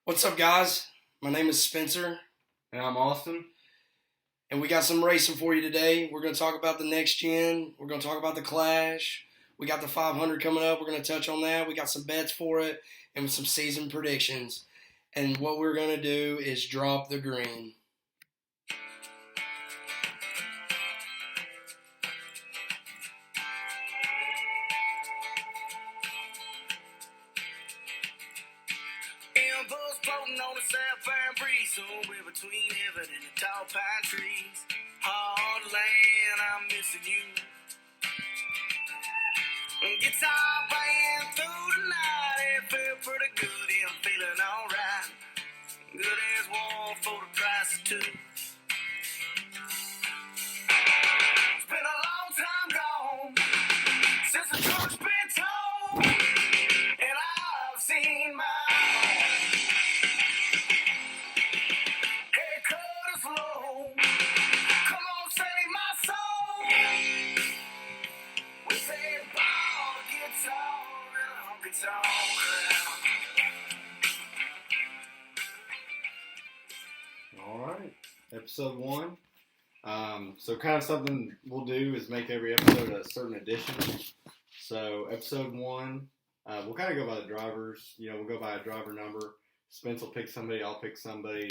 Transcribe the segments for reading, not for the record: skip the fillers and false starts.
What's up, guys? My name is Spencer, And I'm Austin. and we got some racing for you today. We're going to talk about the next gen. We're going to talk about the Clash. We got the 500 coming up. We're going to touch on that. We got some bets for it and some season predictions. And what we're going to do is drop the green. Impulse floating on the sapphire breeze, somewhere between heaven and the tall pine trees. Hard land, I'm missing you. Guitar playing through the night, it felt pretty good, yeah, I'm feeling alright. Good as one for the price of two. It's been a long time gone since the truck's been told, and I've seen my haircut is low. Come on, save my soul. We say ball, guitar, and a guitar crowd. All right, episode 1. So kind of something we'll do is make every episode a certain edition. So episode 1, we'll kind of go by the drivers. We'll go by a driver number. Spence will pick somebody. I'll pick somebody.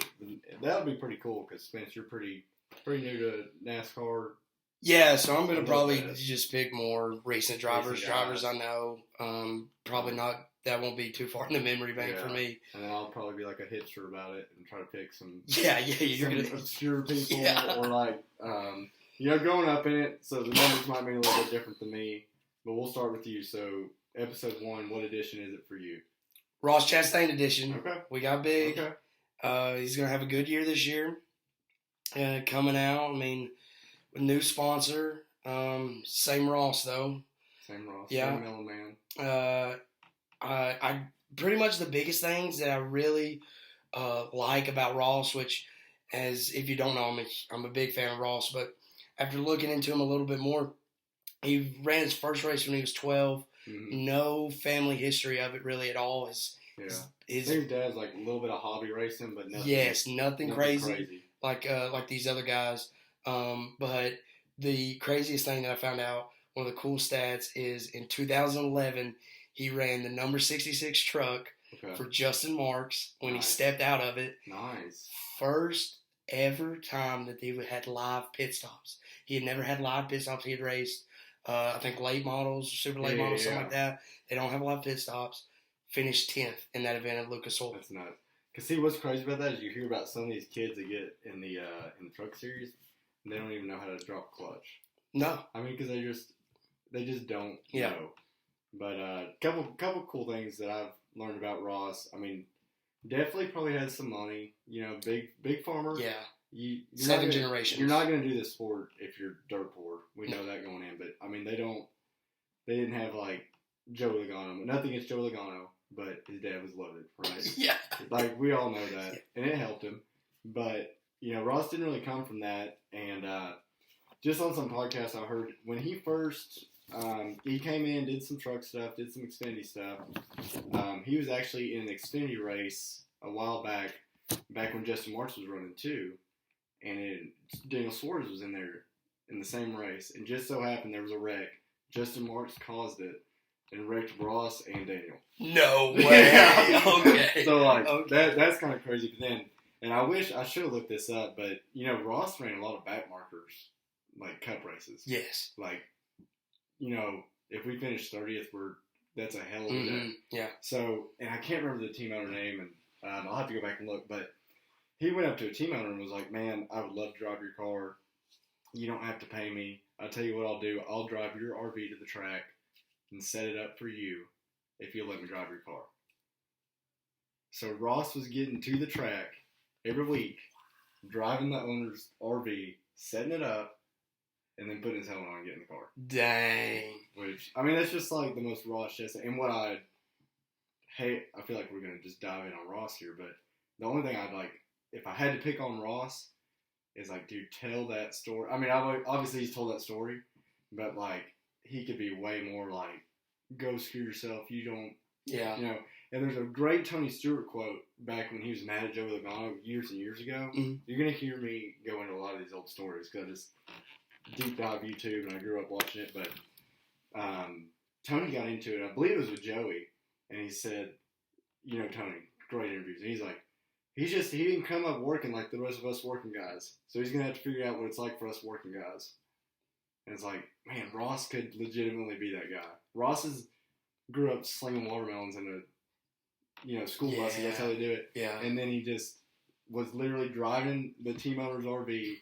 That'll be pretty cool because Spence, you're pretty new to NASCAR. Yeah, so I'm going to A little probably bit. just pick more recent drivers. Recent guys. Drivers I know. Probably not. That won't be too far in the memory bank for Yeah. me. And then I'll probably be like a hipster about it and try to pick some Yeah, you're some going to. obscure people Yeah. or like growing up in it, so the numbers might be a little bit different than me, but we'll start with you. So episode 1, what edition is it for you? Ross Chastain edition. Okay. We got big. Okay. He's going to have a good year this year. Coming out, with new sponsor. Same Ross, though. Same Ross. Yeah. Same Mellow Man. I pretty much the biggest things that I really like about Ross, which, as if you don't know, I'm a big fan of Ross, but after looking into him a little bit more, he ran his first race when he was 12. Mm-hmm. No family history of it really at all. Yeah. I His think his dad's like a little bit of hobby racing, but nothing. yes, nothing crazy. crazy. Like these other guys. But the craziest thing that I found out, one of the cool stats, is in 2011 he ran the number 66 truck Okay. for Justin Marks when he Nice. stepped out of it. Nice. First ever time that they had live pit stops. He had never had live pit stops. He had raced, I think, late models, super late Yeah, models, yeah, something like that. They don't have live pit stops. Finished 10th in that event at Lucas Oil. That's nuts. Cause see, what's crazy about that is you hear about some of these kids that get in the truck series, and they don't even know how to drop a clutch. No. Because they just don't Yeah. know. But couple cool things that I've learned about Ross. Definitely probably has some money. Big farmer. Yeah. You're Seven not gonna- generations. You're not going to do this sport if you're dirt poor. We know that going in. But they didn't have like Joe Logano. Nothing against Joe Logano, but his dad was loaded, right? Yeah. Like we all know that, and it helped him. But Ross didn't really come from that. And just on some podcasts I heard when he first he came in, did some truck stuff, did some Xfinity stuff. He was actually in an Xfinity race a while back when Justin Marks was running too, and Daniel Suarez was in there in the same race, and just so happened there was a wreck. Justin Marks caused it and wrecked Ross and Daniel. No way. Yeah. Okay. So Okay. that's kind of crazy. But then, and I wish I should have looked this up, but Ross ran a lot of back markers, like cup races. Yes. Like, if we finish 30th, that's a hell of a day. Mm-hmm. Yeah. So, and I can't remember the team owner name, and I'll have to go back and look, but he went up to a team owner and was like, "Man, I would love to drive your car. You don't have to pay me. I'll tell you what I'll do. I'll drive your RV to the track and set it up for you if you'll let me drive your car." So Ross was getting to the track every week, driving the owner's RV, setting it up, and then putting his helmet on and getting in the car. Dang. Which, that's just like the most Ross shit. And what I hate, I feel like we're going to just dive in on Ross here, but the only thing I'd like, if I had to pick on Ross, is like, dude, tell that story. Obviously he's told that story, but like, he could be way more like, go screw yourself. You don't, Yeah. And there's a great Tony Stewart quote back when he was mad at Joey Logano years and years ago. Mm-hmm. You're going to hear me go into a lot of these old stories because I just deep dive YouTube and I grew up watching it. But Tony got into it. I believe it was with Joey. And he said, you know, Tony, great interviews. And he's like, he didn't come up working like the rest of us working guys. So he's going to have to figure out what it's like for us working guys. And it's like, man, Ross could legitimately be that guy. Ross grew up slinging watermelons in school buses. That's how they do it. Yeah. And then he just was literally driving the team owner's RV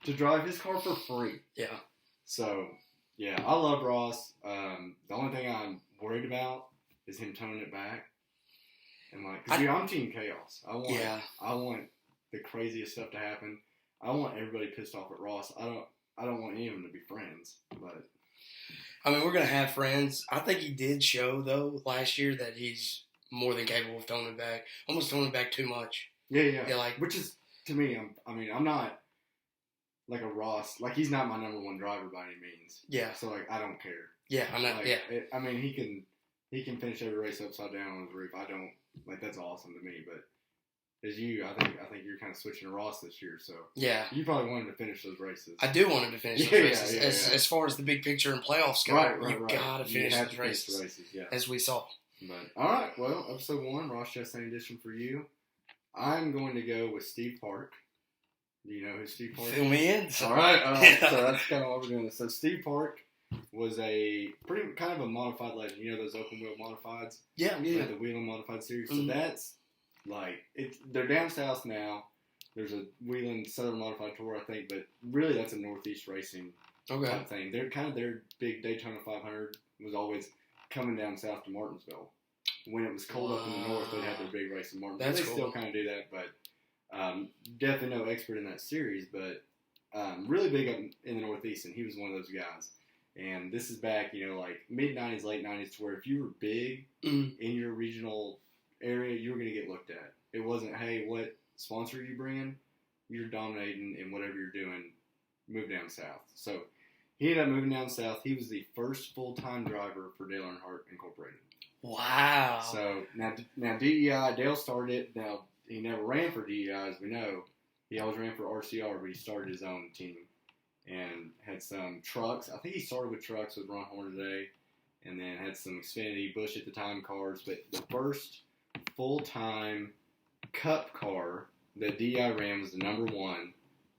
to drive his car for free. Yeah. So, yeah, I love Ross. The only thing I'm worried about is him toning it back. And because I'm Team Chaos. I want the craziest stuff to happen. I want everybody pissed off at Ross. I don't want any of them to be friends. But I mean, we're gonna have friends. I think he did show though last year that he's more than capable of toning it back. Almost toning it back too much. Yeah. Yeah, which is to me. I'm not like a Ross. Like he's not my number one driver by any means. Yeah. So I don't care. Yeah, I'm not. He can finish every race upside down on his roof. I don't that's awesome to me. But as you, I think you're kind of switching to Ross this year. So yeah, you probably want him to finish those races. I do want him to finish those races. As far as the big picture and playoffs go, you gotta finish those races. As we saw. But all right, well, episode 1, Ross Chastain edition for you. I'm going to go with Steve Park. Do you know who Steve Park is? Fill me in. All right. So that's kind of what we're doing. So Steve Park was a pretty kind of a modified legend. You know those open wheel modifieds? Yeah. Like the Whelen Modified Series. So that's they're down south now. There's a Whelen Southern Modified Tour, I think, but really that's a Northeast racing type thing. They're kind of their big Daytona 500 was always coming down south to Martinsville. When it was cold up in the north, they'd have their big race in Martinsville. They still kind of do that, but definitely no expert in that series, but really big up in the Northeast, and he was one of those guys. And this is back, mid-90s, late 90s, to where if you were big in your regional area, you were going to get looked at. It wasn't, hey, what sponsor are you bringing? You're dominating in whatever you're doing. Move down south. So he ended up moving down south. He was the first full-time driver for Dale Earnhardt Incorporated. Wow. So now DEI, Dale started. Now he never ran for DEI, as we know. He always ran for RCR, but he started his own team and had some trucks. I think he started with trucks with Ron Hornaday, and then had some Xfinity, Busch at the time cars. But the first full-time Cup car that DEI ran was the number 1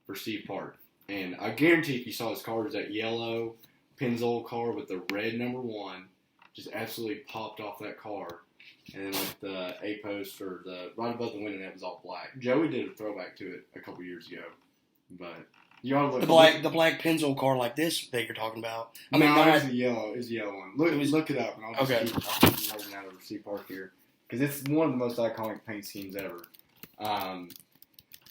for Steve Park. And I guarantee if you saw his car, it was that yellow Pennzoil car with the red number 1. Just absolutely popped off that car. And then the A-post or the right above the window, that was all black. Joey did a throwback to it a couple years ago. But you ought to look. The black Pennzoil car like this that you're talking about. It was the yellow one. Look it up, and I'll just keep rolling out over Steve Park here. Because it's one of the most iconic paint schemes ever.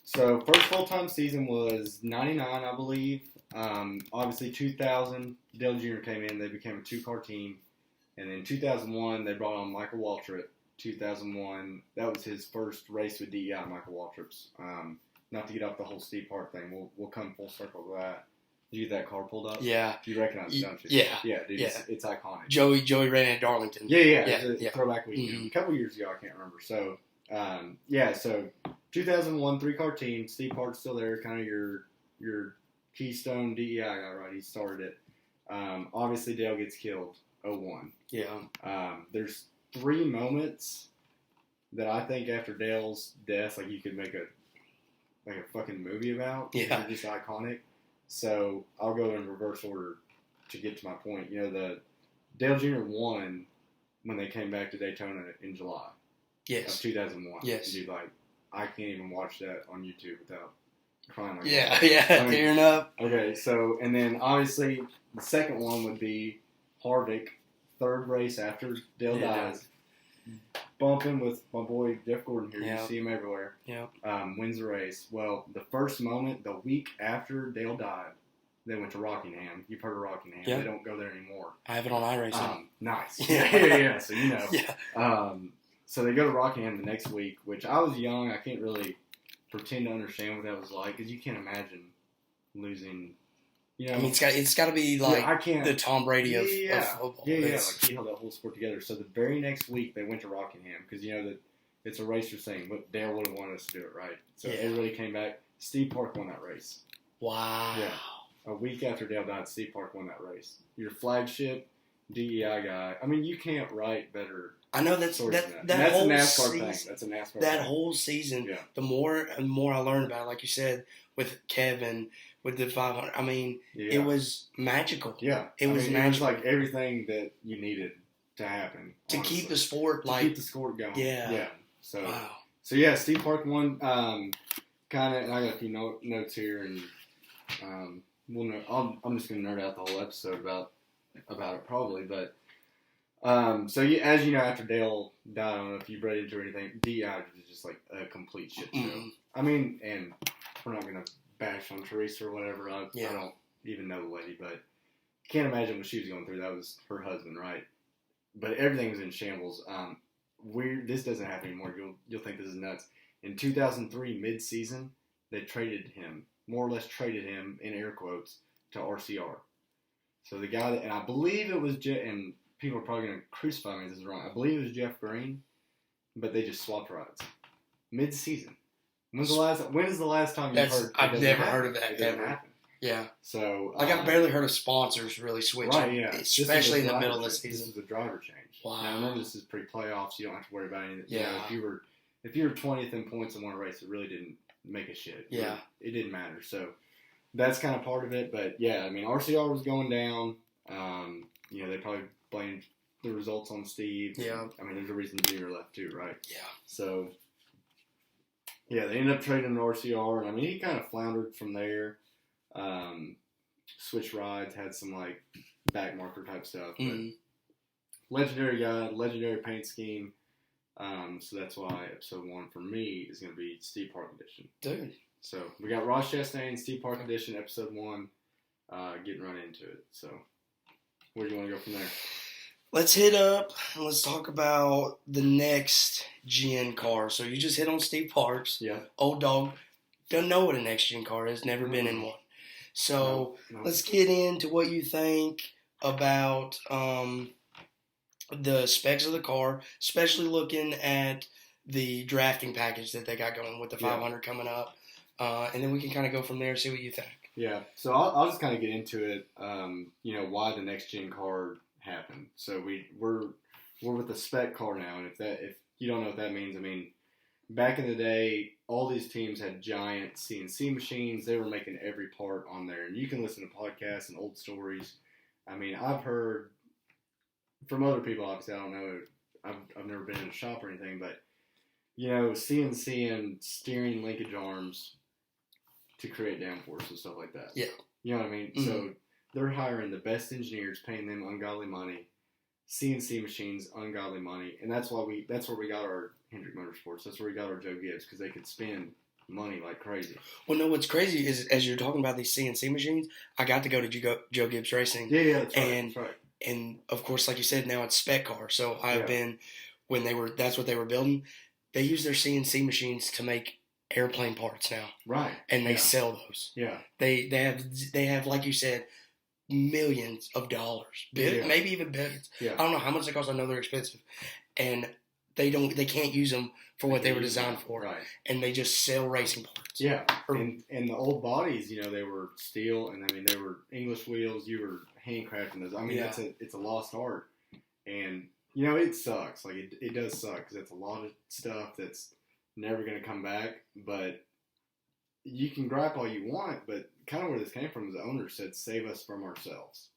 So first full-time season was 99, I believe. Obviously 2000, Dale Jr. came in. They became a 2-car team. And in 2001, they brought on Michael Waltrip. 2001, that was his first race with DEI, Michael Waltrip's. Not to get off the whole Steve Park thing, we'll come full circle to that. Did you get that car pulled up? Yeah. You recognize it, don't you? Yeah. Yeah, dude, it's iconic. Joey ran at Darlington. Yeah. It's a throwback weekend. Mm-hmm. A couple years ago, I can't remember. So, so 2001, 3-car team. Steve Park's still there, kind of your keystone DEI guy, right? He started it. Obviously, Dale gets killed. 01. Yeah. There's 3 moments that I think after Dale's death, like you could make a fucking movie about. Yeah. They're just iconic. So I'll go in reverse order to get to my point. The Dale Jr. won when they came back to Daytona in July. Yes. Of 2001. Yes. Dude, I can't even watch that on YouTube without crying like tearing up. Okay, so, and then obviously the second one would be Harvick, 3rd race after Dale dies, bumping with my boy Jeff Gordon here. You see him everywhere. Yeah. Wins the race. Well, the first moment, the week after Dale died, they went to Rockingham. You've heard of Rockingham. Yeah. They don't go there anymore. I have it on iRacing. Nice. Yeah. So you know. Yeah. So they go to Rockingham the next week, which I was young. I can't really pretend to understand what that was like, because you can't imagine losing, You know, I mean, it's got to be like I can't, the Tom Brady of yeah, football. yeah, like he held that whole sport together. So the very next week they went to Rockingham because you know that it's a racer thing, but Dale would have wanted us to do it right. So everybody came back. Steve Park won that race. Wow. Yeah. A week after Dale died, Steve Park won that race. Your flagship DEI guy. I mean, you can't write better. I know that's stories than that that's whole a NASCAR season. thing. That's a NASCAR That thing. whole season. Yeah. The more and more I learned about it, like you said, with Kevin, with the 500. I mean, it was magical. Yeah. It was magical. It was like everything that you needed to happen. To honestly. keep the sport keep the sport going. Yeah. Yeah. So. Wow. So yeah, Steve Park won. Kind of, and I got a few notes here, and I'm just gonna nerd out the whole episode about it probably, but so as you know, after Dale died, I don't know if you've read into or anything. DI was just like a complete shit show. Mm-hmm. I mean, and we're not gonna bash on Teresa or whatever. I don't even know the lady, but can't imagine what she was going through. That was her husband, right? But everything was in shambles. This doesn't happen anymore. You'll think this is nuts. In 2003, mid-season, they more or less traded him, in air quotes, to RCR. So the guy and I believe it was and people are probably going to crucify me if this is wrong. I believe it was Jeff Green, but they just swapped rides. Mid-season. When is the last time you've heard? I've never heard of that it doesn't ever. happen. Yeah. So I've barely heard of sponsors really switching, right, yeah. especially in the middle of the season. This is a driver change. Wow. Now, remember, this is pre-playoffs. You don't have to worry about anything. Yeah. You know, if you were 20th in points in one race, it really didn't make a shit. Yeah. It didn't matter. So that's kind of part of it. But yeah, I mean, RCR was going down. You know, they probably blamed the results on Steve. Yeah. I mean, there's a reason Junior left too, right? Yeah. So yeah, they ended up trading to RCR, and I mean, he kind of floundered from there. Switch rides, had some like back marker type stuff, but legendary guy, legendary paint scheme. So that's why episode 1 for me is going to be Steve Park edition. Dude. So we got Ross Chastain, Steve Park edition, episode 1, getting right into it. So where do you want to go from there? Let's hit up and let's talk about the next gen car. So you just hit on Steve Parks. Yeah. Old dog. Don't know what a next gen car is. Never been in one. So No. let's get into what you think about the specs of the car, especially looking at the drafting package that they got going with the 500 coming up. And then we can kind of go from there and see what you think. Yeah. So I'll just kind of get into it, you know, why the next gen car happened. So we're with the spec car now, and if you don't know what that means, I mean, back in the day, all these teams had giant CNC machines. They were making every part on there. And you can listen to podcasts and old stories. I mean, I've heard from other people, obviously, I don't know. I've never been in a shop or anything, but, you know, CNC and steering linkage arms to create downforce and stuff like that. Yeah. You know what I mean? Mm-hmm. So they're hiring the best engineers, paying them ungodly money. CNC machines, ungodly money. And that's where we got our Hendrick Motorsports. That's where we got our Joe Gibbs, because they could spend money like crazy. Well, no, what's crazy is as you're talking about these CNC machines, I got to go to Joe Gibbs Racing. Yeah, that's right. That's right. And of course, like you said, now it's spec car. So I've been that's what they were building. They use their CNC machines to make airplane parts now. Right. And they sell those. Yeah. They have like you said, millions of dollars, maybe even billions. Yeah. I don't know how much they cost. I know they're expensive, and they can't use them for what they were designed for. Right. And they just sell racing parts. Yeah. And the old bodies, you know, they were steel, and I mean they were English wheels. You were handcrafting those. I mean, it's a lost art, and you know it sucks. Like it does suck because it's a lot of stuff that's never going to come back. But you can gripe all you want, but kind of where this came from is the owner said, "Save us from ourselves,"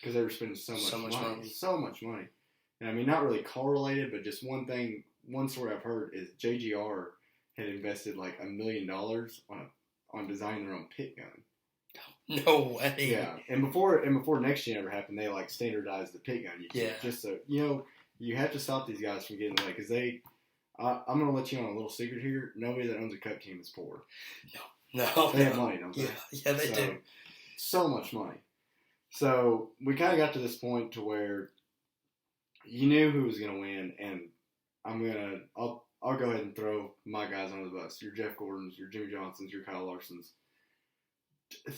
because they were spending so much money. And I mean, not really correlated, but just one story I've heard is JGR had invested like $1 million on designing their own pit gun. No way. Yeah, and before next gen ever happened, they like standardized the pit gun. Just so you know, you have to stop these guys from getting away because they. I'm gonna let you on a little secret here. Nobody that owns a Cup team is poor. No, they have money, don't they? Yeah, they do. So much money. So we kind of got to this point to where you knew who was gonna win, and I'll go ahead and throw my guys under the bus. Your Jeff Gordons, your Jimmy Johnsons, your Kyle Larsons.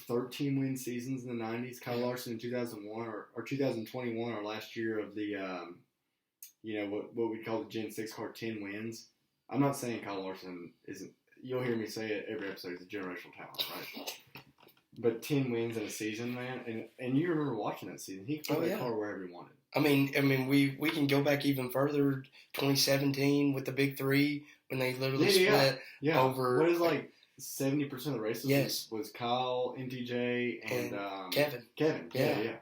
13-win seasons in the 90s. Kyle Larson in 2001 or 2021, our last year of the, what we call the Gen 6 car, 10 wins. I'm not saying Kyle Larson isn't, you'll hear me say it every episode, he's a generational talent, right? But 10 wins in a season, man, and you remember watching that season. He could put that car wherever he wanted. I mean, we can go back even further, 2017 with the Big Three when they literally split over. What is 70% of the races was Kyle, NTJ, and Kevin. Yeah.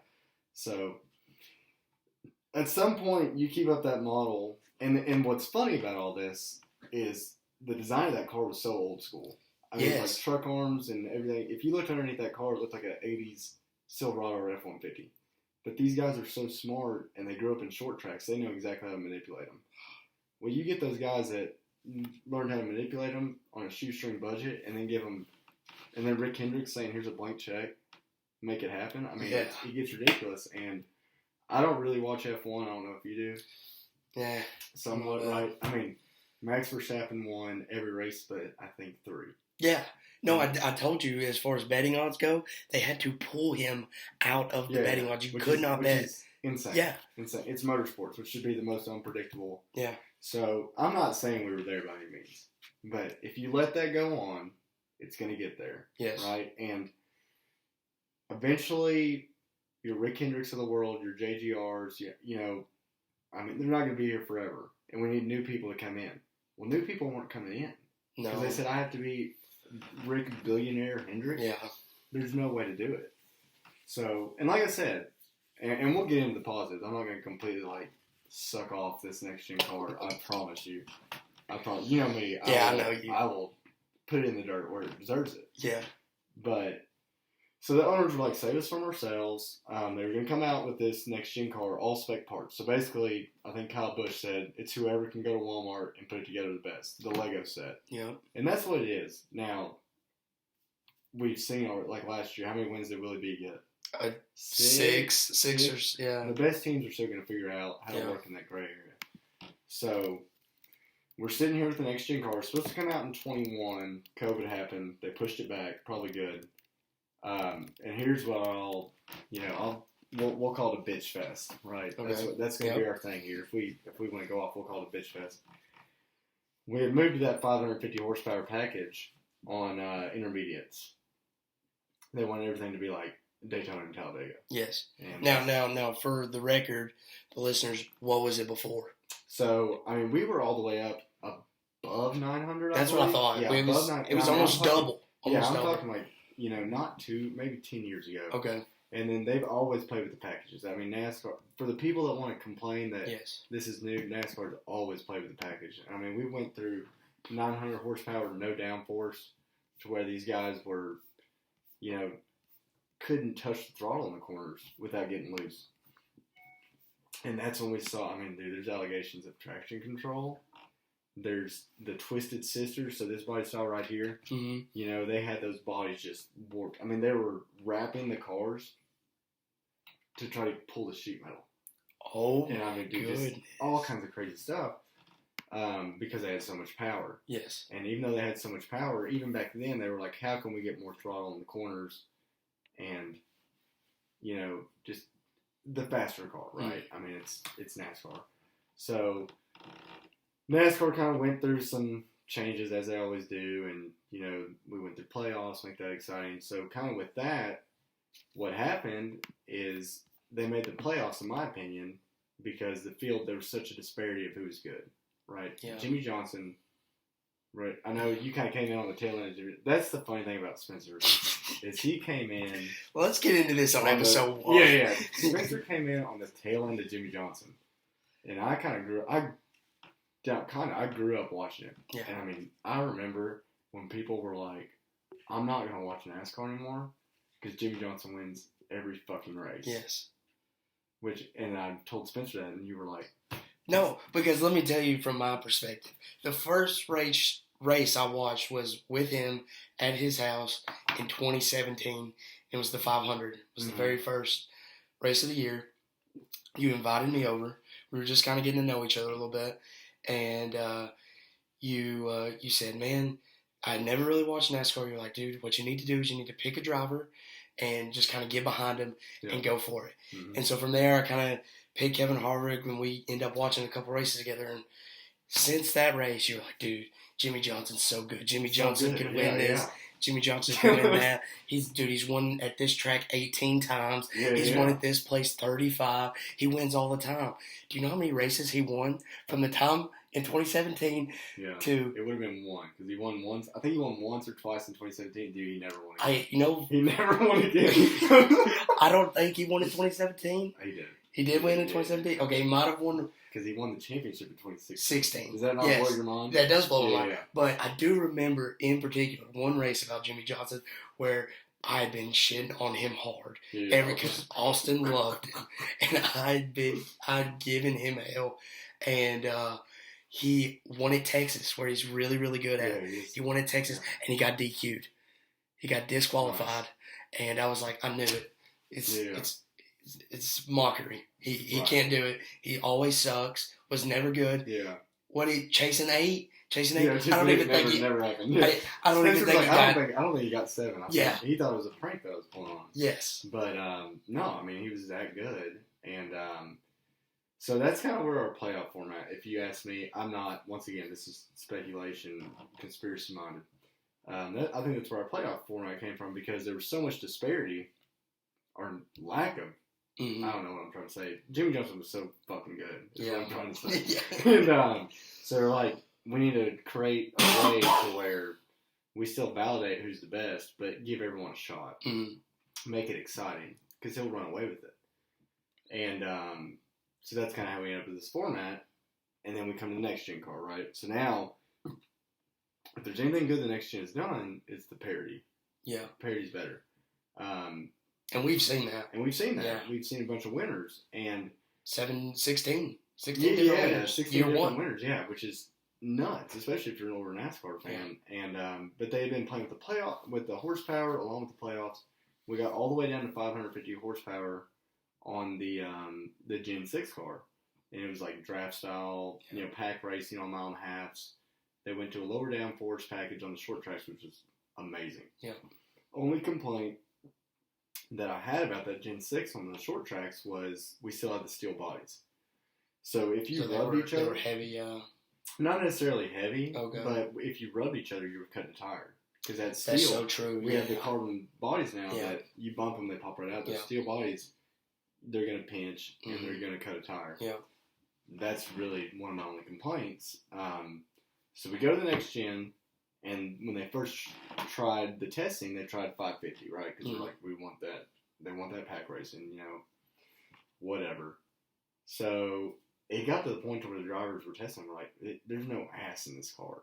So at some point, you keep up that model, and what's funny about all this is the design of that car was so old school. I mean, it's like truck arms and everything. If you looked underneath that car, it looked like an 80s Silverado or F-150. But these guys are so smart, and they grew up in short tracks. They know exactly how to manipulate them. Well, you get those guys that learn how to manipulate them on a shoestring budget, and then Rick Hendricks saying, "Here's a blank check, make it happen." I mean, it gets ridiculous. And I don't really watch F1. I don't know if you do. Yeah, somewhat right. I mean, Max Verstappen won every race, but I think 3. Yeah. No, I told you, as far as betting odds go, they had to pull him out of the betting odds. You could not bet. Insane. Yeah. Insane. It's motorsports, which should be the most unpredictable. Yeah. So, I'm not saying we were there by any means. But if you let that go on, it's going to get there. Yes. Right? And eventually, your Rick Hendricks of the world, your JGRs, I mean, they're not going to be here forever. And we need new people to come in. Well, new people weren't coming in. No. Because they said, I have to be Rick Billionaire Hendricks. Yeah. There's no way to do it. So, and like I said, and we'll get into the positives. I'm not going to completely, suck off this next-gen car. I promise you. You know me. I know you. I will put it in the dirt where it deserves it. Yeah. But, so the owners were like, save us from ourselves. They were going to come out with this next-gen car, all spec parts. So basically, I think Kyle Busch said, it's whoever can go to Walmart and put it together the best. The Lego set. Yeah. And that's what it is. Now, we've seen, last year, how many wins did Willie B get? Six. Yeah. The best teams are still going to figure out how to work in that gray area. So, we're sitting here with the next-gen car. It's supposed to come out in 21. COVID happened. They pushed it back. Probably good. And here's what we'll call it a bitch fest, right? Okay. That's going to be our thing here. If we want to go off, we'll call it a bitch fest. We had moved to that 550 horsepower package on intermediates. They wanted everything to be like Daytona and Talladega. Yes. And now, for the record, the listeners, what was it before? So, I mean, we were all the way up above 900. That's what I thought. Yeah, it was almost double. I'm talking not maybe 10 years ago. Okay. And then they've always played with the packages. I mean, NASCAR, for the people that want to complain that this is new, NASCAR's always played with the package. I mean, we went through 900 horsepower, no downforce, to where these guys were, couldn't touch the throttle in the corners without getting loose. And that's when we saw, there's allegations of traction control. There's the Twisted Sisters, so this body style right here, they had those bodies just warped. I mean, they were wrapping the cars to try to pull the sheet metal. Oh, and just all kinds of crazy stuff because they had so much power. Yes. And even though they had so much power, even back then, they were like, how can we get more throttle in the corners and, just the faster car, right? I mean, it's NASCAR. So NASCAR kind of went through some changes as they always do, and we went through playoffs, make that exciting. So kind of with that, what happened is they made the playoffs, in my opinion, because the field, there was such a disparity of who was good, right? Yeah. Jimmy Johnson, right? I know you kind of came in on the tail end of Jimmy. That's the funny thing about Spencer is he came in. Well, let's get into this on episode 1. Yeah. Spencer came in on the tail end of Jimmy Johnson, and I kind of grew. I grew up watching it. Yeah. And I remember when people were like, I'm not going to watch NASCAR anymore because Jimmy Johnson wins every fucking race. Yes. And I told Spencer that, and you were like... No, because let me tell you from my perspective. The first race I watched was with him at his house in 2017. It was the 500. It was the very first race of the year. You invited me over. We were just kind of getting to know each other a little bit. And you said, man, I never really watched NASCAR. You're like, dude, what you need to do is you need to pick a driver and just kind of get behind him and go for it. Mm-hmm. And so from there, I kind of picked Kevin Harvick when we end up watching a couple races together. And since that race, you're like, dude, Jimmy Johnson's so good. Jimmy Johnson can win this. Yeah. Jimmy Johnson can win that. He's won at this track 18 times. He's won at this place 35. He wins all the time. Do you know how many races he won from the time in 2017 to? It would have been one because he won once. I think he won once or twice in 2017. Dude, he never won again. He never won again. I don't think he won in 2017. He did. He did win in 2017? Okay, he might have won. Because he won the championship in 2016. 16. Does that not blow your mind? That does blow my mind. Yeah. But I do remember, in particular, one race about Jimmy Johnson where I had been shitting on him hard. Because Austin loved him. And I'd given him hell. And he won at Texas, where he's really, really good at it. He won at Texas, and he got DQ'd. He got disqualified. Nice. And I was like, I knew it. It's mockery. He can't do it. He always sucks. Was never good. Yeah. What chasing 8? Yeah, I don't even think never happened. Yeah. I don't even think I don't think he got 7. He thought it was a prank that was going on. Yes. But no, I mean he was that good, and so that's kind of where our playoff format. If you ask me, I'm not. Once again, this is speculation, conspiracy minded. I think that's where our playoff format came from because there was so much disparity or lack of. I don't know what I'm trying to say. Jimmy Johnson was so fucking good. Is what I'm trying to say. And so they're like, we need to create a way to where we still validate who's the best, but give everyone a shot. Make it exciting because he'll run away with it. And so that's kind of how we end up with this format. And then we come to the next gen car, right? So now, if there's anything good the next gen has done, it's the parity. Yeah, parity's better. And we've seen that. Yeah. We've seen a bunch of winners. And 16 winners. 16 Year one. winners, which is nuts, especially if you're an older NASCAR fan. Yeah. And but they've been playing with the horsepower along with the playoffs. We got all the way down to 550 horsepower on the Gen 6 car. And it was like draft style, pack racing on mile and a halves. They went to a lower downforce package on the short tracks, which was amazing. Yeah. Only complaint that I had about that Gen 6 on the short tracks was we still had the steel bodies. So if you rubbed each other... They were heavy, Not necessarily heavy, but if you rubbed each other, you were cutting a tire. Because that's steel. That's so true. We have the carbon bodies now that you bump them, they pop right out. The steel bodies, they're going to pinch and they're going to cut a tire. Yeah. That's really one of my only complaints. So we go to the next gen, and when they first tried the testing, they tried 550, right? Because they're like, we want that. They want that pack racing, whatever. So it got to the point where the drivers were testing. We're like, there's no ass in this car.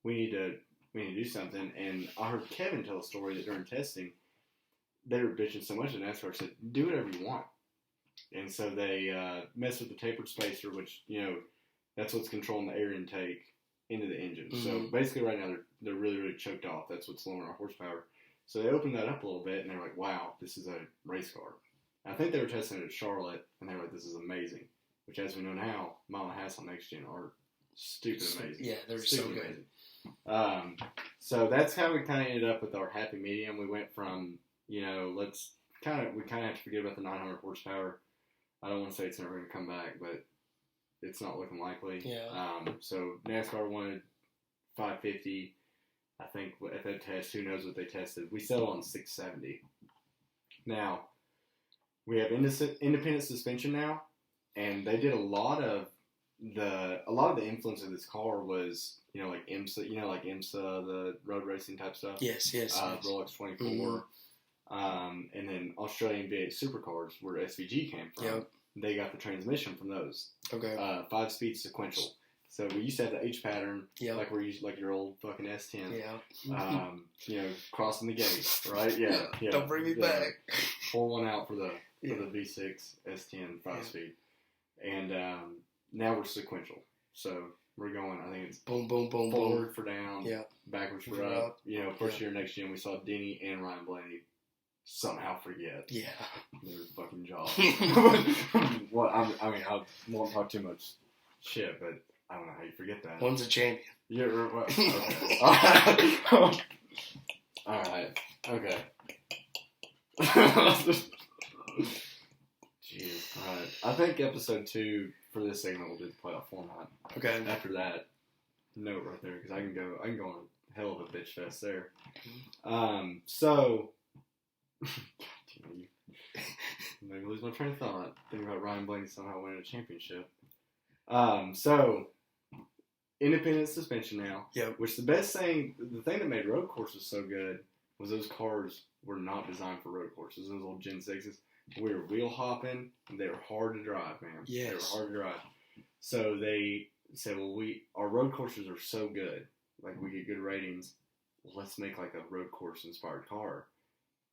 We need to do something. And I heard Kevin tell a story that during testing, they were bitching so much that NASCAR said, do whatever you want. And so they messed with the tapered spacer, which, that's what's controlling the air intake into the engine. So basically right now they're really, really choked off. That's what's lowering our horsepower. So they opened that up a little bit, and they were like, wow, this is a race car. And I think they were testing it at Charlotte, and they were like, this is amazing. Which, as we know now, mile and a half on next gen are stupid amazing. Yeah, they're so good. Amazing. So that's how we kind of ended up with our happy medium. We went from, we kind of have to forget about the 900 horsepower. I don't want to say it's never going to come back, but it's not looking likely. Yeah. So NASCAR wanted 550. I think at that test, who knows what they tested. We settled on 670. Now, we have independent suspension now, and they did a lot of the influence of this car was, like IMSA, the road racing type stuff. Yes. Rolex 24. And then Australian V8 supercars, where SVG came from. Yep. They got the transmission from those. Okay. 5-speed sequential. So we used to have the H pattern, like we're used, like your old fucking S10. Yeah. Crossing the gate, right? Yeah. Don't bring me back. Pull one out for the V6 S10 5-speed, and now we're sequential. So we're going. I think it's boom, boom, boom, forward boom. for down, backwards for We're up. First year next gen we saw Denny and Ryan Blaney somehow forget. Yeah. Their fucking job. Well, I won't talk too much shit, but I don't know how you forget that. One's a champion. Yeah, okay. All right. Okay. Jeez. All right. I think episode 2 for this segment will do the playoff format. Okay. After that, note right there because I can go on a hell of a bitch fest there. So, you made me lose my train of thought. Thinking about Ryan Blaney somehow winning a championship. So, independent suspension now. Yep. Which the thing that made road courses so good was those cars were not designed for road courses. Those old Gen 6s. We were wheel hopping, and they were hard to drive, man. Yes. They were hard to drive. So they said, well, our road courses are so good, like we get good ratings, let's make like a road course inspired car.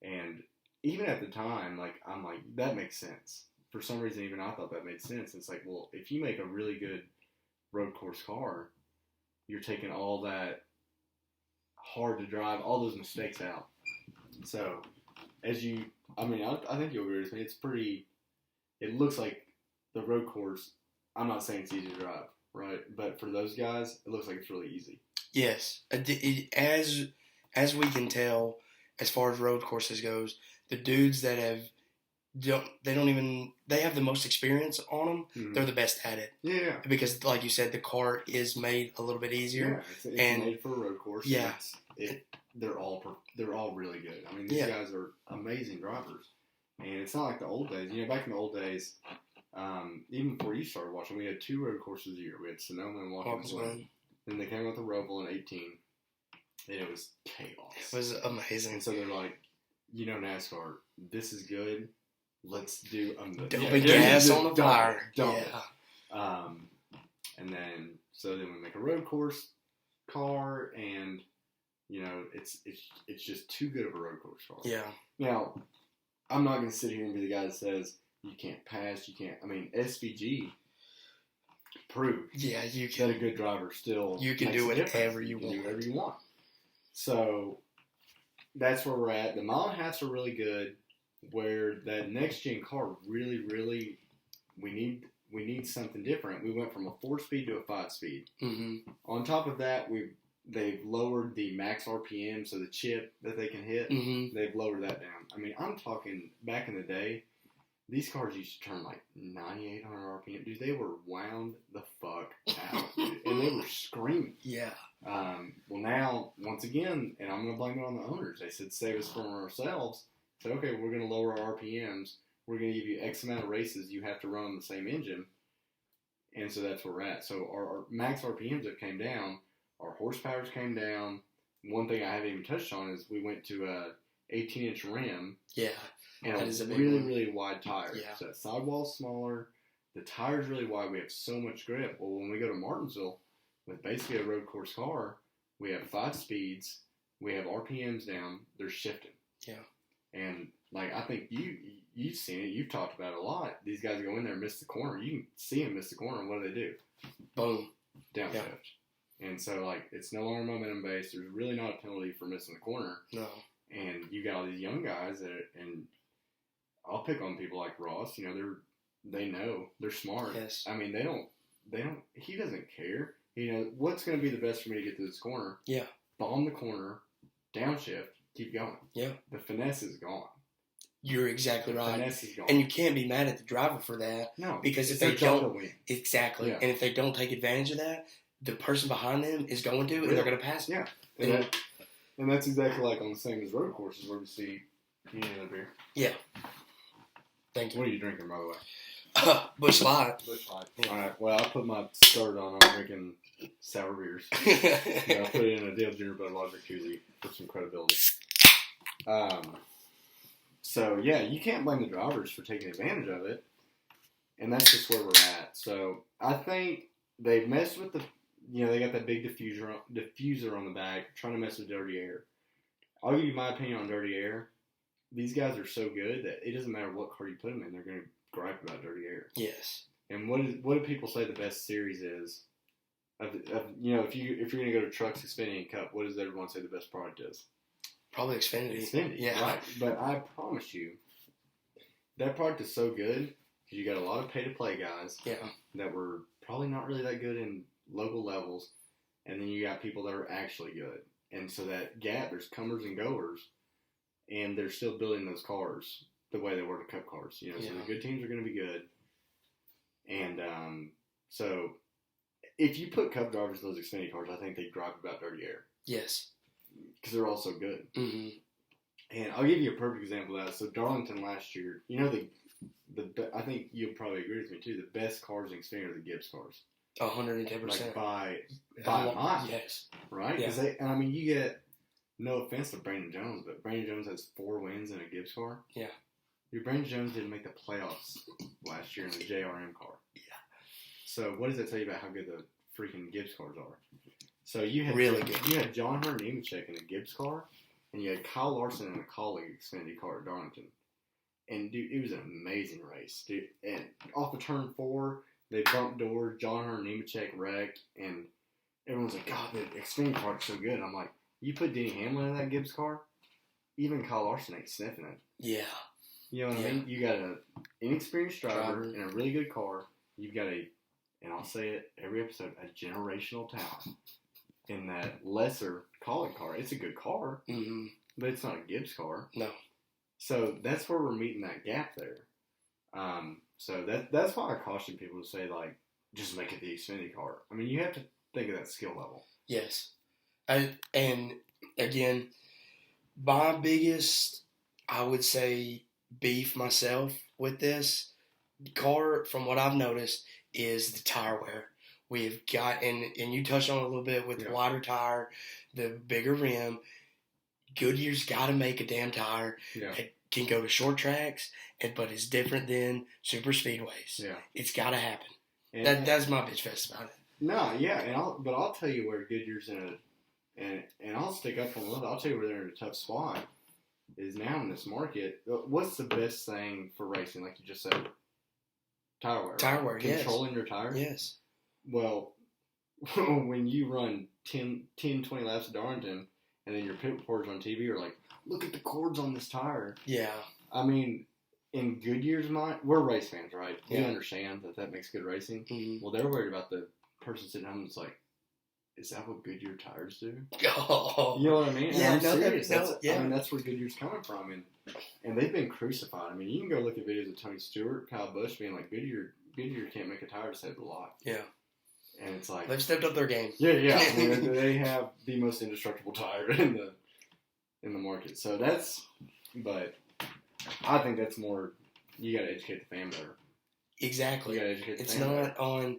And even at the time, like I'm like, that makes sense. For some reason, even I thought that made sense. It's like, well, if you make a really good road course car, you're taking all that hard to drive, all those mistakes out. So I think you'll agree with me. It looks like the road course, I'm not saying it's easy to drive, right? But for those guys, it looks like it's really easy. Yes. As we can tell, as far as road courses goes, the dudes that have they have the most experience on them. Mm-hmm. They're the best at it. Yeah. Because, like you said, the car is made a little bit easier. Yeah, it's made for a road course. Yeah. They're all really good. I mean, these guys are amazing drivers, and it's not like the old days. You know, back in the old days, even before you started watching, we had 2 road courses a year. We had Sonoma and Watkins Glen. Then they came out with the Roval in 18, and it was chaos. It was amazing. And so they're like, you know, NASCAR, this is good. Let's do gas on the fire. Yeah. And then we make a road course car, and you know, it's just too good of a road course car. Yeah. Now, I'm not going to sit here and be the guy that says you can't pass, you can't. I mean, SVG proved you can. that a good driver still you can do whatever you want. Do whatever you want. So that's where we're at. The mile and a halves are really good. Where that next gen car really, really, we need something different. We went from a 4-speed to a 5-speed. Mm-hmm. On top of that, they've lowered the max RPM, so the chip that they can hit, they've lowered that down. I mean, I'm talking back in the day, these cars used to turn like 9,800 RPM. Dude, they were wound the fuck out, dude. And they were screaming. Yeah. Well, now, once again, and I'm going to blame it on the owners. They said, save us from ourselves. Said, okay, we're going to lower our RPMs. We're going to give you X amount of races you have to run on the same engine. And so that's where we're at. So our max RPMs have came down. Our horsepowers came down. One thing I haven't even touched on is we went to a 18-inch rim. Yeah. And that is a big really, one. really wide tire. Yeah. So that sidewall's smaller. The tire's really wide. We have so much grip. Well, when we go to Martinsville with basically a road course car, we have 5 speeds. We have RPMs down. They're shifting. Yeah. And, like, I think you've seen it. You've talked about it a lot. These guys go in there and miss the corner. You can see them miss the corner, and what do? Boom. Downshift. Yeah. And so, like, it's no longer momentum based. There's really not a penalty for missing the corner. No. And you got all these young guys and I'll pick on people like Ross. You know, they know. They're smart. Yes. I mean, he doesn't care. You know, what's going to be the best for me to get to this corner? Yeah. Bomb the corner, downshift, keep going. Yeah. The finesse is gone. You're exactly right. Finesse is gone. And you can't be mad at the driver for that. No. Because if their they job don't. to win. Exactly. Yeah. And if they don't take advantage of that, the person behind them is going to, and they're going to pass them. Yeah. And that's exactly like on the same as road courses where we see, you need another beer? Yeah. Thank you. What are you drinking, by the way? Busch Light. Busch Light. All right. Well, I put my skirt on. I'm drinking sour beers. I put it in a Dale Jr. Bud Logic koozie for some credibility. So, yeah, you can't blame the drivers for taking advantage of it. And that's just where we're at. So, I think they've messed with they got that big diffuser on the back, trying to mess with dirty air. I'll give you my opinion on dirty air. These guys are so good that it doesn't matter what car you put them in, they're going to gripe about dirty air. Yes. And what do people say the best series is? If you're going to go to Trucks, Xfinity, and Cup, what does everyone say the best product is? Probably Xfinity. Xfinity, yeah. Right. But I promise you, that product is so good because you got a lot of pay-to-play guys that were probably not really that good in local levels, and then you got people that are actually good. And so that gap, there's comers and goers, and they're still building those cars the way they were the Cup cars. So the good teams are going to be good. And so if you put Cup drivers in those Xfinity cars, I think they drive about dirty air. Yes. Because they're all so good. Mm-hmm. And I'll give you a perfect example of that. So Darlington last year, I think you'll probably agree with me too, the best cars in Xfinity are the Gibbs cars. 110%. Like by a mile. Yes. Right? Yeah. You get, no offense to Brandon Jones, but Brandon Jones has 4 wins in a Gibbs car. Yeah. Your Brandon Jones didn't make the playoffs last year in the JRM car. Yeah. So what does that tell you about how good the freaking Gibbs cars are? So you had really good. You had John Hunter Nemechek in a Gibbs car, and you had Kyle Larson in a Colleague Xfinity car at Darlington. And dude, it was an amazing race, dude. And off of turn 4, they bumped doors. John Hunter Nemechek wrecked, and everyone's like, "God, the Xfinity car is so good." And I'm like, you put Denny Hamlin in that Gibbs car, even Kyle Larson ain't sniffing it. Yeah. You know what I mean? You got an inexperienced driver in a really good car. You've got and I'll say it every episode, a generational talent in that lesser Colleague car. It's a good car, but it's not a Gibbs car. No. So that's where we're meeting that gap there. So that's why I caution people to say, like, just make it the Xfinity car. I mean, you have to think of that skill level. Yes. And again, my biggest, I would say, beef myself with this car, from what I've noticed, is the tire wear. We've got, and you touched on it a little bit with the wider tire, the bigger rim. Goodyear's got to make a damn tire that can go to short tracks, but it's different than super speedways. Yeah. It's got to happen. And that's my bitch fest about it. No, yeah, but I'll tell you where Goodyear's in and I'll stick up for them a little bit. I'll tell you where they're in a tough spot is now in this market. What's the best thing for racing, like you just said? Tire wear. Tire wear, Controlling your tire? Yes. Well, when you run 10, 20 laps at Darlington, and then your pit reporters on TV are like, look at the cords on this tire. Yeah. I mean, in Goodyear's mind, we're race fans, right? We understand that makes good racing. Mm-hmm. Well, they're worried about the person sitting home that's like, is that what Goodyear tires do? Oh. You know what I mean? Yeah, I'm serious. I mean, that's where Goodyear's coming from. And they've been crucified. I mean, you can go look at videos of Tony Stewart, Kyle Busch being like, Goodyear can't make a tire to save a lot. Yeah. And it's like, they've stepped up their game. Yeah. I mean, they have the most indestructible tire in the market. So but I think that's more, you got to educate the fan better. Exactly. You got to educate the fan fan better. It's not on,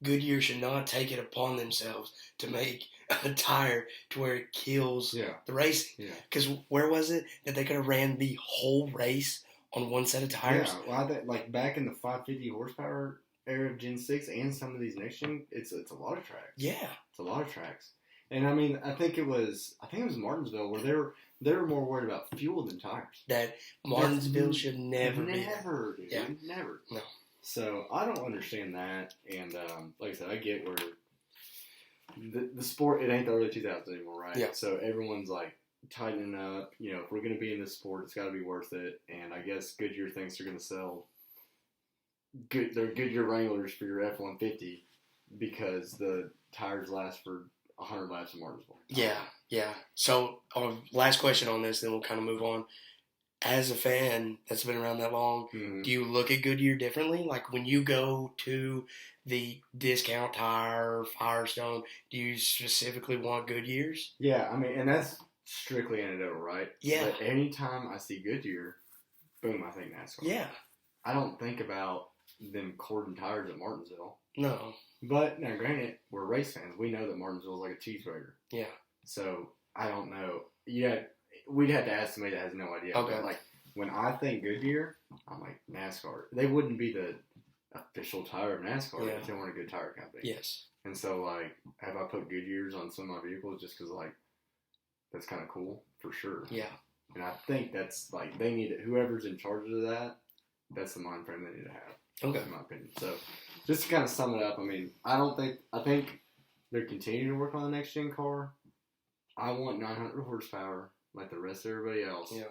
Goodyear should not take it upon themselves to make a tire to where it kills the racing. Yeah. Because where was it that they could have ran the whole race on one set of tires? Yeah, well, like back in the 550 horsepower era of Gen 6 and some of these next gen, it's a lot of tracks. Yeah. It's a lot of tracks. And I mean, I think it was Martinsville where they were more worried about fuel than tires. That Martinsville should never be. Never, dude. Yeah. Never. No. So I don't understand that. And like I said, I get where the sport, it ain't the early 2000s anymore, right? Yeah. So everyone's like tightening up. You know, if we're going to be in this sport, it's got to be worth it. And I guess Goodyear thinks they're going to sell they're Goodyear Wranglers for your F-150 because the tires last for 100 laps in Martinsville. Yeah. So, last question on this, then we'll kind of move on. As a fan that's been around that long, do you look at Goodyear differently? Like when you go to the discount tire, Firestone, do you specifically want Goodyears? Yeah, I mean, and that's strictly anecdotal, right? Yeah. But anytime I see Goodyear, boom, I think NASCAR. Yeah. I don't think about them cording tires at Martinsville. No. But, now granted, we're race fans. We know that Martinsville is like a cheeseburger. Yeah. So, I don't know. Yeah, we'd have to ask somebody that has no idea. Okay. But, like, when I think Goodyear, I'm like, NASCAR. They wouldn't be the official tire of NASCAR if they weren't a good tire company. Yes. And so, like, have I put Goodyears on some of my vehicles just because, like, that's kind of cool? For sure. Yeah. And I think that's, like, they need it. Whoever's in charge of that, that's the mind frame they need to have. Okay. In my opinion. So, just to kind of sum it up, I mean, I think they're continuing to work on the next gen car. I want 900 horsepower like the rest of everybody else. Yeah.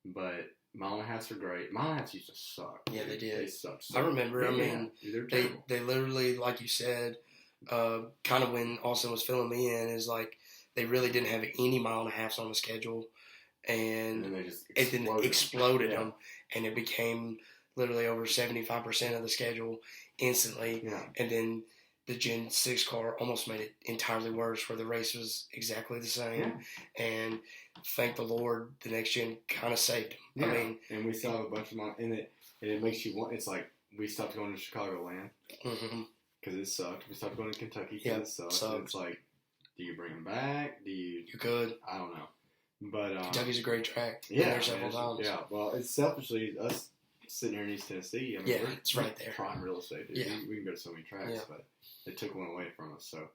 But mile and a halves are great. Mile and a halves used to suck. Yeah, they did. They sucked. I remember. I mean, they literally, like you said, kind of when Austin was filling me in, is like they really didn't have any mile and a halves on the schedule, and then they just it then exploded Yeah. them, and it became literally over 75% of the schedule instantly. Yeah. And then the Gen 6 car almost made it entirely worse, where the race was exactly the same. Yeah. And thank the Lord, the next gen kind of saved them. Yeah. I mean, and we saw a bunch of them, and it makes you want. It's like we stopped going to Chicagoland because it sucked. We stopped going to Kentucky because it sucked. And it's like, do you bring them back? Do you? You could. I don't know. But Kentucky's a great track. Yeah, been there several times. Yeah, well, it's selfishly us sitting here in East Tennessee. I mean, yeah, it's right there. Prime real estate. Dude. Yeah. We can go to so many tracks, Yeah. but they took one away from us. So,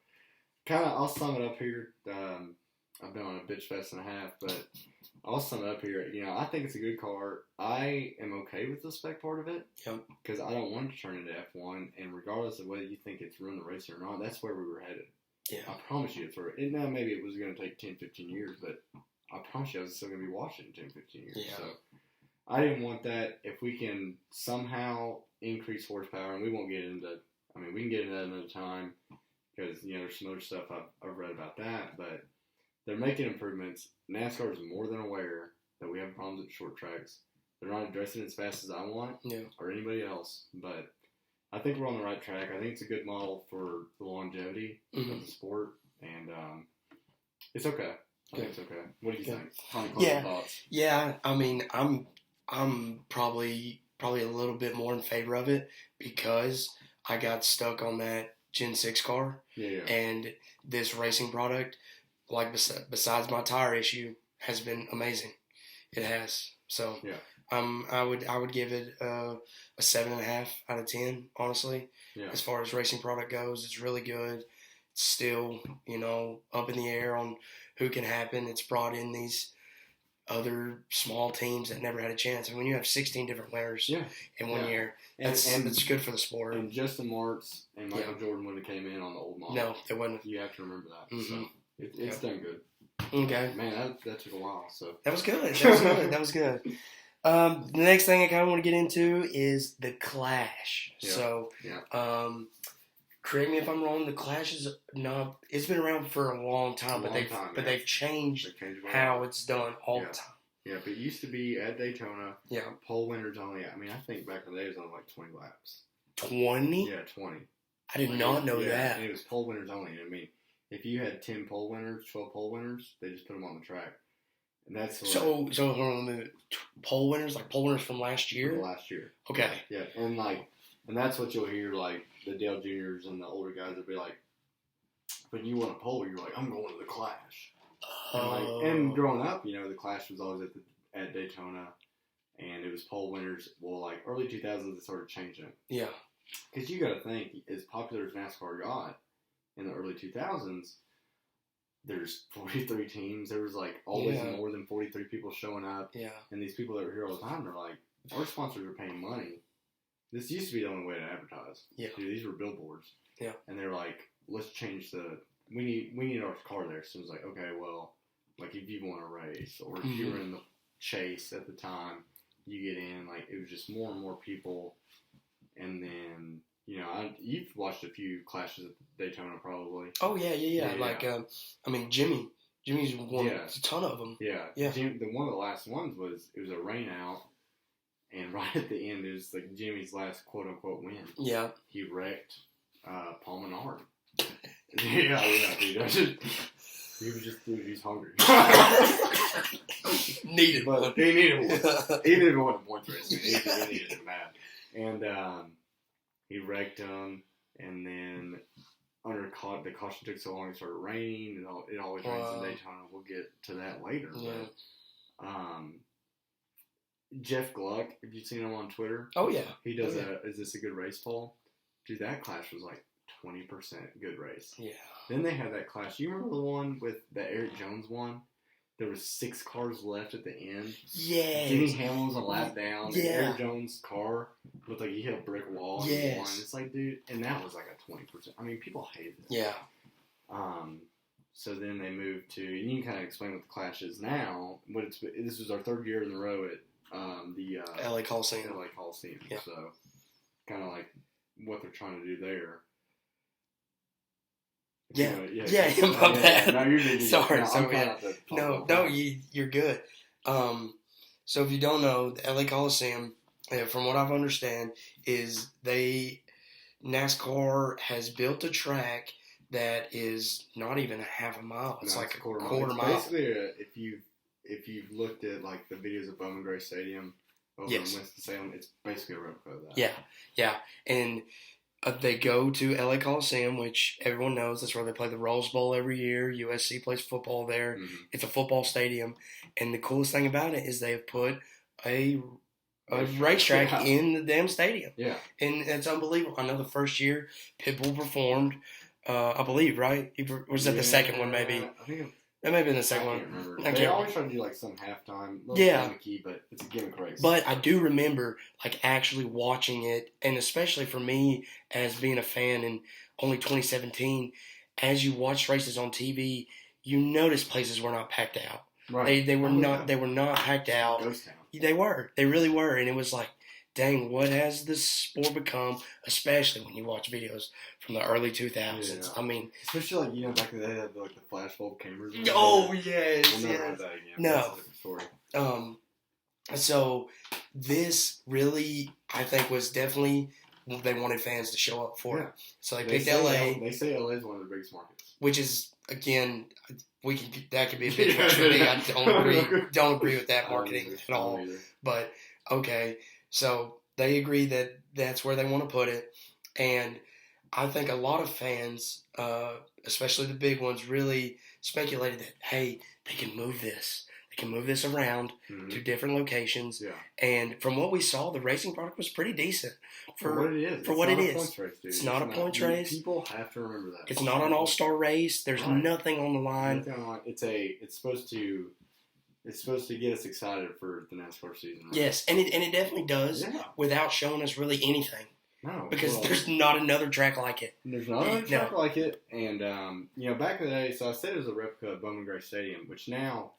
kind of, I'll sum it up here. I've been on a bitch fest and a half, but I'll sum it up here. You know, I think it's a good car. I am okay with the spec part of it. Yep. Because I don't want to turn into F1, and regardless of whether you think it's ruined the race or not, that's where we were headed. Yeah. I promise you it's where. And now maybe it was going to take 10, 15 years, but I promise you I was still going to be watching 10, 15 years. Yeah. So I didn't want that. If we can somehow increase horsepower, and we won't get into, I mean, we can get into that another time because, you know, there's some other stuff I've read about that, but they're making improvements. NASCAR is more than aware that we have problems at short tracks. They're not addressing it as fast as I want or anybody else, but I think we're on the right track. I think it's a good model for the longevity of the sport, and it's okay. I think it's okay. What do you think? Thoughts? Yeah. I mean, I'm probably a little bit more in favor of it because I got stuck on that Gen 6 car. Yeah. And this racing product, like besides my tire issue, has been amazing. It has. So I would give it a 7.5 out of 10. Honestly, as far as racing product goes, it's really good. It's still, you know, up in the air on who can happen. It's brought in these other small teams that never had a chance. And when you have 16 different winners in 1 year, it's good for the sport. And Justin Marks and Michael Jordan wouldn't have came in on the old model. No, they wouldn't. You have to remember that. So it's done good. Okay. Man, that took a while. So that was good. That was good. The next thing I kind of want to get into is the Clash. Yeah. So, correct me if I'm wrong. The Clash is not. It's been around for a long time, but they've changed how it's done all the time. Yeah, but it used to be at Daytona. Yeah. Pole winners only. I mean, I think back in the day it was only like 20 laps. 20? Yeah, 20. I did not know that. And it was pole winners only. I mean, if you had 10 pole winners, 12 pole winners, they just put them on the track. And that's so hold on a minute. Pole winners, like pole winners from last year? From last year. Okay. Yeah, and that's what you'll hear, like, the Dale Juniors and the older guys will be like, when you won a pole, you're like, I'm going to the Clash. And growing up, you know, the Clash was always at Daytona, and it was pole winners. Well, like, early 2000s, it started changing. Yeah. Because you got to think, as popular as NASCAR got in the early 2000s, there's 43 teams. There was, like, always more than 43 people showing up. Yeah. And these people that were here all the time, they're like, our sponsors are paying money. This used to be the only way to advertise. Yeah. Dude, these were billboards. Yeah. And they're like, let's change we need our car there. So it was like, okay, well, like if you want to race or if you were in the chase at the time, you get in. Like, it was just more and more people. And then, you know, you've watched a few clashes at Daytona probably. Oh, yeah. Like, I mean, Jimmy's won a ton of them. Yeah. One of the last ones was a rain out. And right at the end, it was like Jimmy's last quote-unquote win. Yeah. He wrecked Paul Menard. Yeah, dude. He was just, dude, he's hungry. Needed one. He needed one. Even if it wasn't points racing, he needed it bad. And he wrecked him, and then the caution took so long, it started raining. It always rains in Daytona. We'll get to that later. Yeah. But, Jeff Gluck, have you seen him on Twitter? Oh, yeah. He does Is This a Good Race poll? Dude, that Clash was like 20% good race. Yeah. Then they had that Clash. You remember the one with the Eric Jones one? There was 6 cars left at the end. Yeah. Jimmy Hamlin was a lap down. Yeah. And Eric Jones' car looked like he hit a brick wall. Yes. And won. It's like, dude, and that was like a 20%. I mean, people hated it. Yeah. So then they moved to, and you can kind of explain what the Clash is now. This was our 3rd year in a row at the LA Coliseum. Yeah. So kind of like what they're trying to do there. Yeah, Yeah, my bad. No, you're good. Sorry, No, so I'm trying not to talk no, about you're good. So if you don't know, the LA Coliseum, from what I've understand, is NASCAR has built a track that is not even a half a mile. It's like a quarter It's mile. basically, if you've looked at like the videos of Bowman Gray Stadium over in Winston-Salem, it's basically a replica of that. Yeah, and they go to LA Coliseum, which everyone knows that's where they play the Rose Bowl every year. USC plays football there. Mm-hmm. It's a football stadium, and the coolest thing about it is they have put a racetrack in the damn stadium. Yeah, and it's unbelievable. I know the first year Pitbull performed, I believe, right? Was that the second one? Maybe I think that may have been the second I one. can't remember. I They can't always try to do like some halftime, little gimmicky, but it's a gimmick race. But I do remember like actually watching it, and especially for me as being a fan in only 2017, as you watch races on TV, you notice places were not packed out. Right. They were not packed out. Ghost town. They really were, and it was like, dang, what has this sport become? Especially when you watch videos from the early 2000s. Yeah. I mean, especially like back in the day, they had like the flash bulb cameras. Oh yes, we'll never have that again. No. That's a different story. So this really, I think, was definitely they wanted fans to show up for it. So they picked LA. They say LA is one of the biggest markets, which is again, that could be a big push for me. I don't agree with that marketing at all. But okay, so they agree that that's where they want to put it, and I think a lot of fans, especially the big ones, really speculated that hey, they can move this. They can move this around to different locations. Yeah. And from what we saw, the racing product was pretty decent for what it is. For what it is. Points race, dude. It's not a points race. People have to remember that. It's not an all-star race. There's nothing on the line. It's supposed to get us excited for the NASCAR season. Right? Yes, and it definitely does without showing us really anything. No, because there's not another track like it. There's not another track like it. And back in the day, so I said it was a replica of Bowman Gray Stadium, which now,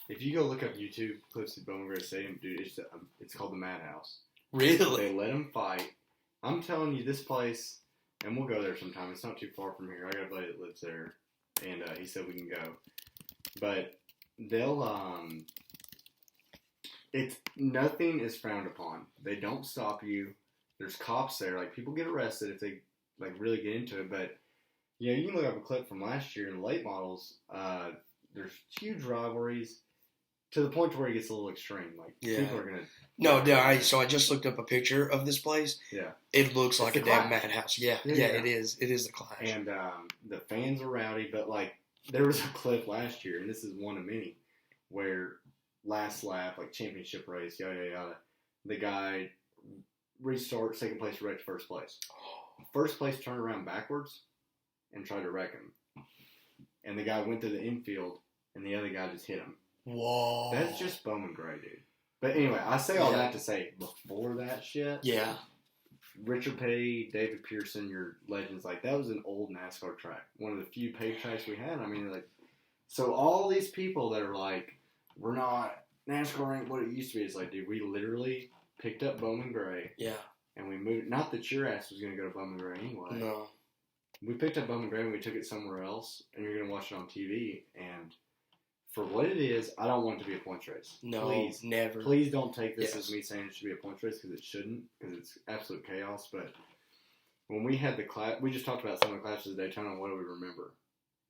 if you go look up YouTube clips of Bowman Gray Stadium, dude, it's called the Madhouse. Really? They let them fight. I'm telling you, this place, and we'll go there sometime. It's not too far from here. I got a buddy that lives there, and he said we can go. But they'll it's nothing is frowned upon. They don't stop you. There's cops there. Like, people get arrested if they like really get into it. But you can look up a clip from last year in the late models. There's huge rivalries. To the point to where it gets a little extreme. Like, people are going to... So I just looked up a picture of this place. Yeah. It looks like a damn madhouse. Yeah, it is. It is the Clash. And the fans are rowdy, but, like, there was a clip last year, and this is one of many, where last lap, like, championship race, yada, yada, yada, the guy restarts, second place, wrecked first place. First place turned around backwards and tried to wreck him. And the guy went to the infield, and the other guy just hit him. Whoa. That's just Bowman Gray, dude. But anyway, I say all that to say, before that shit, Richard Petty, David Pearson, your legends, like, that was an old NASCAR track. One of the few paved tracks we had. I mean, like, so all these people that are like, we're not, NASCAR ain't what it used to be. It's like, dude, we literally picked up Bowman Gray. Yeah. And we moved, not that your ass was going to go to Bowman Gray anyway. No. We picked up Bowman Gray and we took it somewhere else, and you're going to watch it on TV, and for what it is, I don't want it to be a points race. No, please, never. Please don't take this as me saying it should be a points race, because it shouldn't, because it's absolute chaos. But when we had the class, we just talked about some of the clashes of Daytona, and what do we remember?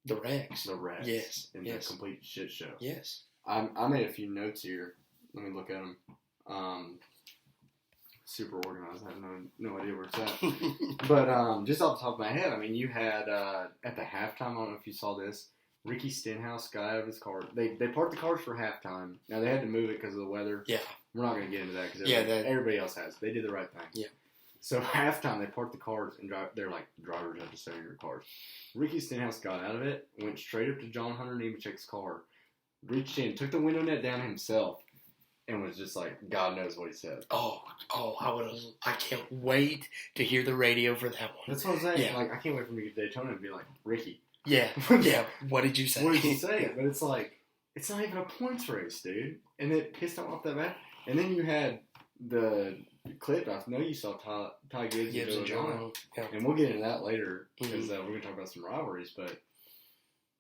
The wrecks. The wrecks. Yes. And the complete shit show. Yes. I made a few notes here. Let me look at them. Super organized. I have no idea where it's at. But just off the top of my head, I mean, you had, at the halftime, I don't know if you saw this, Ricky Stenhouse got out of his car. They parked the cars for halftime. Now, they had to move it because of the weather. Yeah. We're not going to get into that because everybody else has. They did the right thing. Yeah. So, halftime, they parked the cars and they're like, drivers have to stay in your cars. Ricky Stenhouse got out of it, went straight up to John Hunter Nemechek's car, reached in, took the window net down himself, and was just like, God knows what he said. I can't wait to hear the radio for that one. That's what I'm saying. Yeah. Like, I can't wait for me to get to Daytona and be like, Ricky. Yeah. What did you say? What did you say? But it's like, it's not even a points race, dude. And it pissed him off that bad. And then you had the clip. I know you saw Ty Gibbs and John. Yeah. And we'll get into that later because we're going to talk about some rivalries. But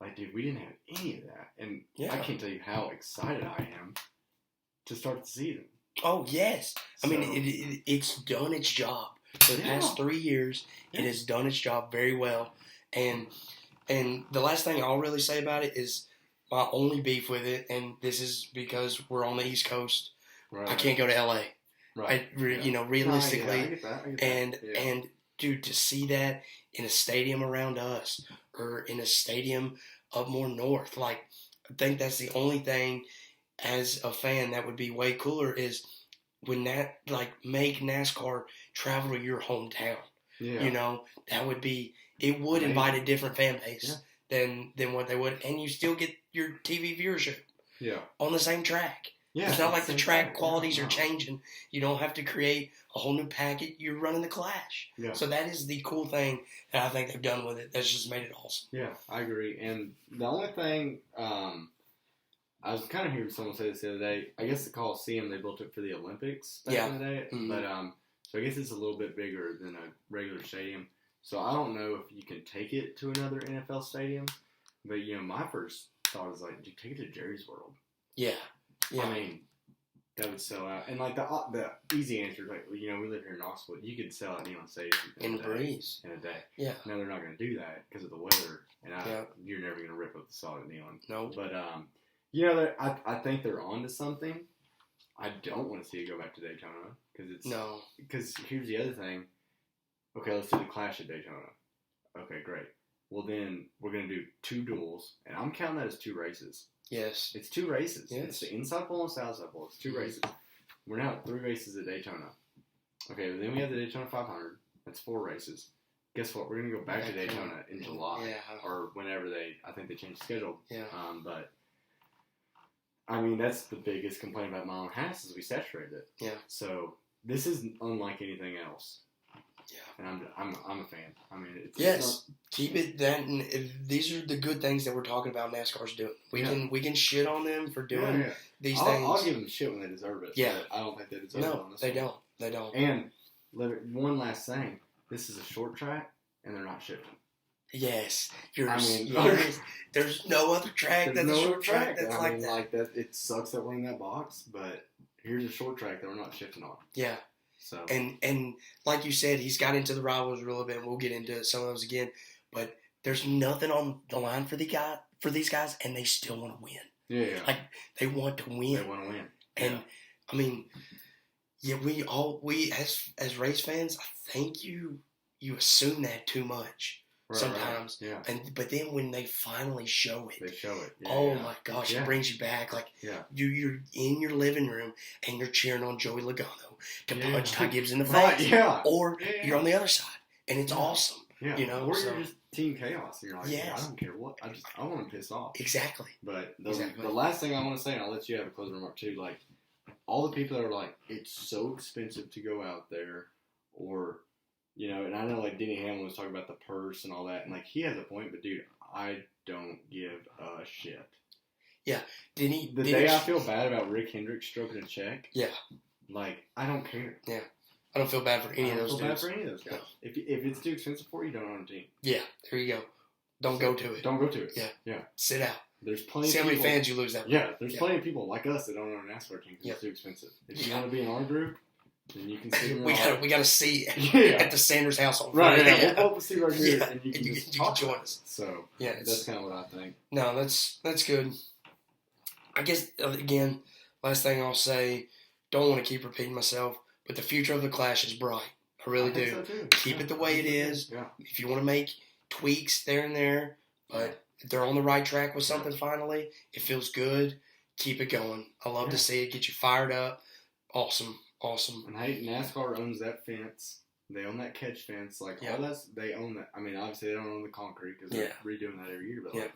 Like, dude, we didn't have any of that. And Yeah. I can't tell you how excited I am to start the season. Oh, yes. I mean, So- it's done its job. For the past 3 years, it has done its job very well. And the last thing I'll really say about it is my only beef with it, and this is because we're on the East Coast. Right. I can't go to LA. Right. You know, realistically. No, I get that. And dude, to see that in a stadium around us or in a stadium up more north, like, I think that's the only thing as a fan that would be way cooler is when that, like, make NASCAR travel to your hometown. Yeah. You know, that would be, it would invite a different fan base than what they would, and you still get your TV viewership on the same track. Yeah. It's not like the track qualities are changing. You don't have to create a whole new packet. You're running the Clash. Yeah. So that is the cool thing that I think they've done with it. That's just made it awesome. Yeah, I agree. And the only thing, I was kind of hearing someone say this the other day. I guess the Coliseum, they built it for the Olympics back in the day. Mm-hmm. But so I guess it's a little bit bigger than a regular stadium. So I don't know if you can take it to another NFL stadium. But, you know, my first thought was like, dude, take it to Jerry's World. Yeah. I mean, that would sell out. And, like, the easy answer is, like, you know, we live here in Knoxville. You could sell out Neyland Stadium in a breeze. In a day. Yeah. Now, they're not going to do that because of the weather. And you're never going to rip up the sod at Neyland. No. But, you know, I think they're on to something. I don't want to see it go back to Daytona. Because here's the other thing. Okay, let's do the Clash at Daytona. Okay, great. Well, then we're going to do 2 duels. And I'm counting that as 2 races. Yes. It's 2 races. Yes. It's the inside pole and outside pole. It's 2 races. We're now at 3 races at Daytona. Okay, but then we have the Daytona 500. That's 4 races. Guess what? We're going to go back to Daytona in July. Or whenever I think they change the schedule. Yeah. But, I mean, that's the biggest complaint about Mile and a Half is we saturated it. Yeah. So, this is unlike anything else. Yeah. And I'm a fan. I mean, keep it that. And these are the good things that we're talking about. NASCAR's doing. We can shit on them for doing these things. I'll give them shit when they deserve it. Yeah. But I don't think they deserve it. No, they don't. They don't. And one last thing. This is a short track, and they're not shifting. Yes, there's no other track that's a short track that's like that. Like that. It sucks that we're in that box, but here's a short track that we're not shifting on. Yeah. So and like you said, he's got into the rivals a little bit. And we'll get into some of those again, but there's nothing on the line for these guys, and they still want to win. Yeah. Like they want to win. They want to win. And I mean, we as race fans, I think you assume that too much. Sometimes, but then when they finally show it, my gosh, it brings you back. Like you're in your living room and you're cheering on Joey Logano to punch Ty Gibbs in the face, or you're on the other side and it's awesome. You know, or you're just Team Chaos. And you're like, I don't care what, I want to piss off. Exactly. But the last thing I want to say, and I'll let you have a closing remark too. Like all the people that are like, it's so expensive to go out there, or. You know, and I know, like, Denny Hamlin was talking about the purse and all that, and, like, he has a point, but, dude, I don't give a shit. Yeah. The day I feel bad about Rick Hendrick stroking a check, like, I don't care. Yeah. I don't feel bad for any of those dudes. I don't feel bad for any of those guys. No. If it's too expensive for you, don't own a team. Yeah, there you go. Don't go to it. Don't go to it. Yeah. Sit out. There's plenty See of how people, many fans you lose that way. Yeah, there's plenty of people like us that don't own a NASCAR team because it's too expensive. If you want to be in our group, then you can see we got a seat at the Sanders household. Right, we'll pull up a seat right here, and you can you just can join us. So that's kind of what I think. No, that's good. I guess again, last thing I'll say, don't want to keep repeating myself, but the future of the Clash is bright. I really do. So too. Keep it the way it is. Yeah. If you want to make tweaks there and there, but if they're on the right track with something finally, it feels good. Keep it going. I love to see it. Get you fired up. Awesome. And hey, NASCAR owns that fence. They own that catch fence. Like, all they own that. I mean, obviously, they don't own the concrete because they're redoing that every year. But, like,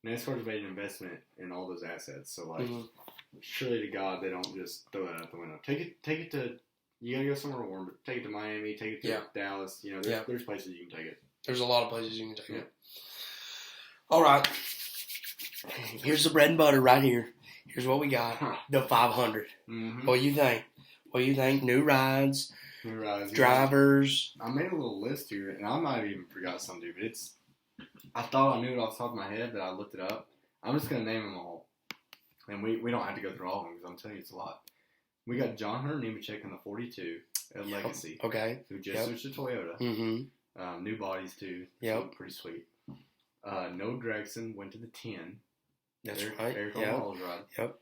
NASCAR's made an investment in all those assets. So, like, surely to God, they don't just throw that out the window. Take it to, you got to go somewhere warm, but take it to Miami, take it to Dallas. You know, there's places you can take it. There's a lot of places you can take it. All right. Here's the bread and butter right here. Here's what we got. The 500. Mm-hmm. What do you think? New rides, drivers. I made a little list here, and I might have even forgot some, dude, but it's I thought I knew it off the top of my head, but I looked it up. I'm just going to name them all. And we don't have to go through all of them because I'm telling you it's a lot. We got John Hunter Nemechek in the 42 at Legacy. Okay. Who just switched to Toyota. Mm-hmm. New bodies, too. Yep. So pretty sweet. Noah Gregson went to the 10. That's right. Eric Yep. O'Malley's ride. Yep.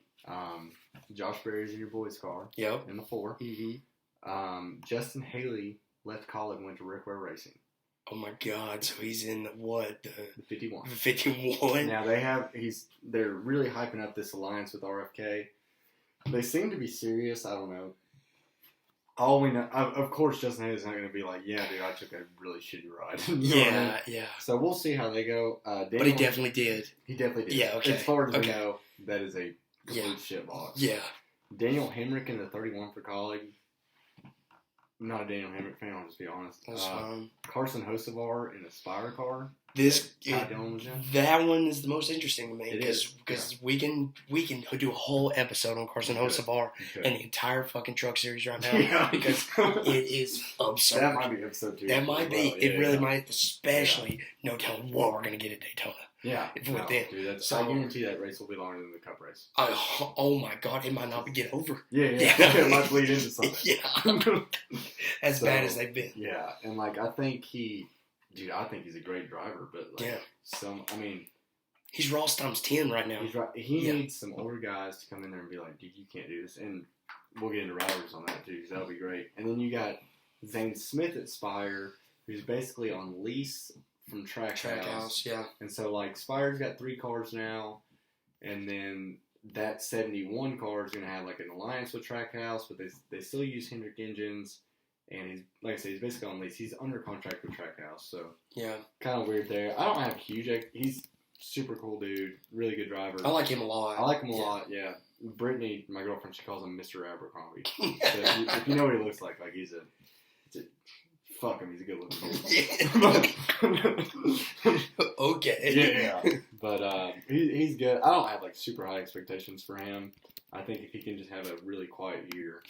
Josh Berry's in your boy's car. Yep. In the 4. Mm-hmm. Justin Haley left college and went to Rick Ware Racing. Oh my God! So he's in what? The 51. The 51. Now they're really hyping up this alliance with RFK. They seem to be serious. I don't know. All we know, of course, Justin Haley's not going to be like, yeah, dude, I took a really shitty ride. Yeah. So we'll see how they go. But he definitely did. He definitely did. Yeah. Okay. As far as we know, that is a complete shitbox. Yeah. Daniel Hemrick in the 31 for college. I'm not a Daniel Hemrick fan, I'll just be honest. That's fine. Carson Hocevar in a Spire car. That one is the most interesting to me because we can do a whole episode on Carson Hocevar and the entire fucking truck series right now because it is absurd. That might be episode 2. That might be. It really might, especially no telling what we're gonna get at Daytona. Yeah, dude, I guarantee that race will be longer than the Cup race. Oh my God, it might not get over. Yeah. It might bleed into something. Yeah, as bad as they've been. Yeah, and I think he's a great driver, but he's Ross times 10 right now. He's right. He needs some older guys to come in there and be like, dude, you can't do this, and we'll get into riders on that too, because that'll be great. And then you got Zane Smith at Spire, who's basically on lease from Trackhouse. Yeah. And so, Spire's got 3 cars now, and then that 71 car is going to have, an alliance with Trackhouse, but they still use Hendrick engines, and he's, like I said, he's basically on lease. He's under contract with Trackhouse, so yeah, kind of weird there. I don't have huge. He's super cool dude, really good driver. I like him a lot. Yeah. Brittany, my girlfriend, she calls him Mr. Abercrombie. So if you know what he looks like he's a fuck him, he's a good looking dude. Okay. Yeah. But he's good. I don't have super high expectations for him. I think if he can just have a really quiet year,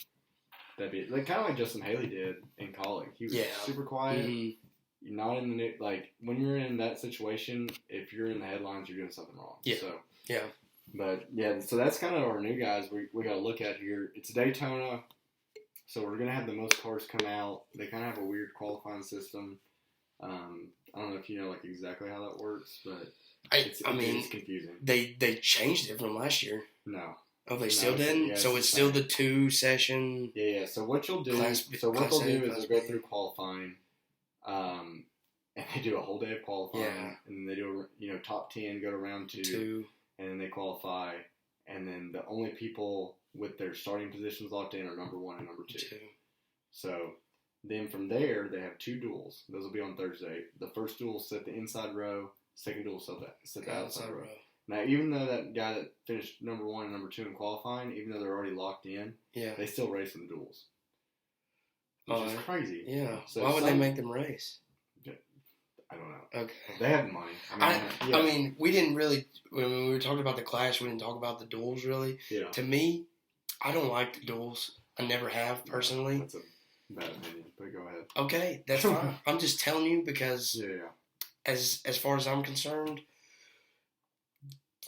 that'd be kind of like Justin Haley did in college. He was super quiet. Mm-hmm. Not in the when you're in that situation, if you're in the headlines, you're doing something wrong. Yeah. So yeah. But yeah, so that's kind of our new guys we got to look at here. It's Daytona. So we're going to have the most cars come out. They kind of have a weird qualifying system. I don't know if you know exactly how that works, but it's confusing. They changed it from last year. No. Oh, they still didn't? Yeah, so it's still the 2-session. Yeah. So what you'll do is they'll go through qualifying, and they do a whole day of qualifying, and then they do top 10 go to round 2, and then they qualify, and then the only people with their starting positions locked in are number 1 and number 2. So then from there, they have 2 duels. Those will be on Thursday. The first duel set the inside row. Second duel set the outside row. Now, even though that guy that finished number 1 and number 2 in qualifying, even though they're already locked in, they still race in the duels. Which is crazy. Yeah. So why would they make them race? I don't know. Okay. They have money. I mean, we didn't really, when we were talking about the Clash, we didn't talk about the duels really. Yeah. To me, I don't like the duels. I never have, personally. That's a bad opinion, but go ahead. Okay, that's fine. I'm just telling you because as far as I'm concerned,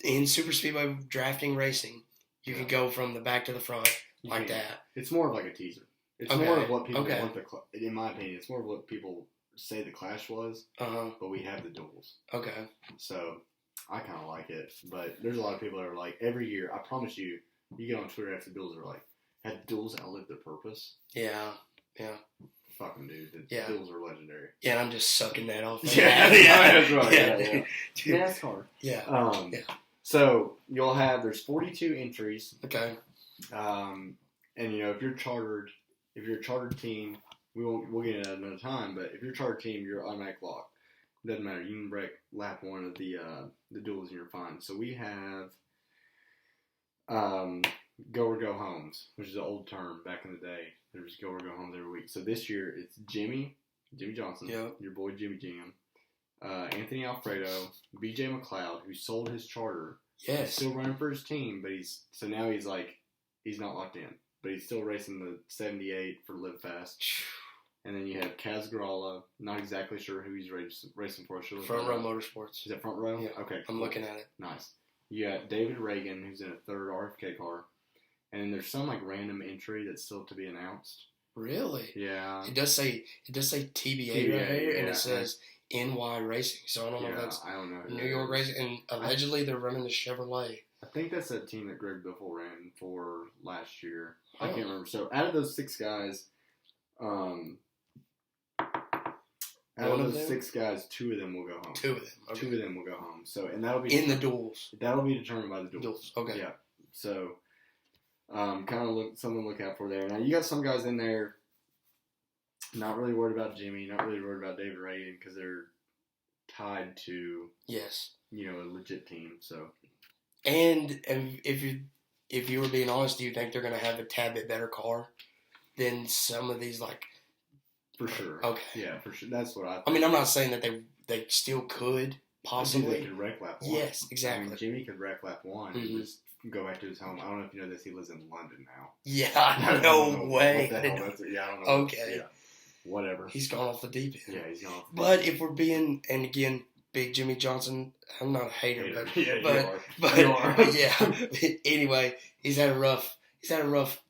in super speedway drafting racing, you can go from the back to the front like that. It's more of a teaser. It's more of what people want in my opinion, it's more of what people say the Clash was, but we have the duels. Okay. So, I kind of like it, but there's a lot of people that are every year, I promise you, you get on Twitter after the duels, they're have duels outlived their purpose? Yeah. Fuck them, dude. The duels are legendary. Yeah, and I'm just sucking that off. That's right. Yeah. NASCAR. Yeah. So, there's 42 entries. Okay. And, if you're a chartered team, we'll get into that another time, but if you're a chartered team, you're automatic lock. Doesn't matter. You can break lap 1 of the duels and you're fine. So we have go or go homes, which is an old term back in the day. There was go or go homes every week. So this year it's Jimmy Johnson, your boy Jimmy Jam, Anthony Alfredo, BJ McLeod, who sold his charter. Yes. He's still running for his team, but he's not locked in. But he's still racing the 78 for Live Fast. And then you have Kaz Gralla. Not exactly sure who he's racing for. Front Row Motorsports. Is that Front Row? Yeah. Okay. I'm looking at it. Nice. You got David Reagan, who's in a third RFK car. And then there's some like random entry that's still to be announced. Really? Yeah. It does say TBA right here, and it says NY Racing. So I don't know if that's New York Racing. And allegedly they're running the Chevrolet. I think that's that team that Greg Biffle ran for last year. I can't remember. So out of those 6 guys, six guys, 2 of them will go home. 2 of them. Okay. 2 of them will go home. So and that'll be in the duels. That'll be determined by the duels. Okay. Yeah. So kind of something to look out for there. Now you got some guys in there. Not really worried about Jimmy. Not really worried about David Reagan because they're tied to a legit team. So. And if you were being honest, do you think they're going to have a tad bit better car than some of these like? For sure. Okay. Yeah, for sure. That's what I think. I mean, I'm not saying that they still could possibly. They could wreck lap 1. Yes, exactly. I mean, Jimmy could wreck lap 1 and just go back to his home. I don't know if you know this. He lives in London now. Yeah, no way. What the hell that's, yeah, I don't know. Okay. Yeah. Whatever. He's gone off the deep end. Yeah, he's gone off the deep But end. if we're being, and again, Big Jimmy Johnson, I'm not a hater, but you are. yeah. Anyway, he's had a rough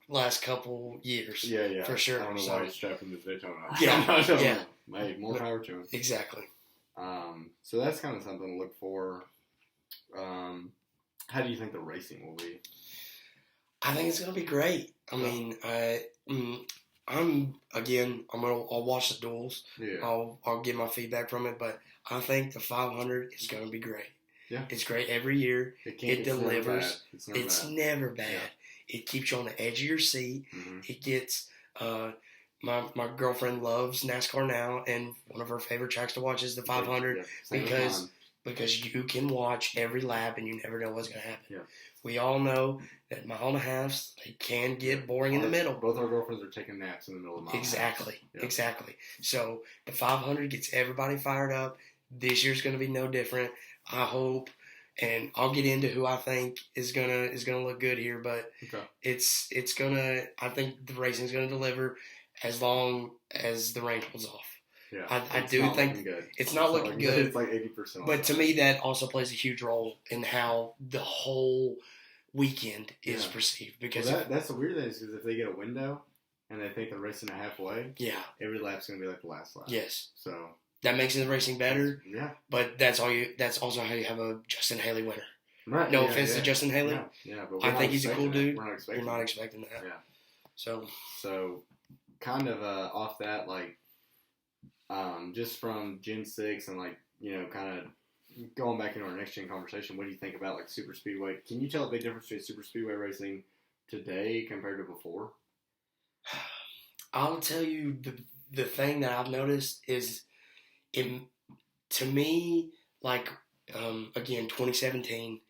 last couple years. Yeah. For sure. I don't know why he's strapping this Daytona. Yeah. Hey, more power to him. Exactly. So that's kind of something to look for. How do you think the racing will be? I think it's gonna be great. I mean, I'll watch the duels. Yeah. I'll get my feedback from it, but I think the 500 is gonna be great. Yeah. It's great every year. It delivers. It's never bad. Yeah. It keeps you on the edge of your seat. Mm-hmm. It gets my girlfriend loves NASCAR now, and one of her favorite tracks to watch is the 500 because you can watch every lap and you never know what's going to happen. Yeah. We all know that mile and a halfs, they can get boring in the middle. Both our girlfriends are taking naps in the middle of the mile. Exactly. So the 500 gets everybody fired up. This year's going to be no different. I hope, and I'll get into who I think is gonna look good here, but it's gonna. I think the racing's gonna deliver as long as the rain holds off. Yeah, I do think it's not looking good. It's like 80%. But to me, that also plays a huge role in how the whole weekend is perceived. Because that's the weird thing is because if they get a window and they think they're racing it halfway, every lap's gonna be like the last lap. Yes. So that makes the racing better. Yeah. But that's also how you have a Justin Haley winner. Right. No offense to Justin Haley. Yeah, but I think he's a cool dude. You're not expecting that. Yeah. So kind of off that, like, just from Gen 6 and, like, kind of going back into our next gen conversation, what do you think about, like, super speedway? Can you tell a big difference between super speedway racing today compared to before? I'll tell you the thing that I've noticed is, to me, like, again, 2017,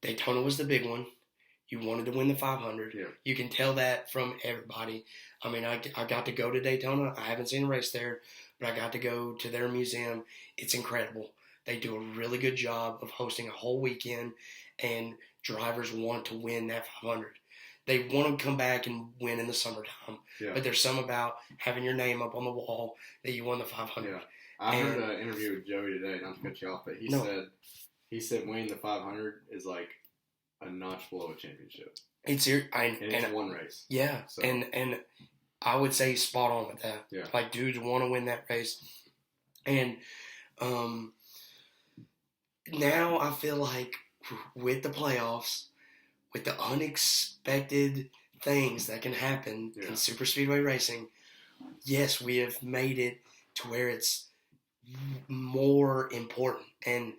Daytona was the big one. You wanted to win the 500. Yeah. You can tell that from everybody. I mean, I got to go to Daytona. I haven't seen a race there, but I got to go to their museum. It's incredible. They do a really good job of hosting a whole weekend, and drivers want to win that 500. They want to come back and win in the summertime. Yeah. But there's some about having your name up on the wall that you won the 500. Yeah. I heard an interview with Joey today, not to cut you off, but he said winning the 500 is like a notch below a championship. It's one race. Yeah, so. and I would say spot on with that. Yeah. Like, dudes want to win that race. And now I feel like with the playoffs, with the unexpected things that can happen in super speedway racing, yes, we have made it to where it's more important. And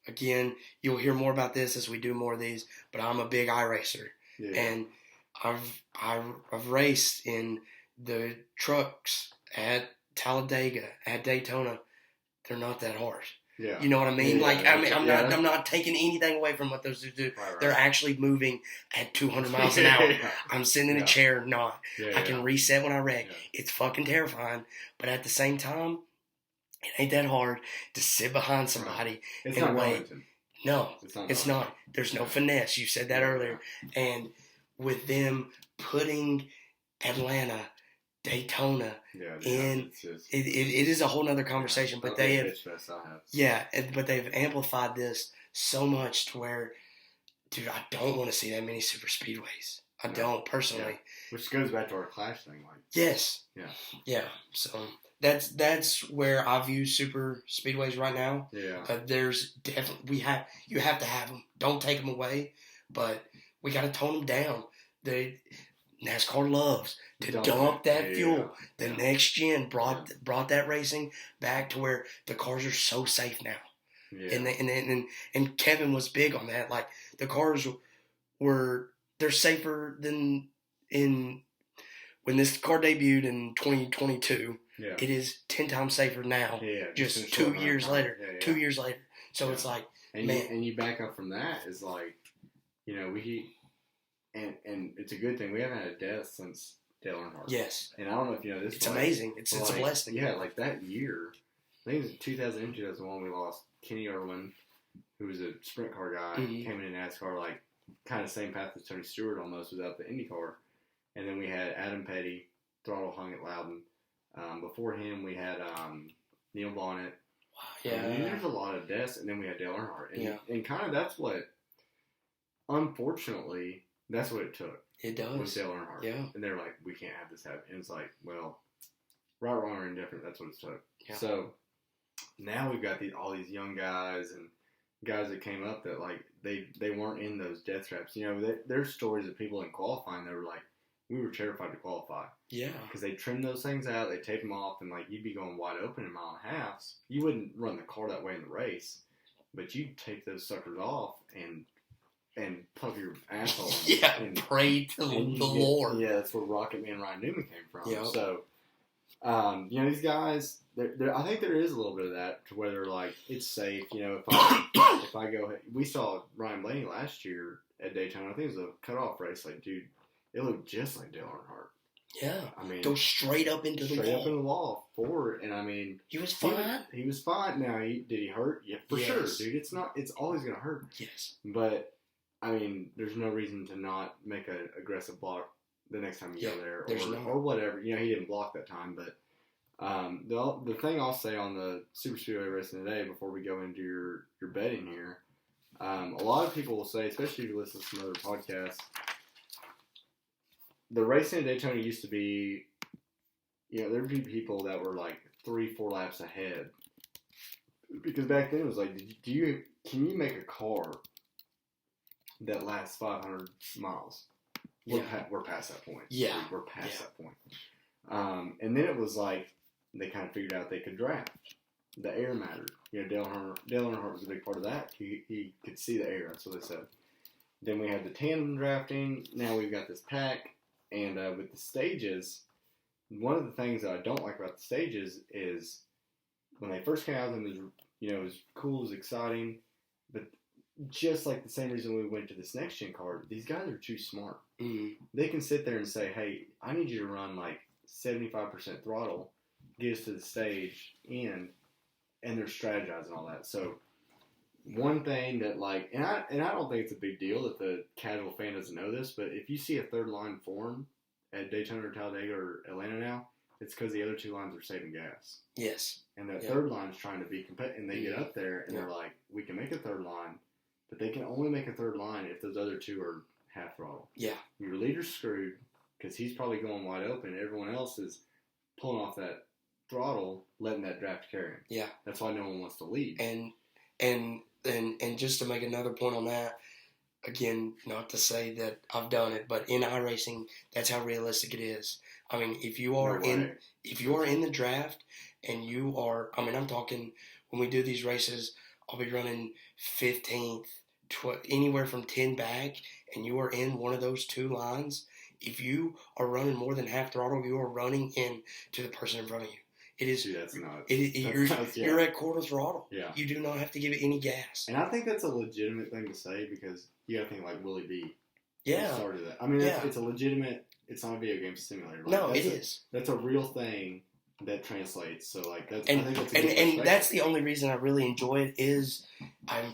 again, you'll hear more about this as we do more of these, but I'm a big iRacer. Yeah. And I've raced in the trucks at Talladega, at Daytona. They're not that hard. Yeah. You know what I mean? Yeah, like, I mean, I'm not taking anything away from what those dudes do. Right. They're actually moving at 200 miles an hour. I'm sitting in a chair, not. Yeah, I can reset when I wreck. Yeah. It's fucking terrifying. But at the same time, it ain't that hard to sit behind somebody and wait. Wellington. No, it's not. There's no finesse. You said that earlier. And with them putting Atlanta Daytona. Yeah, And it is a whole nother conversation, but they have, but they've amplified this so much to where, dude, I don't want to see that many super speedways. I don't personally. Yeah. Which goes back to our Clash thing, like. Yes. Yeah. Yeah. So that's where I view super speedways right now. Yeah. There's definitely you have to have them. Don't take them away, but we got to tone them down. NASCAR loves to dump that fuel. The next gen brought that racing back to where the cars are so safe now. Yeah. And Kevin was big on that. Like, the cars they're safer than when this car debuted in 2022. Yeah. It is 10 times safer now. Yeah. Just 2 years later. Yeah. 2 years later. So it's like, and you back up from that is like, you know, and it's a good thing. We haven't had a death since Dale Earnhardt. Yes. And I don't know if you know this. It's amazing. It's a blessing. Yeah, like that year, I think it was 2001, we lost Kenny Irwin, who was a sprint car guy, came in NASCAR, like, kind of same path as Tony Stewart almost without the IndyCar. And then we had Adam Petty, throttle hung at Loudon. Before him, we had Neil Bonnet. Wow, yeah. There's a lot of deaths, and then we had Dale Earnhardt. And kind of that's what, unfortunately, that's what it took. It does. Was Dale Earnhardt. Yeah. And they're like, we can't have this happen. And it's like, well, right, wrong, or indifferent, that's what it took. Yeah. So now we've got all these young guys and guys that came up that, like, they weren't in those death traps. You know, there's stories of people in qualifying that were like, we were terrified to qualify. Yeah. Because they trimmed those things out, they taped them off, and, like, you'd be going wide open in mile and a halves. You wouldn't run the car that way in the race, but you'd take those suckers off and puff your asshole. And pray to the Lord. Yeah, that's where Rocket Man Ryan Newman came from. Yep. So, you know, these guys, I think there is a little bit of that to where they're like, it's safe. You know, if I go, we saw Ryan Blaney last year at Daytona. I think it was a cutoff race. Like, dude, it looked just like Dale Earnhardt. Yeah. I mean, go straight up into the wall. Straight up in the wall, forward. And I mean, he was fine. He was fine. Now, did he hurt? Yeah, for sure, dude. It's always going to hurt. Yes. But, I mean, there's no reason to not make an aggressive block the next time you go there, or whatever. You know, he didn't block that time, but the thing I'll say on the Super Speedway racing today, before we go into your betting here, a lot of people will say, especially if you listen to some other podcasts, the racing at Daytona used to be, you know, there'd be people that were like 3-4 laps ahead, because back then it was like, can you make a car that lasts 500 miles? We're past that point. Yeah. We're past that point. And then it was like, they kind of figured out they could draft. The air mattered. You know, Dale Earnhardt was a big part of that. He could see the air, that's what they said. Then we had the tandem drafting. Now we've got this pack. And with the stages, one of the things that I don't like about the stages is when they first came out, it was cool, it was exciting, but just like the same reason we went to this next gen car, these guys are too smart. Mm-hmm. They can sit there and say, hey, I need you to run like 75% throttle, get us to the stage, and they're strategizing all that. So one thing that, like, and I don't think it's a big deal that the casual fan doesn't know this, but if you see a third line form at Daytona or Talladega or Atlanta now, it's because the other two lines are saving gas. Yes. And that third line's trying to be competitive, and they get up there and they're like, we can make a third line, but they can only make a third line if those other two are half throttle. Yeah. Your leader's screwed because he's probably going wide open. Everyone else is pulling off that throttle, letting that draft carry him. Yeah. That's why no one wants to lead. And just to make another point on that, again, not to say that I've done it, but in iRacing, that's how realistic it is. I mean, if you are in the draft and you are, I mean, I'm talking when we do these races, I'll be running 15th, anywhere from 10 back, and you are in one of those two lines. If you are running more than half throttle, you are running into the person in front of you. It is. Dude, that's nuts. You're at quarter throttle. Yeah. You do not have to give it any gas. And I think that's a legitimate thing to say because you got to think like Willie B. Yeah. Started that. I mean, it's a legitimate. It's not a video game simulator. Like, no, it is. That's a real thing that translates. So like I And think that's a good and perspective. that's the only reason I really enjoy it is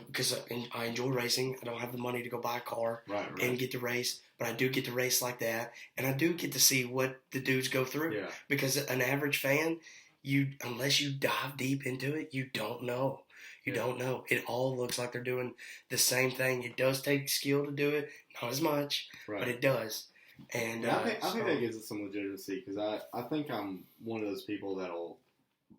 because I enjoy racing. I don't have the money to go buy a car right. and get to race, but I do get to race like that, and I do get to see what the dudes go through. Yeah. Because an average fan, unless you dive deep into it, you don't know. You don't know. It all looks like they're doing the same thing. It does take skill to do it, not as much, but it does. And I think that gives it some legitimacy because I think I'm one of those people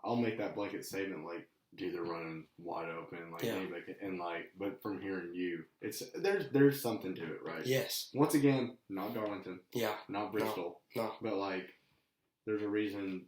I'll make that blanket statement like, dude, they're running wide open, like anybody can, and like, but from hearing you, it's there's something to it, right? Yes. Once again, not Darlington, not Bristol, no, but like, there's a reason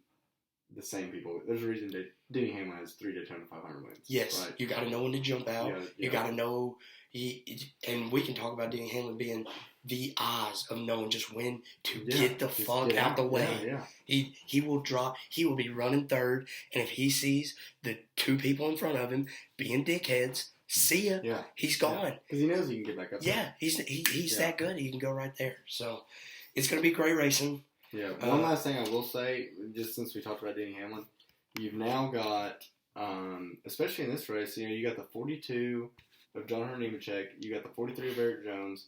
the same people. There's a reason that Denny Hamlin has 3 Daytona 500 wins. Yes, right? You got to know when to jump out. You got to know and we can talk about Denny Hamlin being the eyes of knowing just when to get the fuck out the way. He will drop. He will be running third, and if he sees the 2 people in front of him being dickheads, see ya. Yeah. He's gone. Because he knows he can get back up. Yeah, he's that good. He can go right there. So it's going to be great racing. Yeah. One last thing I will say, just since we talked about Denny Hamlin, you've now got, especially in this race, you got the 42 of John Hunter Nemechek, you got the 43 of Eric Jones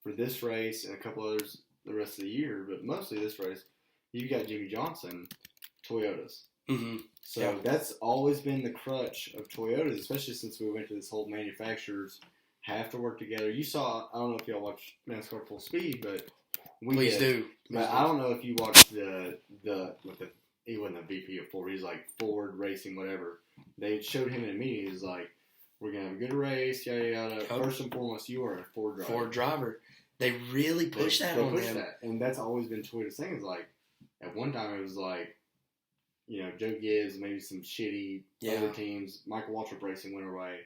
for this race and a couple others the rest of the year, but mostly this race, you got Jimmy Johnson, Toyotas. Mm-hmm. So that's always been the crutch of Toyotas, especially since we went to this whole manufacturers have to work together. You saw, I don't know if y'all watched NASCAR Full Speed, but Please do. But I don't know if you watched he wasn't a VP of Ford. He's like Ford Racing, whatever. They showed him in a meeting. He was like, "We're gonna have a good race, yada yada. First and foremost, you are a Ford driver." Ford driver. They really push that on them. And that's always been Toyota's thing. Is like, at one time it was like, Joe Gibbs, maybe some shitty other teams. Michael Waltrip Racing went away.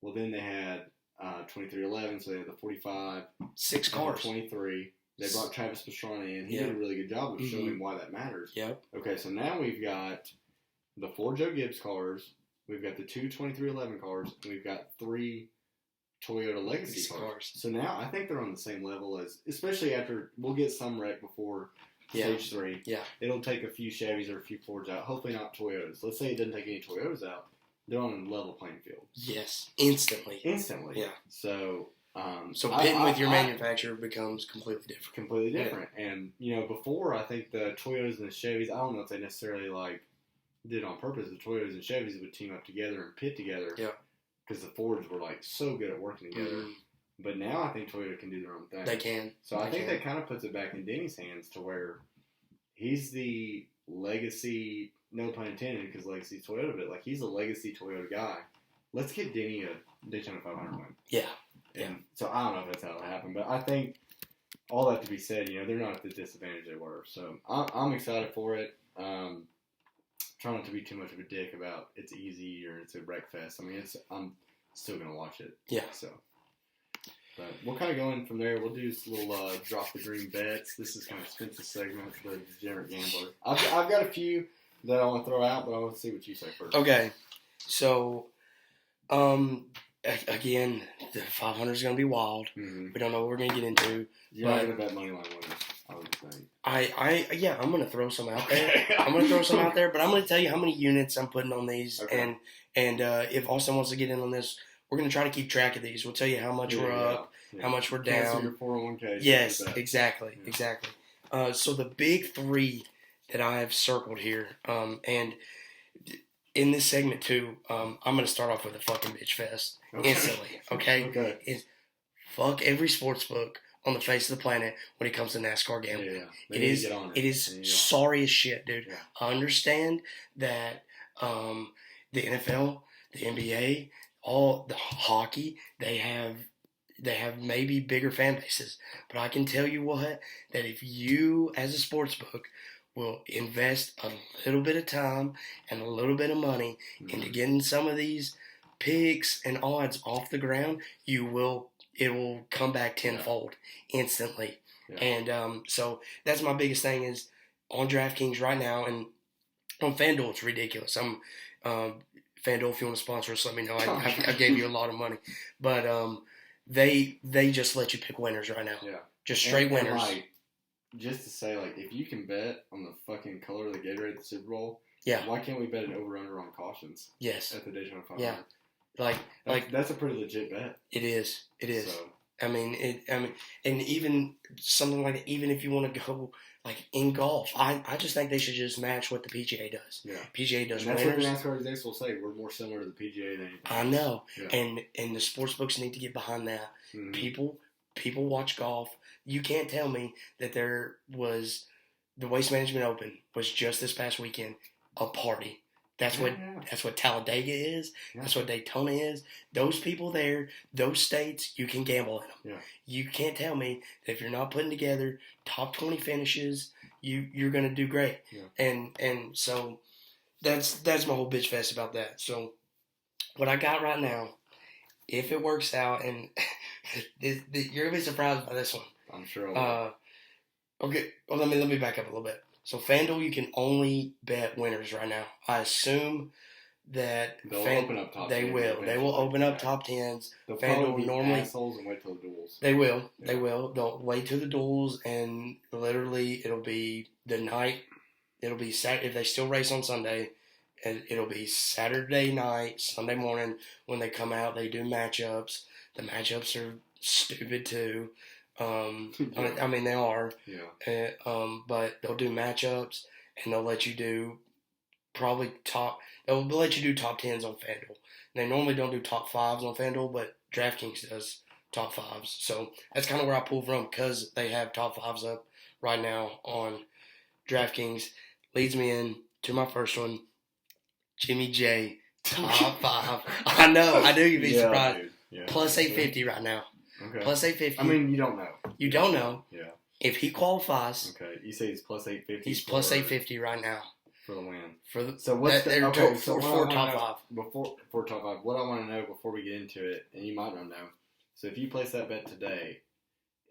Well, then they had 2311, so they had the 45, 6 cars, 23. They brought Travis Pastrana in. He did a really good job of showing why that matters. Yep. Okay, so now we've got the 4 Joe Gibbs cars, we've got the 2 2311 cars, and we've got 3 Toyota Legacy cars. So now I think they're on the same level as, especially after, we'll get some wreck before Stage 3. Yeah. It'll take a few Chevys or a few Fords out. Hopefully not Toyotas. Let's say it doesn't take any Toyotas out. They're on a level playing field. Yes. Instantly. Yeah. So pitting with your manufacturer becomes completely different. Completely different. Yeah. And, before, I think the Toyotas and the Chevys, I don't know if they necessarily, did it on purpose. The Toyotas and Chevys would team up together and pit together. Yeah. Because the Fords were, so good at working together. Mm-hmm. But now I think Toyota can do their own thing. They can. So I think that kind of puts it back in Denny's hands to where he's the legacy, no pun intended, because legacy Toyota, but, he's a legacy Toyota guy. Let's get Denny a Daytona 500 win. Yeah. And so I don't know if that's how it happened, but I think all that to be said, they're not at the disadvantage they were. So I'm excited for it. Trying not to be too much of a dick about it's easy or it's a wreck fest. I mean, I'm still gonna watch it. Yeah. So, but we'll kind of go in from there. We'll do this little drop the dream bets. This is kind of Spence's segment, the degenerate gambler. I've got a few that I want to throw out, but I want to see what you say first. Okay. So, again, the 500 is going to be wild. Mm-hmm. We don't know what we're going to get into. You're not going to bet money line winners, I would think. I'm going to throw some out there. I'm going to throw some out there, but I'm going to tell you how many units I'm putting on these. Okay. And if Austin wants to get in on this, we're going to try to keep track of these. We'll tell you how much we're up, how much we're down. Cancel your 401k. Yes, exactly. So the big 3 that I have circled here, and in this segment too, I'm going to start off with a fucking bitch fest instantly. Okay. Is fuck every sports book on the face of the planet when it comes to NASCAR gambling. Yeah. It is sorry as shit, dude. Yeah. I understand that the NFL, the NBA, all the hockey, they have maybe bigger fan bases, but I can tell you what, that if you as a sports book will invest a little bit of time and a little bit of money into getting some of these picks and odds off the ground, it will come back tenfold instantly. Yeah. And so that's my biggest thing is on DraftKings right now, and on FanDuel it's ridiculous. I'm FanDuel, if you want to sponsor us, let me know. I gave you a lot of money, but they just let you pick winners right now. Yeah, just straight winners. Just to say, if you can bet on the fucking color of the Gatorade at the Super Bowl, Yeah. Why can't we bet an over/under on cautions Yes. at the Daytona 500? Yeah. That's a pretty legit bet. It is. It is. So, and even something like that, even if you want to go like in golf, I just think they should just match what the PGA does. yeah. PGA does And that's winners. what the NASCAR execs will say. We're more similar to the PGA than anything. I know. Yeah. And the sports books need to get behind that. Mhm. People watch golf. You can't tell me that there was the Waste Management Open was just this past weekend a party. That's what Talladega is. Yeah. That's what Daytona is. Those people there, those states, you can gamble in them. Yeah. You can't tell me that if you're not putting together top 20 finishes, you're going to do great. Yeah. And so that's my whole bitch fest about that. So what I got right now, if it works out, and you're going to be surprised by this one. I'm sure I will. Okay, well, let me back up a little bit. So FanDuel, you can only bet winners right now. I assume that They'll open up top 10s. They will open up top 10s. They'll FanDuel probably be normally assholes and wait till the duels. They will. Yeah. They will. They'll wait till the duels, and literally it'll be the night. It'll be Saturday if they still race on Sunday. And it'll be Saturday night, Sunday morning when they come out. They do matchups. The matchups are stupid too. I mean, they are. Yeah. But they'll do matchups, and they'll let you do probably they'll let you do top 10s on FanDuel. They normally don't do top 5s on FanDuel, but DraftKings does top 5s. So that's kind of where I pull from because they have top 5s up right now on DraftKings. Leads me in to my first one, Jimmy J, top 5. I know. I knew you'd be surprised. Dude. Yeah. Plus 850 right now. Okay. Plus 850. I mean, you don't know. You don't know. Yeah. If he qualifies, Okay. You say he's plus 850. he's plus 850 right now. For the win. So what's for top 5. Before top 5, what I want to know before we get into it, and you might not know. So if you place that bet today,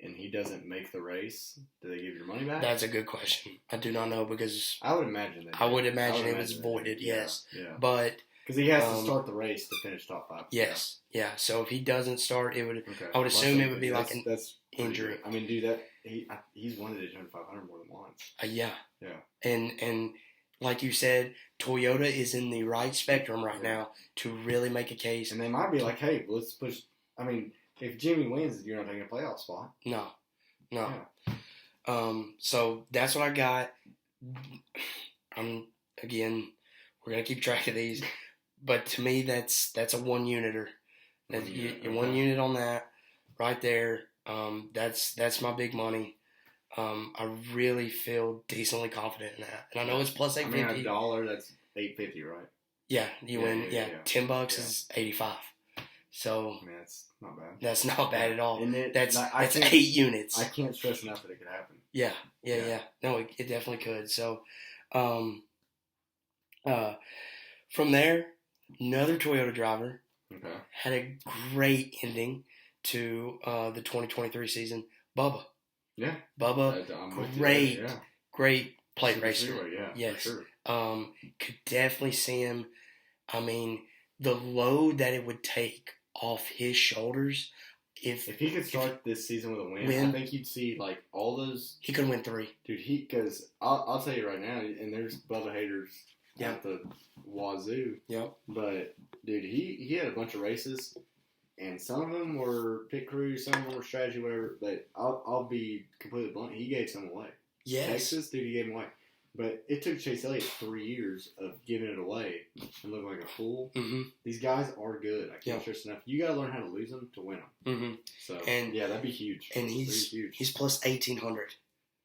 and he doesn't make the race, do they give you your money back? That's a good question. I do not know because I would imagine that. I would imagine it was voided. Yes. Yeah. But because he has to start the race to finish top 5. Yes. Yeah. So if he doesn't start, it would. Okay. I would assume it would be like that's injury. I mean, dude, he's won the Daytona 500 more than once. Yeah. Yeah. And like you said, Toyota is in the right spectrum right now to really make a case. And they might be like, hey, let's push. I mean, if Jimmy wins, you're not taking a playoff spot. No. Yeah. So that's what I got. We're gonna keep track of these, but to me, that's a 1-uniter. You're 1 unit on that right there. That's my big money. I really feel decently confident in that, and I know it's plus 850. I mean, $1, that's $8.50, right? Yeah, you win. Yeah, $10 Yeah. is 85. So I mean, that's not bad. that's not bad at all. And That's 8 units. I can't stress enough that it could happen. Yeah. No, it definitely could. So, from there, another Toyota driver Okay. had a great ending to the 2023 season. Bubba. Yeah. Bubba, I'm with you. great, Yeah. great plate Super racer. Speedway, yeah, Yes. for sure. Could definitely see him. I mean, the load that it would take off his shoulders if If he could start this season with a win, I think you'd see like all those. he could win 3. Dude, because I'll tell you right now, and there's Bubba haters Yeah. at the wazoo. Yep. But dude, he had a bunch of races, and some of them were pit crews, some of them were strategy, whatever. But I'll be completely blunt. He gave some away. Yes. Texas, dude, he gave them away. But it took Chase Elliott 3 years of giving it away and looking like a fool. Mm-hmm. These guys are good. I can't stress enough. You got to learn how to lose them to win them. Mm-hmm. So, And- yeah, that'd be huge. And That'd be huge. he's plus 1,800.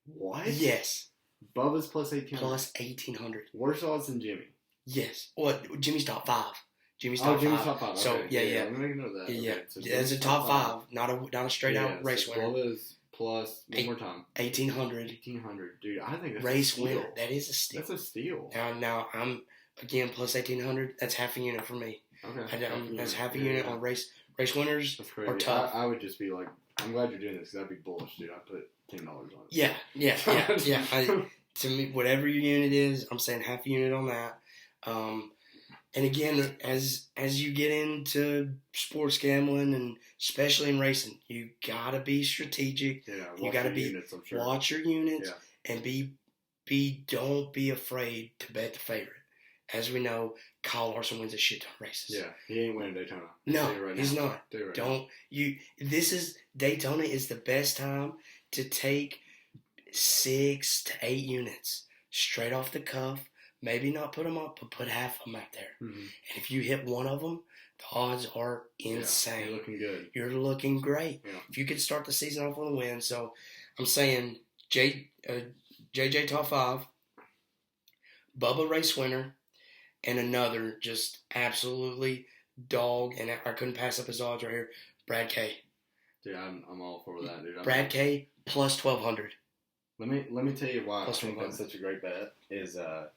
What? Yes. Bubba's plus 1800. Plus 1,800. Worse odds than Jimmy. Yes. Well, Jimmy's top 5. Jimmy's Oh, top Jimmy's 5. top 5. So, Okay. yeah. Let me make a note of that. Yeah. Okay. So It's Jimmy's a top 5, not a straight out race so winner. Bubba's plus, one more time. 1,800. 1,800. Dude, I think that's Race a steal. winner. That is a steal. That's a steal. Now I'm again plus 1,800. That's half a unit for me. Okay. That's half a unit on race winners. That's crazy. Or tough. I would just be like, I'm glad you're doing this because that'd be bullish, dude. I put $10 on it. Yeah. To me, whatever your unit is, I'm saying half a unit on that. And again, as you get into sports gambling and especially in racing, you gotta be strategic. Yeah, You gotta be units, I'm sure. watch your units Yeah. and don't be afraid to bet the favorite. as we know, Kyle Larson wins a shit ton of races. Yeah, he ain't winning Daytona. No, right he's now. not. Right Don't now. you? Daytona is the best time to take 6 to 8 units straight off the cuff. Maybe not put them up, but put half of them out there. Mm-hmm. And if you hit one of them, the odds are insane. Yeah, you're looking good. You're looking great. Yeah. If you could start the season off with a win, so I'm saying JJ top 5, Bubba race winner, and another just absolutely dog, and I couldn't pass up his odds right here, Brad K. Dude, I'm all for that, dude. Brad K plus 1,200. Let me tell you why Plus I think 1,200. that's such a great bet. Is it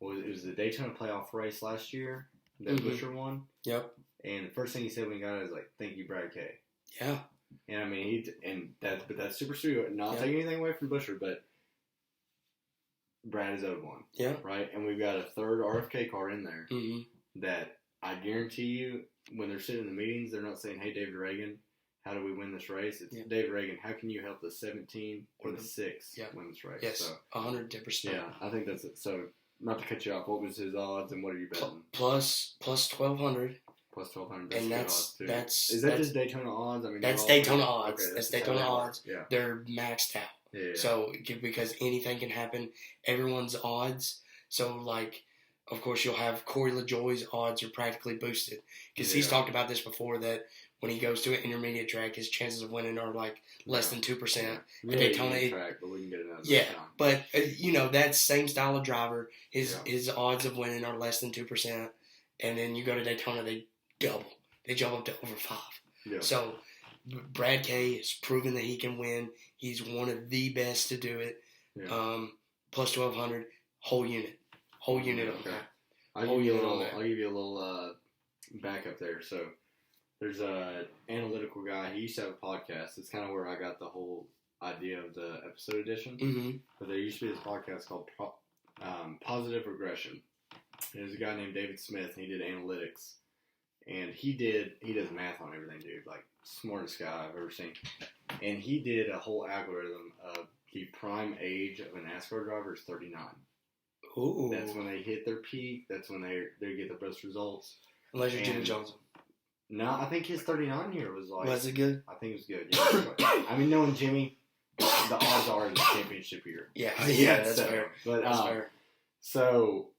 was the Daytona playoff race last year that Mhm. Busher won. Yep. And the first thing he said when he got it was like, "Thank you, Brad K." Yeah. And I mean, that's super sweet. Not taking anything away from Busher, but Brad is owed one. Yeah. Right, and we've got a third RFK car in there Mm-hmm. that I guarantee you, when they're sitting in the meetings, they're not saying, "Hey, David Reagan, how do we win this race?" It's David Reagan, how can you help the 17 or the 6 win this race? Yes, So, 110%. yeah, I think that's it. So, not to cut you off, what was his odds and what are you betting? Plus 1,200. Plus 1,200. And that's that's just Daytona odds? I mean, that's Daytona odds. Okay, that's just Daytona how they work. odds. Yeah. They're maxed out. Yeah. So because anything can happen, everyone's odds. So like, of course, you'll have Corey LaJoie's odds are practically boosted because he's talked about this before that when he goes to an intermediate track, his chances of winning are like less than 2%. Yeah. Daytona track, but we can get another time. But that same style of driver, his odds of winning are less than 2%, and then you go to Daytona, they double. They jump up to over 5. Yeah. So Brad K has proven that he can win. He's one of the best to do it. Yeah. Plus 1,200, whole unit on that. I'll give you a little backup there. So there's a analytical guy. He used to have a podcast. It's kind of where I got the whole idea of the episode edition. Mm-hmm. But there used to be this podcast called Positive Regression. There's a guy named David Smith, and he did analytics. And he does math on everything, dude. Like, smartest guy I've ever seen. And he did a whole algorithm of the prime age of a NASCAR driver is 39. Ooh. That's when they hit their peak. That's when they get the best results. Unless you're Jimmy Johnson. No, I think his 39 year was like... Was it good? I think it was good, yeah. I mean, knowing Jimmy, the odds are in the championship year. Yeah, that's fair. But, that's fair. So,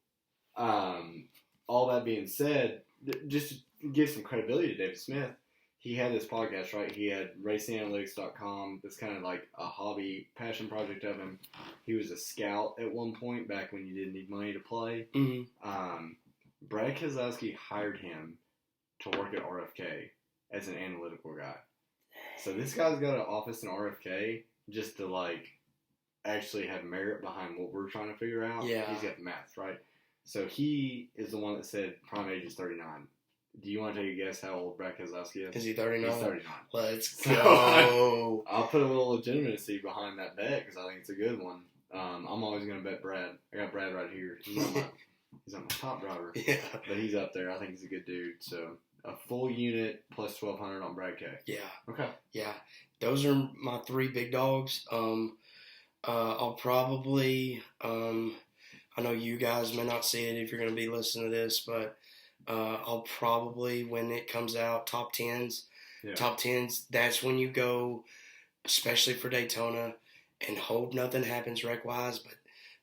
all that being said, just to give some credibility to David Smith, he had this podcast, right? He had racinganalytics.com. That's kind of like a hobby, passion project of him. He was a scout at one point back when you didn't need money to play. Mm-hmm. Brad Keselowski hired him to work at RFK as an analytical guy. So this guy's got an office in RFK just to, like, actually have merit behind what we're trying to figure out. Yeah. He's got the math, right? So he is the one that said prime age is 39. Do you want to take a guess how old Brad Keselowski is? Is he 39? He's 39. Let's go. I'll put a little legitimacy behind that bet because I think it's a good one. I'm always going to bet Brad. I got Brad right here. He's not my top driver. Yeah. But he's up there. I think he's a good dude. So a full unit plus 1,200 on Brad K. Yeah. Okay. Yeah. Those are my 3 big dogs. I'll probably, I know you guys may not see it if you're going to be listening to this, but I'll probably, when it comes out, top 10s. Yeah. Top 10s, that's when you go, especially for Daytona, and hope nothing happens wreck-wise, but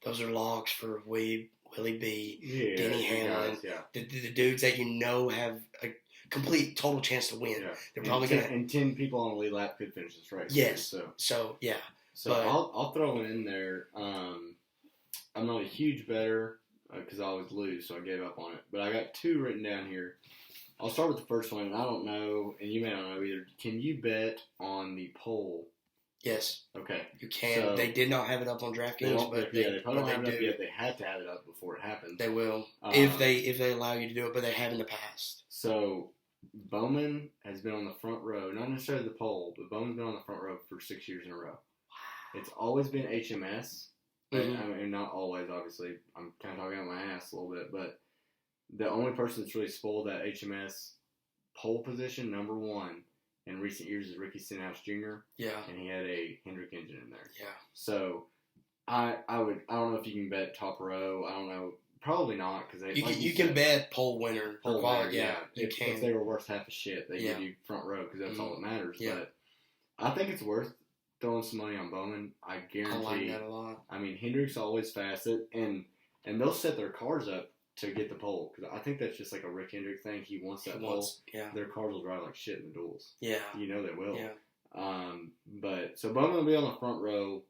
those are locks for Willie B, Denny Hamlin, the dudes that you know have a complete, total chance to win. Yeah. They're probably going to... And 10 people on the lead lap could finish this race. Yes. So yeah. So I'll throw it in there. I'm not a huge bettor because I always lose, so I gave up on it. But I got 2 written down here. I'll start with the first one, and I don't know, and you may not know either. Can you bet on the pole? Yes. Okay. You can. So, they did not have it up on DraftKings, but they probably don't have it up yet. They had to have it up before it happened. They will if they allow you to do it, but they have in the past. So Bowman has been on the front row, not necessarily the pole, but Bowman's been on the front row for 6 years in a row. It's always been HMS. Mm-hmm. I mean, not always, obviously. I'm kind of talking out my ass a little bit, but the only person that's really spoiled that HMS pole position, number 1, in recent years is Ricky Stenhouse Jr. Yeah. And he had a Hendrick engine in there. Yeah. So I don't know if you can bet top row. I don't know. Probably not, because You can bet pole winner or quality. Yeah, you if, can. If they were worth half a shit, they give you front row because that's all that matters. Yeah. But I think it's worth throwing some money on Bowman. I guarantee. I like that a lot. I mean, Hendrick's always fast, and they'll set their cars up to get the pole, because I think that's just like a Rick Hendrick thing. He wants that pole. Yeah. Their cars will drive like shit in the duels. Yeah. You know they will. Yeah. But so Bowman will be on the front row.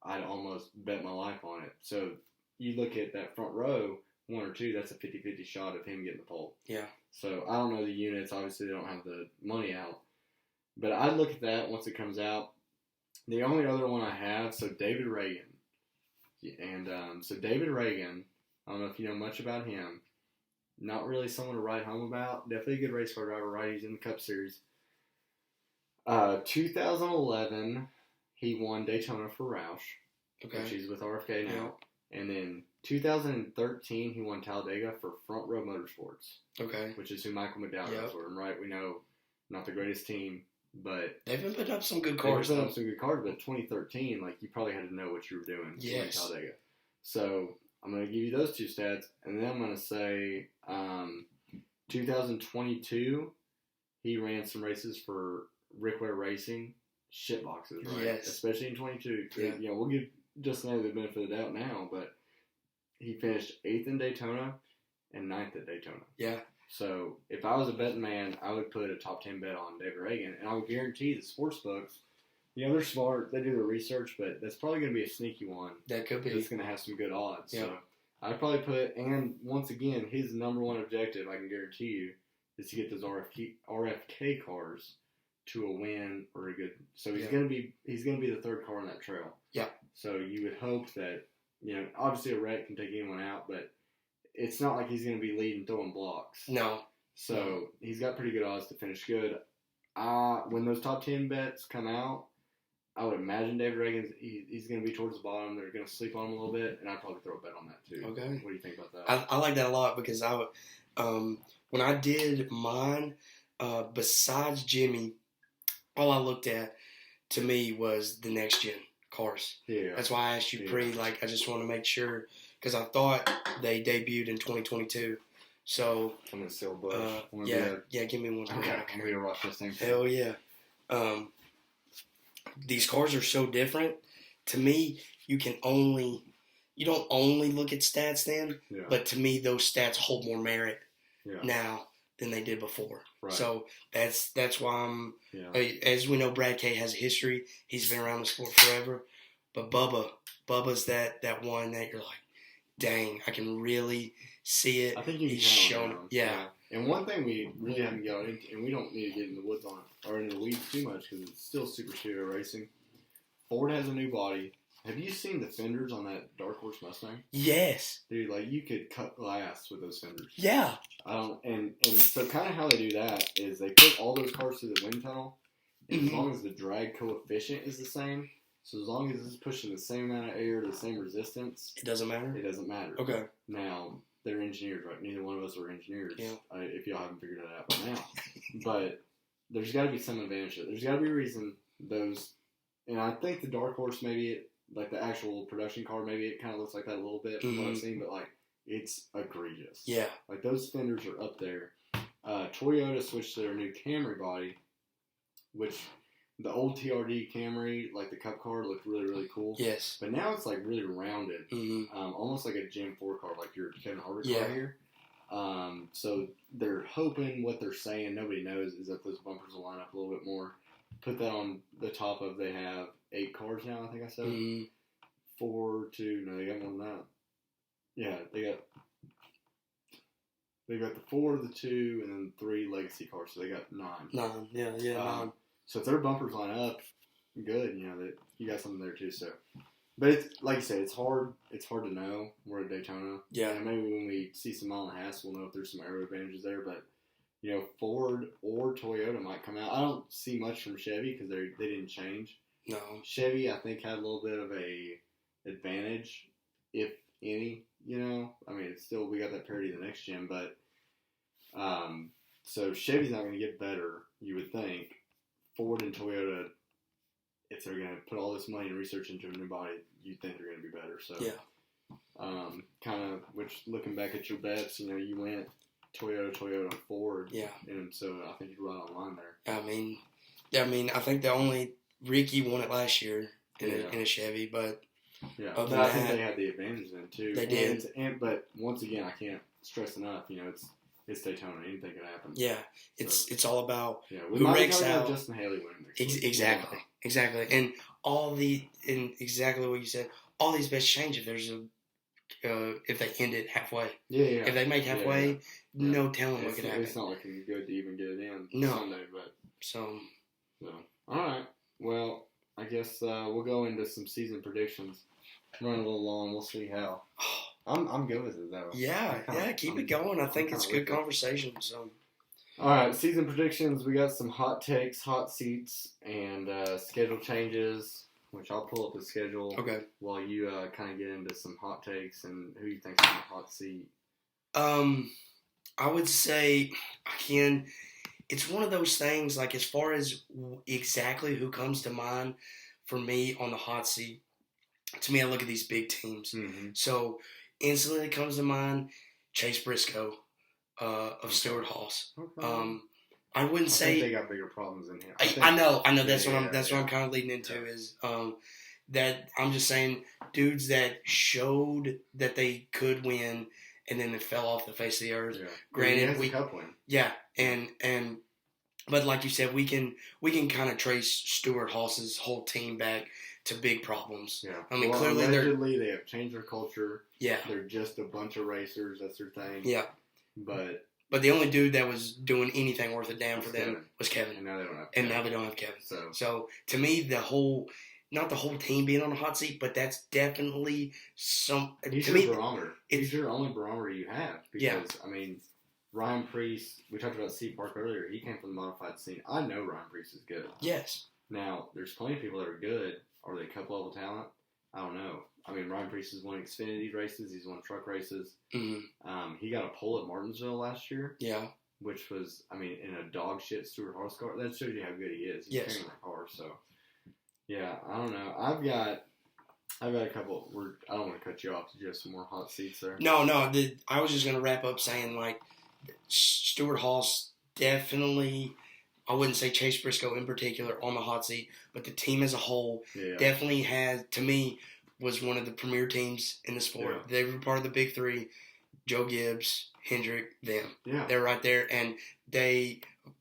I'd almost bet my life on it. So you look at that front row, 1 or 2, that's a 50-50 shot of him getting the pole. Yeah. So I don't know the units. Obviously, they don't have the money out. But I'd look at that once it comes out. The only other one I have, so David Reagan. And so David Reagan, I don't know if you know much about him. Not really someone to write home about. Definitely a good race car driver, right? He's in the Cup Series. 2011, he won Daytona for Roush. Okay. Which he's with RFK now. Yeah. And then 2013, he won Talladega for Front Row Motorsports. Okay. Which is who Michael McDowell goes for. And right, we know, not the greatest team, but they've been putting up some good cars. But 2013, like, you probably had to know what you were doing to win Talladega. So I'm going to give you those 2 stats, and then I'm going to say 2022, he ran some races for Rick Ware Racing. Shit boxes, right? Yes. Especially in 22. Yeah. You know, we'll give Justin the benefit of the doubt now, but he finished 8th in Daytona and 9th at Daytona. Yeah. So if I was a betting man, I would put a top 10 bet on David Reagan, and I would guarantee the sports books, you know, they're smart, they do their research, but that's probably going to be a sneaky one. That could be. It's going to have some good odds. Yeah. So I'd probably put, and once again, his number one objective, I can guarantee you, is to get those RFK cars to a win or a good. So he's going to be the 3rd car on that trail. Yeah. So you would hope that, you know, obviously a wreck can take anyone out, but it's not like he's going to be leading throwing blocks. No. So he's got pretty good odds to finish good. When those top 10 bets come out, I would imagine David Reagan's he's going to be towards the bottom. They're going to sleep on him a little bit, and I'd probably throw a bet on that too. Okay. What do you think about that? I like that a lot, because I would, when I did mine, besides Jimmy, all I looked at to me was the next gen cars. Yeah. That's why I asked you I just want to make sure, because I thought they debuted in 2022. So I'm going to sell Bush. Give me one. Okay, I'm going to rush this thing. Hell yeah. These cars are so different. To me, you don't only look at stats then, but to me, those stats hold more merit now than they did before. Right. So that's why I'm. As we know, Brad K has a history. He's been around the sport forever. But Bubba's that one that you're like, dang, I can really see it. I think he's shown. Yeah. And one thing we really haven't got into, and we don't need to get in the woods on it or in the weeds too much because it's still super studio racing. Ford has a new body. Have you seen the fenders on that Dark Horse Mustang? Yes. Dude, like, you could cut glass with those fenders. Yeah. And so kind of how they do that is they put all those cars through the wind tunnel, and as long as the drag coefficient is the same, so as long as it's pushing the same amount of air, the same resistance. It doesn't matter? It doesn't matter. Okay. Now, they're engineers, right? Neither one of us are engineers, if y'all haven't figured that out by now. But there's got to be some advantage to it. There's got to be a reason those, and I think the Dark Horse maybe like the actual production car, maybe it kind of looks like that a little bit from what I've seen, but like it's egregious. Yeah. Like those fenders are up there. Toyota switched to their new Camry body, which the old TRD Camry, like the Cup car, looked really, really cool. Yes. But now it's like really rounded, almost like a Gen 4 car, like your Kevin Harvick car here. So they're hoping, what they're saying, nobody knows, is that those bumpers will line up a little bit more. Put that on the top of, they have 8 cars now, I think I said. 4, 2, no, they got more than that. Yeah, they got the 4, the 2, and then 3 legacy cars, so they got 9. 9, yeah, 9. So if their bumpers line up, good, you know, that you got something there too, so. But it's, like you said, it's hard to know. We're at Daytona. Yeah. And maybe when we see some mile and a half, we'll know if there's some aero advantages there, but you know, Ford or Toyota might come out. I don't see much from Chevy because they didn't change. No. Chevy, I think, had a little bit of a advantage, if any. You know, I mean, it's still, we got that parity the next gen, but so Chevy's not going to get better, you would think. Ford and Toyota, if they're going to put all this money and research into a new body, you'd think they're going to be better. So kind of, which looking back at your bets, you know, you went Toyota, Ford. Yeah. And so I think you're right on line there. I mean, I think the only Ricky won it last year in a Chevy, but yeah, but I think they had the advantage then too. They did. But once again, I can't stress enough. You know, it's Daytona. Anything can happen. Yeah, it's all about we who might wrecks out. Justin Haley winning next week. Exactly, and exactly what you said. All these bets change if there's if they end it halfway. Yeah. If they make halfway, no telling what could happen. It's not looking good to even get it in Sunday, but so all right. Well, I guess we'll go into some season predictions. Run a little long. We'll see how. I'm good with it though. Yeah. Keep it going. I think it's good conversation. So. All right, season predictions. We got some hot takes, hot seats, and schedule changes. Which I'll pull up the schedule. Okay. While you kind of get into some hot takes and who you think's in the hot seat. I would say again, it's one of those things. Like as far as exactly who comes to mind for me on the hot seat. To me, I look at these big teams. Mm-hmm. So instantly it comes to mind Chase Briscoe of Stewart Haas. Okay. I wouldn't say they got bigger problems in here. I know. That's what I'm kind of leading into is that I'm just saying dudes that showed that they could win and then it fell off the face of the earth. Yeah. Granted, we cup win. Yeah, and but like you said, we can kind of trace Stewart Haas's whole team back to big problems. Yeah. I mean, clearly they have changed their culture. Yeah. They're just a bunch of racers. That's their thing. Yeah. But the only dude that was doing anything worth a damn for them was Kevin. And now they don't have Kevin. Now they don't have Kevin. So to me, not the whole team being on the hot seat, but that's definitely some. He's your barometer. He's your only barometer you have. Because, I mean, Ryan Preece, we talked about C Park earlier. He came from the modified scene. I know Ryan Preece is good. Yes. Now, there's plenty of people that are good. Are they cup level talent? I don't know. I mean, Ryan Preece has won Xfinity races. He's won truck races. Mm-hmm. He got a pole at Martinsville last year. Yeah. Which was, I mean, in a dog shit Stewart Haas car. That shows you how good he is. He's carrying that car. So, yeah, I don't know. I've got a couple. I don't want to cut you off. Did you have some more hot seats there? No. I was just going to wrap up saying, like, Stewart Haas definitely, I wouldn't say Chase Briscoe in particular on the hot seat, but the team as a whole definitely has, to me, was one of the premier teams in the sport. Yeah. They were part of the big three. Joe Gibbs, Hendrick, them. Yeah. They're right there. And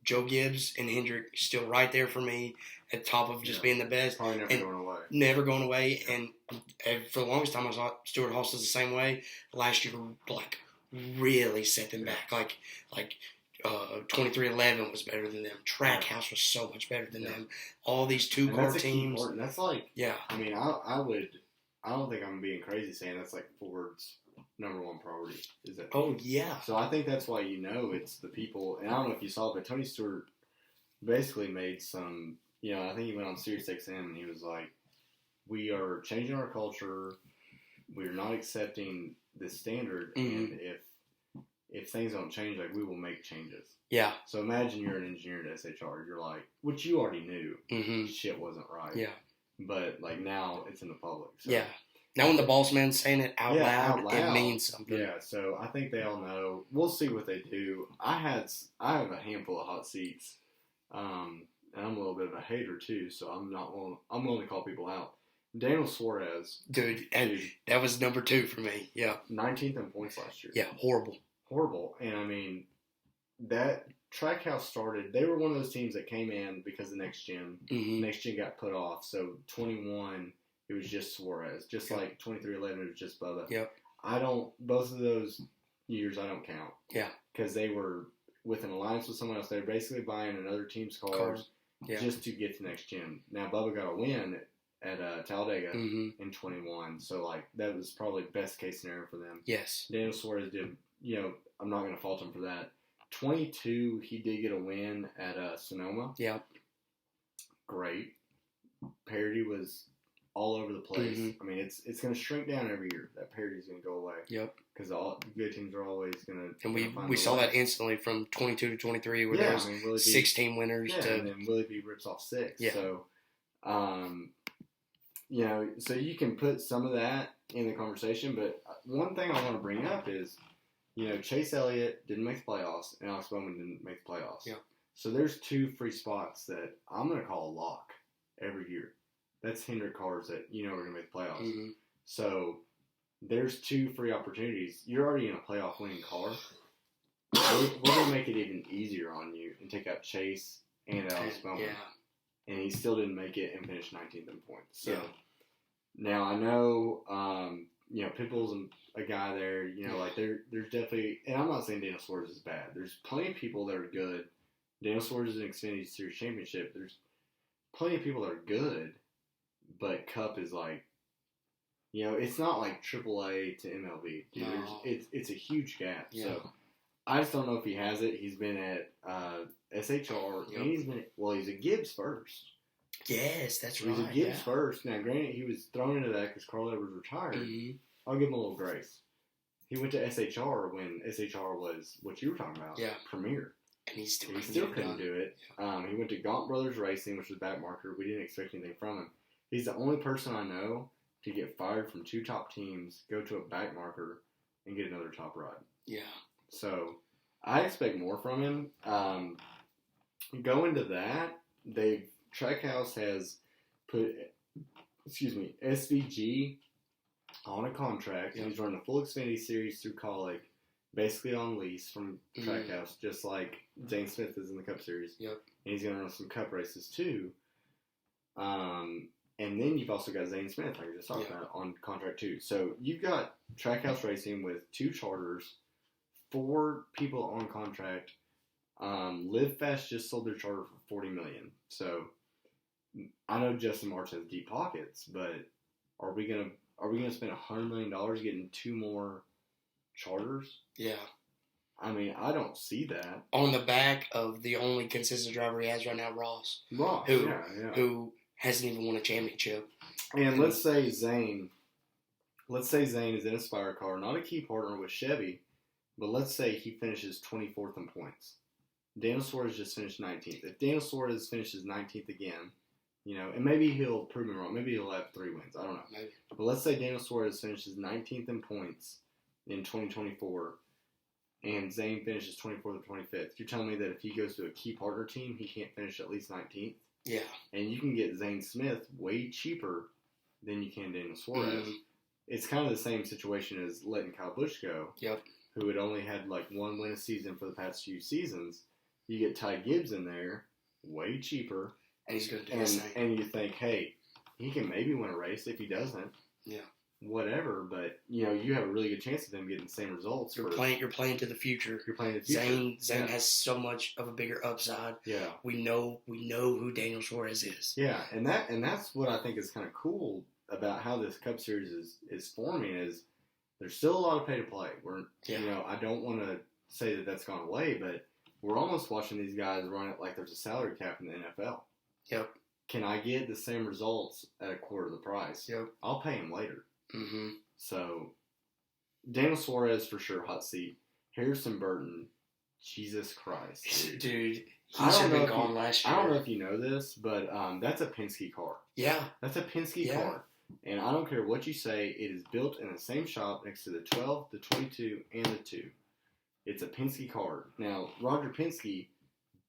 Joe Gibbs and Hendrick still right there for me at the top of just being the best. Probably never going away. Never going away. And for the longest time, I thought Stewart Haas was the same way. Last year, like, really set them back. Like 2311 was better than them. Trackhouse was so much better than them. All these two-car teams. That's like, I mean, I don't think I'm being crazy saying that's like Ford's number one priority. Is that? Oh, yeah. So I think that's why it's the people. And I don't know if you saw it, but Tony Stewart basically made some, I think he went on Sirius XM and he was like, we are changing our culture. We're not accepting this standard. Mm-hmm. And if things don't change, like, we will make changes. Yeah. So imagine you're an engineer at SHR. You're like, which you already knew, shit wasn't right. Yeah. But, like, now it's in the public. So. Yeah. Now when the boss man's saying it out loud, it means something. Yeah, so I think they all know. We'll see what they do. I have a handful of hot seats, and I'm a little bit of a hater, too, so I'm willing to call people out. Daniel Suarez. Dude, that was number 2 for me, yeah. 19th in points last year. Yeah, horrible. And, I mean, that Trackhouse started, they were one of those teams that came in because of Next Gen. Mm-hmm. Next Gen got put off, so 21, it was just Suarez. Just like 2311, it was just Bubba. Yep. Both of those years I don't count. Yeah. Because they were with an alliance with someone else. They were basically buying another team's cars just to get to Next Gen. Now, Bubba got a win at Talladega in 21, so, like, that was probably best case scenario for them. Yes. Daniel Suarez did, I'm not going to fault him for that. 22, he did get a win at Sonoma. Yeah. Great. Parity was all over the place. Mm-hmm. I mean, it's going to shrink down every year. That parity is going to go away. Yep. Because all good teams are always going to. And we saw that instantly from 22 to 23, where there was 16 winners. Yeah, and then Willie B rips off 6. Yeah. So, so you can put some of that in the conversation, but one thing I want to bring up is, Chase Elliott didn't make the playoffs, and Alex Bowman didn't make the playoffs. Yeah. So there's 2 free spots that I'm going to call a lock every year. That's Hendrick cars that are going to make the playoffs. Mm-hmm. So there's 2 free opportunities. You're already in a playoff winning car. We're going to make it even easier on you and take out Chase and Alex Bowman. Yeah. And he still didn't make it and finished 19th in points. So now I know, Pitbull's a guy there. There's definitely, and I'm not saying Daniel Suarez is bad. There's plenty of people that are good. Daniel Suarez is an Xfinity Series championship. There's plenty of people that are good, but Cup is like, it's not like AAA to MLB. Dude, No. It's a huge gap. Yeah. So I just don't know if he has it. He's been at SHR, and he's a Gibbs first. Yes, that's right. He's a Gibbs first. Now, granted, he was thrown into that because Carl Edwards retired. Mm-hmm. I'll give him a little grace. He went to SHR when SHR was what you were talking about. Yeah. Premier. And he still couldn't do it. He went to Gaunt Brothers Racing, which was back marker. We didn't expect anything from him. He's the only person I know to get fired from 2 top teams, go to a back marker, and get another top ride. Yeah. So I expect more from him. Going to that, Trackhouse has put, SVG on a contract. Yep. He's running the full Xfinity Series through Colic, basically on lease from Trackhouse, just like Zane Smith is in the Cup Series. Yep. And he's going to run some Cup races too. And then you've also got Zane Smith, like I just talked about, on contract too. So you've got Trackhouse Racing with 2 charters, 4 people on contract. Live Fast just sold their charter for $40 million. So I know Justin Marks has deep pockets, but are we gonna spend $100 million getting 2 more charters? Yeah. I mean, I don't see that. On the back of the only consistent driver he has right now, Ross. Who hasn't even won a championship. And let's say Zane is in a Spire car, not a key partner with Chevy, but let's say he finishes 24th in points. Daniel Suarez just finished 19th. If Daniel Suarez finishes 19th again, and maybe he'll prove me wrong. Maybe he'll have 3 wins. I don't know. Maybe. But let's say Daniel Suarez finishes 19th in points in 2024, and Zane finishes 24th or 25th. You're telling me that if he goes to a key partner team, he can't finish at least 19th? Yeah. And you can get Zane Smith way cheaper than you can Daniel Suarez. Mm-hmm. It's kind of the same situation as letting Kyle Busch go, who had only had like 1 win a season for the past few seasons. You get Ty Gibbs in there, way cheaper. And he's going to do the same. And you think, hey, he can maybe win a race. If he doesn't, whatever. But, you have a really good chance of him getting the same results. You're playing to the future. You're playing to the future. Zane has so much of a bigger upside. Yeah. We know who Daniel Suarez is. Yeah, and that's what I think is kind of cool about how this Cup Series is forming is there's still a lot of pay to play. I don't want to say that that's gone away, but we're almost watching these guys run it like there's a salary cap in the NFL. Yep. Can I get the same results at a quarter of the price? Yep. I'll pay him later. Mm-hmm. So, Daniel Suarez for sure, hot seat. Harrison Burton, Jesus Christ. Dude, he should have been gone last year. I don't know if you know this, but that's a Penske car. Yeah. That's a Penske car. And I don't care what you say, it is built in the same shop next to the 12, the 22, and the 2. It's a Penske car. Now, Roger Penske,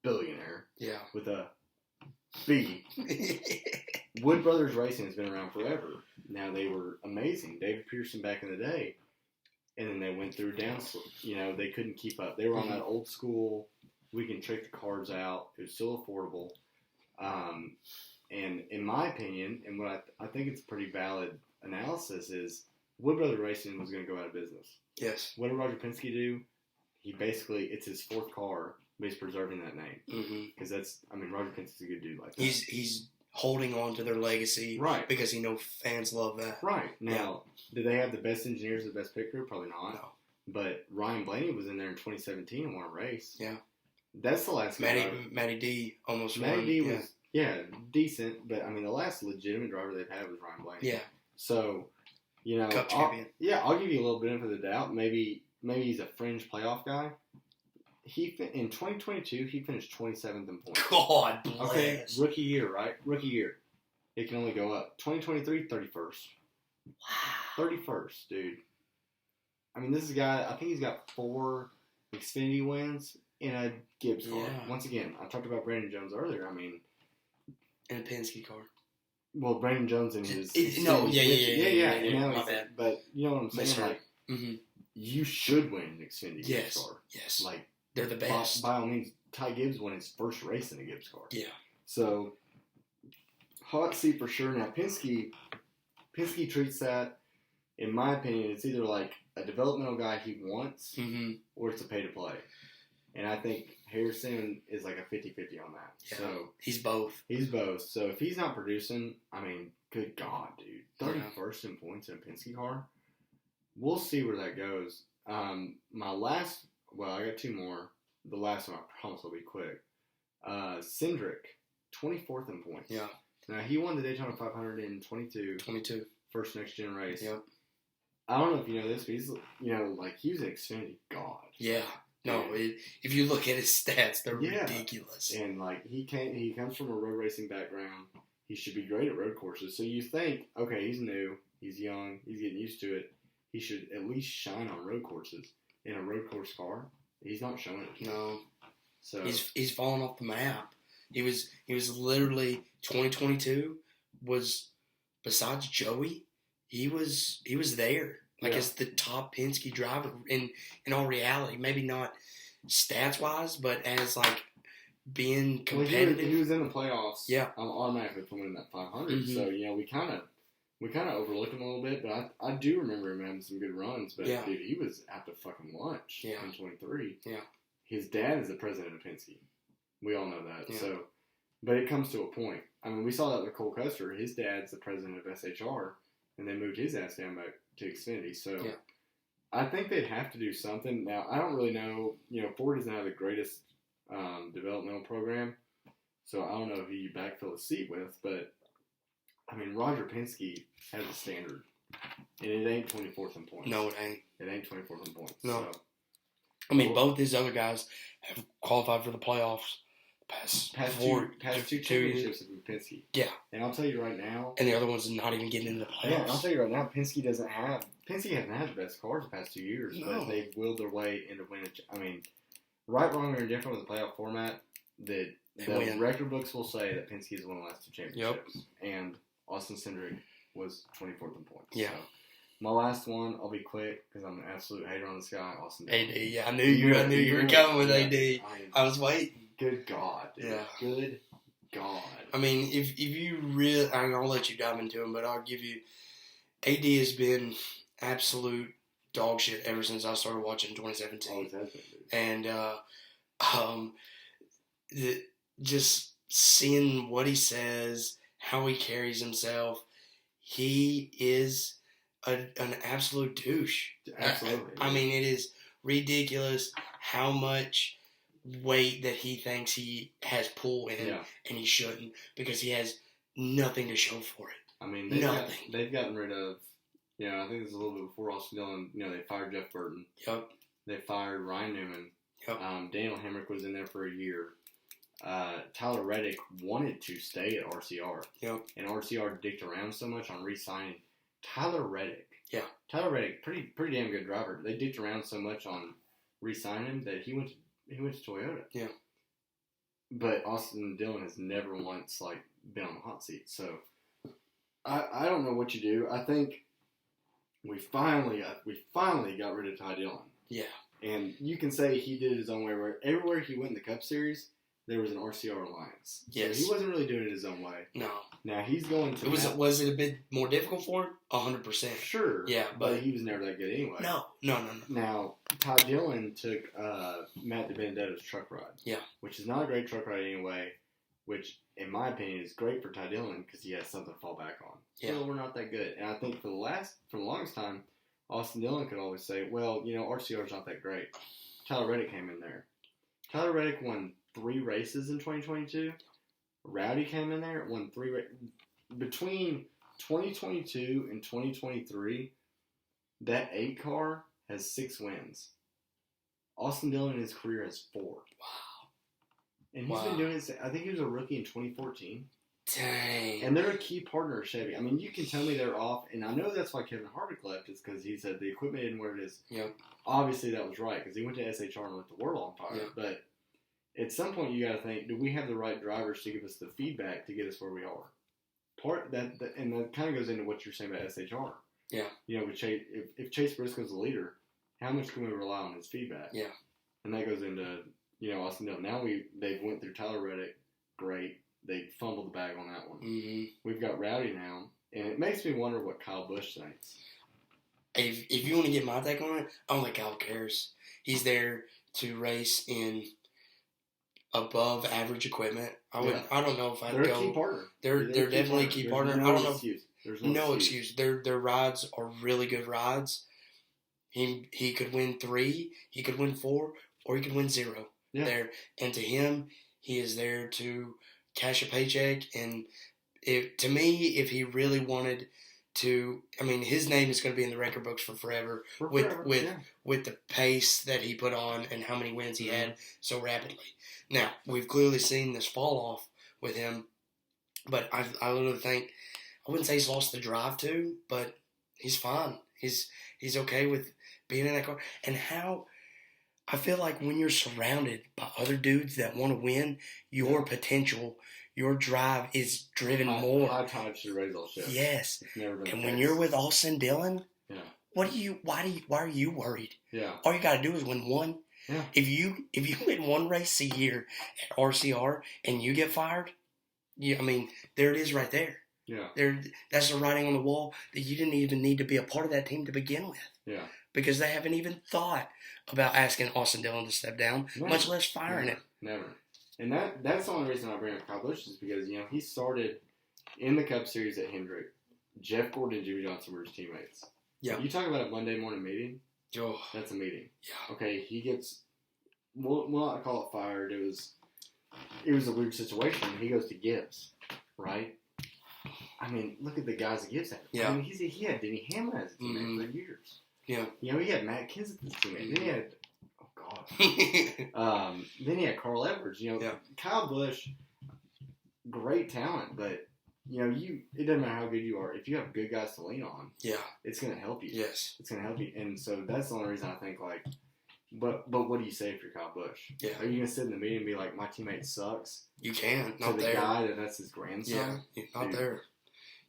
billionaire. Yeah. With a B. Wood Brothers Racing has been around forever. Now, they were amazing. David Pearson back in the day. And then they went through down. They couldn't keep up. They were on that old school, we can trick the cars out. It was still affordable. And in my opinion, and what I think it's a pretty valid analysis is Wood Brothers Racing was going to go out of business. Yes. What did Roger Penske do? He basically, it's his 4th car, but he's preserving that name. Because Roger Penske's a good dude like that. He's holding on to their legacy. Right. Because fans love that. Right. Now, do they have the best engineers, the best pit crew? Probably not. No. But Ryan Blaney was in there in 2017 and won a race. Yeah. That's the last Matty D almost won. Matty D was, decent. But, the last legitimate driver they've had was Ryan Blaney. Yeah. So, Cup champion. I'll give you a little bit of the doubt. Maybe he's a fringe playoff guy. In 2022, he finished 27th in points. God bless. Okay, rookie year, right? Rookie year. It can only go up. 2023, 31st. Wow. 31st, dude. I mean, this is a guy, I think he's got 4 Xfinity wins in a Gibbs car. Yeah. Once again, I talked about Brandon Jones earlier. I mean, in a Penske car. well, Brandon Jones in his No, Xfinity- yeah. you know, My bad. but you know what I'm saying? That's right. Like, you should win an Xfinity Yes. Gibbs car. Yes. Like, They're the best. By all means, Ty Gibbs won his first race in a Gibbs car. Yeah. So, hot seat for sure. Now, Penske treats that, in my opinion, it's either like a developmental guy he wants, or it's a pay to play. And I think Harrison is like a 50-50 on that. Yeah. So He's both. he's both. So if he's not producing, I mean, good God, dude. 31st in points in a Penske car. We'll see where that goes. My last, well, I got 2 more. The last one, I promise will be quick. Cindric, 24th in points. Yeah. Now, he won the Daytona 500 in 22. First next-gen race. Yep. I don't know if you know this, but he's, you know, like, he was an Xfinity god. Yeah. No, if you look at his stats, they're ridiculous. And, like, he comes from a road racing background. He should be great at road courses. So you think, okay, he's new, he's young, he's getting used to it. He should at least shine on road courses. In a road course car, he's not showing it. No. So He's fallen off the map. He was literally 2022 was, besides Joey, he was there. Like, as the top Penske driver in all reality. Maybe not stats-wise, but as, like, being competitive. Well, he was in the playoffs. Yeah. Automatically for winning that 500. So, you know, we kind of overlooked him a little bit, but I do remember him having some good runs. But, dude, he was at the fucking lunch in 23. Yeah. His dad is the president of Penske. We all know that. Yeah. So, but it comes to a point. I mean, we saw that with Cole Custer. His dad's the president of SHR, and they moved his ass down back to Xfinity. So, I think they'd have to do something. Now, I don't really know. You know, Ford doesn't have the greatest developmental program, so I don't know who you backfill the seat with. But, I mean, Roger Penske has a standard, and it ain't 24th in points. No, it ain't. It ain't 24th in points. No. So. I mean, both these other guys have qualified for the playoffs past two championships with Penske. Yeah. And I'll tell you right now. And the other one's not even getting into the playoffs. Yeah, I'll tell you right now, Penske hasn't had the best cars the past 2 years, but they've willed their way into winning. I mean, right, wrong, or indifferent with the playoff format, the record books will say that Penske has won the last 2 championships. Yep. And Austin Cindric was 24th in points. Yeah. So. My last one, I'll be quick because I'm an absolute hater on this guy, Austin Dillon. AD, yeah, I knew you were coming with AD. I was waiting. Good God, dude. Yeah. Good God. I mean, if you really, I'll let you dive into him, but I'll give you, AD has been absolute dog shit ever since I started watching in 2017. Always has been, dude. And just seeing what he says, how he carries himself, he is an absolute douche. Absolutely. I mean, it is ridiculous how much weight that he thinks he has pull in, and he shouldn't, because he has nothing to show for it. I mean, nothing. They've gotten rid of, you know, I think this is a little bit before Austin Dillon, you know, they fired Jeff Burton. Yep. They fired Ryan Newman. Yep. Daniel Hemrick was in there for a year. Tyler Reddick wanted to stay at RCR. Yep. And RCR dicked around so much on re-signing Tyler Reddick. Yeah. Tyler Reddick, pretty damn good driver. They dicked around so much on re-signing him that he went to Toyota. Yeah. But Austin Dillon has never once, like, been on the hot seat. So, I don't know what you do. I think we finally got rid of Ty Dillon. Yeah. And you can say he did it his own way. Where everywhere he went in the Cup Series, there was an RCR alliance. Yes. So he wasn't really doing it his own way. No. Now he's going to. Was it a bit more difficult for him? 100%. Sure. Yeah, but he was never that good anyway. No. Now Ty Dillon took Matt DiBenedetto's truck ride. Yeah. Which is not a great truck ride anyway. Which, in my opinion, is great for Ty Dillon because he has something to fall back on. Yeah. Well, we're not that good, and I think for the longest time, Austin Dillon could always say, "Well, you know, RCR's not that great." Tyler Reddick came in there. Tyler Reddick won 3 races in 2022. Rowdy came in there, won 3 races. Between 2022 and 2023, that 8 car has 6 wins. Austin Dillon in his career has 4. Wow. And he's been doing it, I think he was a rookie in 2014. Dang. And they're a key partner of Chevy. I mean, you can tell me they're off, and I know that's why Kevin Harvick left, is because he said the equipment isn't where it is. Yep. Obviously, that was right, because he went to SHR and lit the world on fire. Yep. But at some point, you got to think, do we have the right drivers to give us the feedback to get us where we are? And that kind of goes into what you're saying about SHR. Yeah. You know, with Chase, if Chase Briscoe's the leader, how much can we rely on his feedback? Yeah. And that goes into, Austin Dillon. Now they've went through Tyler Reddick. Great. They fumbled the bag on that one. Mm-hmm. We've got Rowdy now, and it makes me wonder what Kyle Busch thinks. If you want to get my take on it, I don't think Kyle cares. He's there to race in above average equipment. I don't know if I'd They're go. a key partner. They're definitely a key partner. No I don't know. excuse. There's no excuse. Their rides are really good rides. He could win 3, he could win 4, or he could win 0. Yeah. There, and to him, he is there to cash a paycheck. And to me, if he really wanted to, I mean, his name is going to be in the record books for forever with the pace that he put on and how many wins he had so rapidly. Now, we've clearly seen this fall off with him, but I literally think, I wouldn't say he's lost the drive to, but he's fine. He's okay with being in that car. And how I feel like when you're surrounded by other dudes that want to win, your potential, your drive is driven more. High tide should raise all ships. Yes. It's never been and the when case. you're with Austin Dillon, why are you worried? Yeah. All you got to do is win one. Yeah. If you win one race a year at RCR and you get fired, there it is right there. Yeah. That's the writing on the wall that you didn't even need to be a part of that team to begin with. Yeah. Because they haven't even thought about asking Austin Dillon to step down, much less firing him. Never. And that's the only reason I bring up Kyle Busch is because, he started in the Cup Series at Hendrick. Jeff Gordon and Jimmy Johnson were his teammates. Yeah. You talk about a Monday morning meeting, that's a meeting. Yeah. Okay, he gets, we'll not call it fired. It was a weird situation. He goes to Gibbs, right? I mean, look at the guys that Gibbs had. Yeah. I mean, he had Denny Hamlin as a teammate for years. Yeah. He had Matt Kenseth as a teammate. Then he had, then he had Carl Edwards. Kyle Busch, great talent, but it doesn't matter how good you are. If you have good guys to lean on, it's going to help you. Yes, it's going to help you. And so that's the only reason I think but what do you say if you're Kyle Busch? Yeah, are you going to sit in the meeting and be like, my teammate sucks? You can not to the there. Guy that's his grandson. Yeah, not there.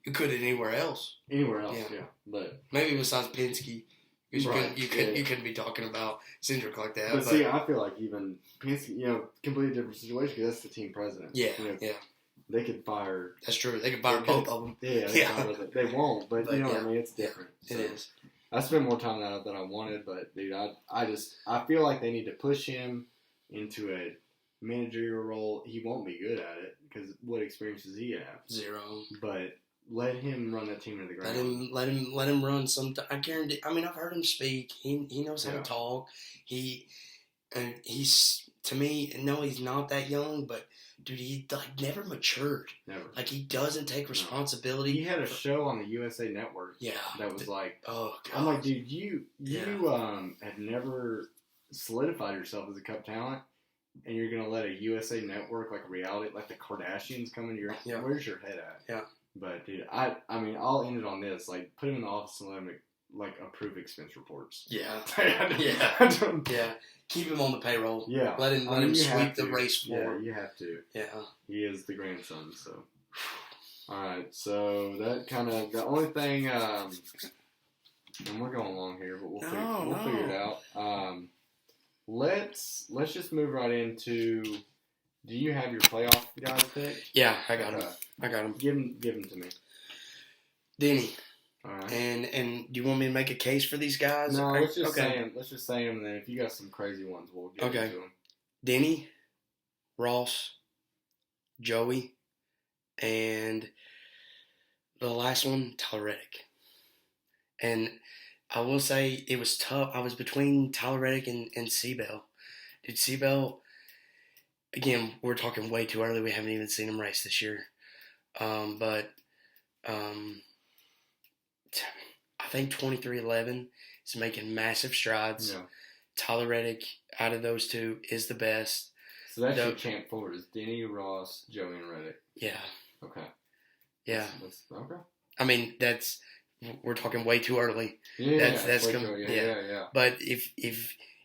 You could anywhere else. Yeah, but maybe besides Penske. Right. You couldn't be talking about Cindric like that. But see, I feel like even Penske, completely different situation because that's the team president. Yeah, They could fire. That's true. They could fire both of them. Yeah. They won't, but you know what I mean? It's different. It is. I spent more time on that than I wanted, but dude, I feel like they need to push him into a managerial role. He won't be good at it because what experience does he have? 0. But let him run that team into the ground. Let him run some. I guarantee. I mean, I've heard him speak. He knows how to talk. He's to me. No, he's not that young, but dude, he never matured. Never. He doesn't take responsibility. He had a show on the USA Network. Yeah. That was oh god. I'm like, dude, you have never solidified yourself as a Cup talent. And you're gonna let a USA Network reality, like the Kardashians, come into your where's your head at? Yeah. But dude, I mean, I'll end it on this. Put him in the office and let him approve expense reports. Yeah. Yeah. Keep him on the payroll. Yeah. Let him sweep the race floor. Yeah, you have to. Yeah. He is the grandson, so. All right, so that kind of the only thing. And we're going along here, but we'll figure it out. Let's just move right into. Do you have your playoff guys picked? Yeah, I got him. Give him to me. Denny. All right. And do you want me to make a case for these guys? No, let's just say them. Let's just say them. And then if you got some crazy ones, we'll get into them. Denny, Ross, Joey, and the last one, Tyler Reddick. And I will say it was tough. I was between Tyler Reddick and Seabell. Dude, Seabell, again, we're talking way too early. We haven't even seen him race this year. But I think 23-11 is making massive strides. Yeah. Tyler Reddick, out of those two, is the best. So that's your champ forward is Denny, Ross, Joey, and Reddick. Yeah. Okay. Yeah. Okay. I mean, we're talking way too early. Yeah, That's yeah. But if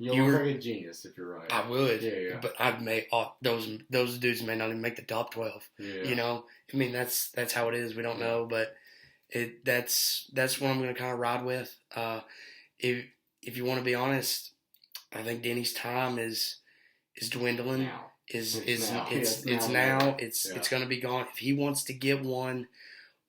You'll you look were, like a genius if you're right. I would. Yeah. But I'd make those dudes may not even make the top 12. Yeah. You know, I mean that's how it is. We don't know, but that's what I'm going to kind of ride with. If you want to be honest, I think Denny's time is dwindling. Now. It's now. It's going to be gone. If he wants to get one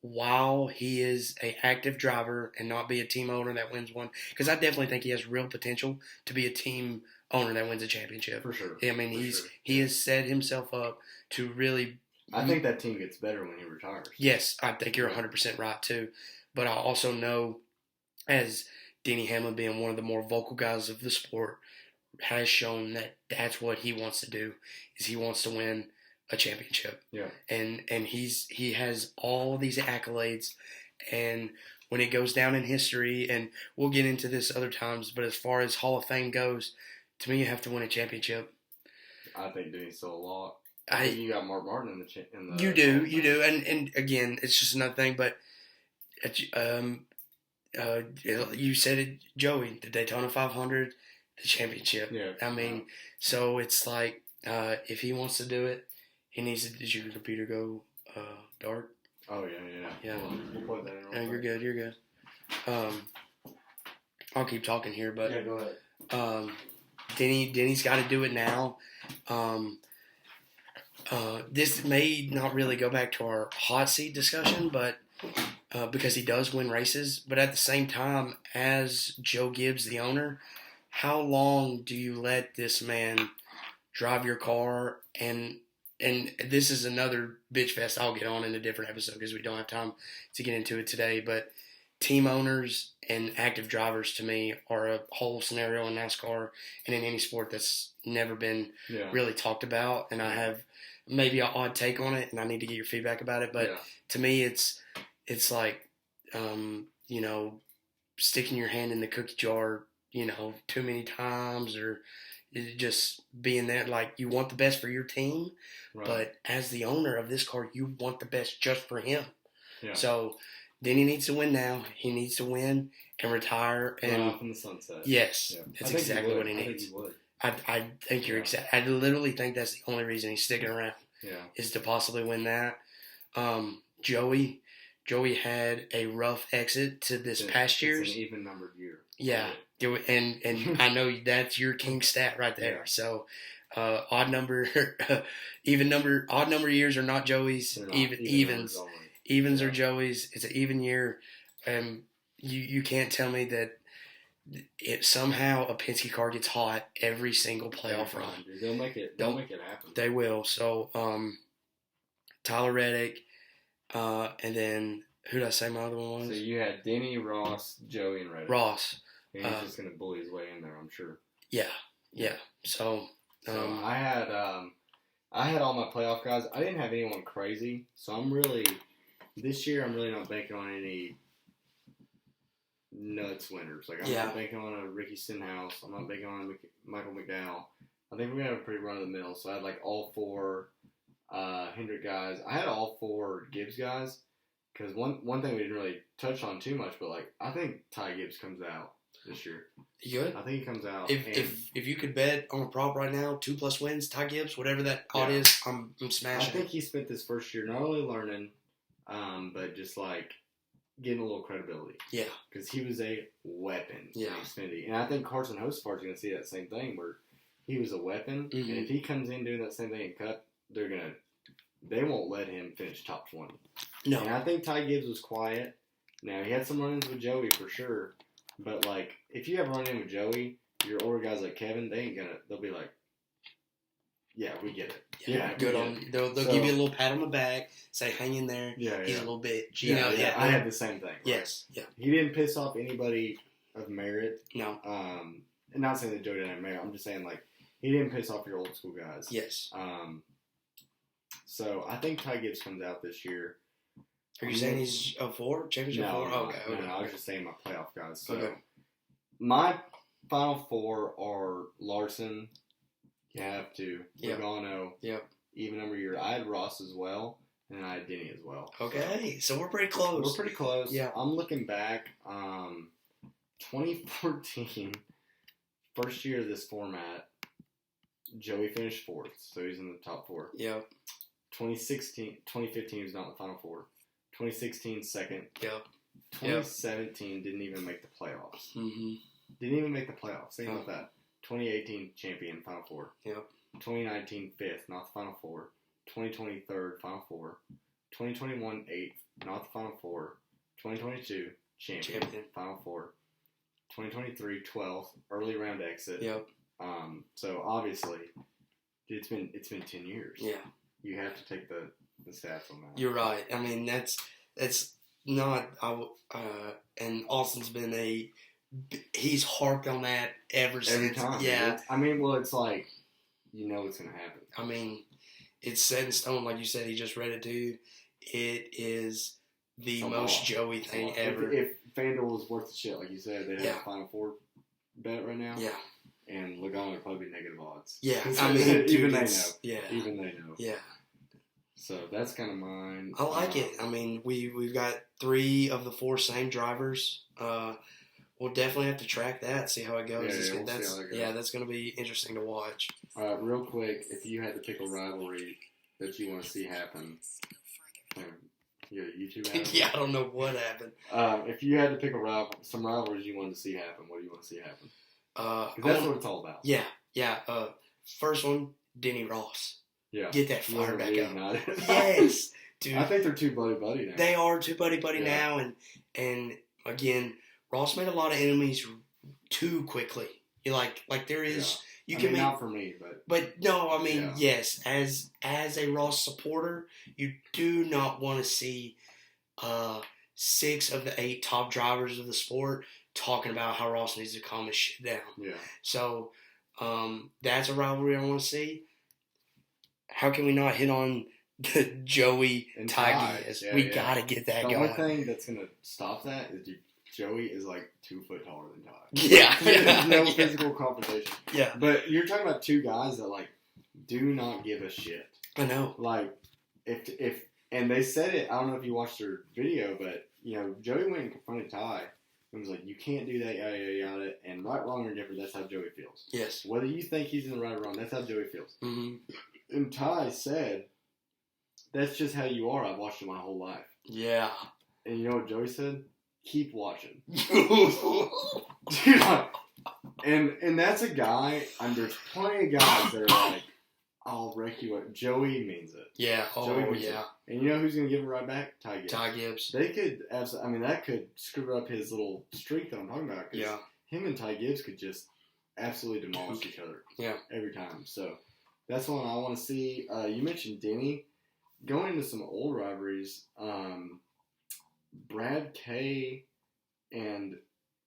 while he is a active driver and not be a team owner that wins one, because I definitely think he has real potential to be a team owner that wins a championship. For sure. I mean, he has set himself up to really. I think that team gets better when he retires. Yes, I think you're 100% right too. But I also know, as Denny Hamlin being one of the more vocal guys of the sport, has shown that that's what he wants to do, is he wants to win a championship. Yeah. And he has all these accolades, and when it goes down in history, and we'll get into this other times, but as far as Hall of Fame goes, to me you have to win a championship. I think Denny's still a lot. I think you got Mark Martin in the You do, and again, it's just another thing. But you said it, Joey, the Daytona 500, the championship. Yeah. I mean, so it's like if he wants to do it, he needs to. Did your computer go dark? Oh yeah. We'll plug that in. No, you're good. I'll keep talking here, but yeah, go ahead. Denny's got to do it now. This may not really go back to our hot seat discussion, but because he does win races, but at the same time, as Joe Gibbs, the owner, how long do you let this man drive your car? And this is another bitch fest I'll get on in a different episode because we don't have time to get into it today. But team owners and active drivers, to me, are a whole scenario in NASCAR and in any sport that's never been really talked about. And I have maybe an odd take on it, and I need to get your feedback about it. But to me, it's like, sticking your hand in the cookie jar, too many times, or just being there. Like, you want the best for your team, but as the owner of this car, you want the best just for him. Yeah. So then he needs to win now. He needs to win and retire. And off in the sunset. Yes, that's exactly what he needs. I think you're exact. I literally think that's the only reason he's sticking around. Yeah, is to possibly win that. Joey had a rough exit to this past year's. It's an even numbered year. Yeah, and I know that's your king stat right there. Yeah. So, odd number years are not Joey's. Evens are Joey's. It's an even year, and you can't tell me that it somehow a Penske car gets hot every single playoff run. They'll make it happen. They will. So, Tyler Reddick, and then who did I say my other one was? So you had Denny, Ross, Joey, and Reddick. Ross. And he's just gonna bully his way in there, I'm sure. Yeah. So I had all my playoff guys. I didn't have anyone crazy, so this year I'm really not banking on any nuts winners. Like, I'm not banking on a Ricky Stenhouse. I'm not banking on Michael McDowell. I think we're going to have a pretty run of the middle. So I had like all four Hendrick guys. I had all four Gibbs guys because one thing we didn't really touch on too much, but like I think Ty Gibbs comes out this year. You good? I think he comes out. If you could bet on a prop right now, 2+ wins, Ty Gibbs, whatever that odd is, I'm smashing. I think he spent this first year not only learning, but just like getting a little credibility. Yeah. Because he was a weapon in Xfinity. And I think Carson Hostfar is going to see that same thing where he was a weapon. Mm-hmm. And if he comes in doing that same thing in Cup, they won't let him finish top 20. No. And I think Ty Gibbs was quiet. Now, he had some run-ins with Joey for sure. But, like, if you have run-in with Joey, your older guys like Kevin, they'll be like, yeah, we get it. Yeah, good on. They'll give you a little pat on the back, say, hang in there. Yeah, he's a little bitch. I had the same thing. Right? Yes, yeah. He didn't piss off anybody of merit. No. And not saying that Joe didn't have merit. I'm just saying, like, he didn't piss off your old school guys. Yes. So I think Ty Gibbs comes out this year. Are you saying he's a 4? Championship 4? Okay. No, I was just saying my playoff guys. So my final 4 are Larson. You have to. Logano. Yep. Even number year. I had Ross as well. and I had Denny as well. Okay, so we're pretty close. We're pretty close. Yeah. I'm looking back. 2014, first year of this format, Joey finished 4th, so he's in the top 4. Yep. 2015, he was not in the Final 4. 2016, 2nd. Yep. 2017 didn't even make the playoffs. Mm-hmm. Didn't even make the playoffs. Think about that. 2018 champion, Final 4. Yep. 2019 5th, not the Final 4. 2020 3rd, Final 4. 2021 8th, not the Final 4. 2022 champion. Final 4. 2023 12th, early round exit. Yep. So obviously, it's been 10 years. Yeah. You have to take the stats on that. You're right. I mean, that's not. And Austin's been he's harped on that every time. Yeah. I mean, well, it's like it's gonna happen. I mean, it's set in stone, like you said. He just read it, dude. It is the most Joey thing ever. If FanDuel was worth the shit, like you said, they have a Final 4 bet right now. Yeah. And Logano would probably be negative odds. Yeah, I mean, even they know. Yeah. Even they know. Yeah. So that's kind of mine. I like it. I mean, we've got 3 of the 4 same drivers. We'll definitely have to track that, see how it goes. Yeah, we'll see how that goes. Yeah, that's going to be interesting to watch. Real quick, if you had to pick a rivalry that you want to see happen, you got a YouTube happened? Yeah, I don't know what happened. If you had to pick some rivalries you wanted to see happen, what do you want to see happen? That's what it's all about. Yeah. First one, Denny Ross. Yeah. Get that fire back up. It. Yes, dude. I think they're too buddy now. They are too buddy now, and again, Ross made a lot of enemies too quickly. You like there is you can make, not for me, but no, I mean yes, as a Ross supporter, you do not want to see 6 of the 8 top drivers of the sport talking about how Ross needs to calm his shit down. Yeah. So that's a rivalry I want to see. How can we not hit on the Joey and Ty? We gotta get that going. The only thing that's gonna stop that is Joey is like 2 foot taller than Ty. Yeah. There's no physical competition. Yeah. But you're talking about 2 guys that like do not give a shit. I know. Like if and they said it. I don't know if you watched their video, but Joey went and confronted Ty. And was like, you can't do that, yada, yada, yada. And right, wrong, or different, that's how Joey feels. Yes. Whether you think he's in the right or wrong, that's how Joey feels. Mm-hmm. And Ty said, that's just how you are. I've watched you my whole life. Yeah. And you know what Joey said? Keep watching. Dude. And that's a guy, and there's plenty of guys that are like, I'll wreck you up. Joey means it. Yeah. Joey means it. And you know who's going to give it right back? Ty Gibbs. Ty Gibbs. They could absolutely, that could screw up his little streak that I'm talking about. Yeah. Him and Ty Gibbs could just absolutely demolish each other. Yeah. Every time. So that's one I want to see. You mentioned Denny. Going into some old rivalries, Brad Kay and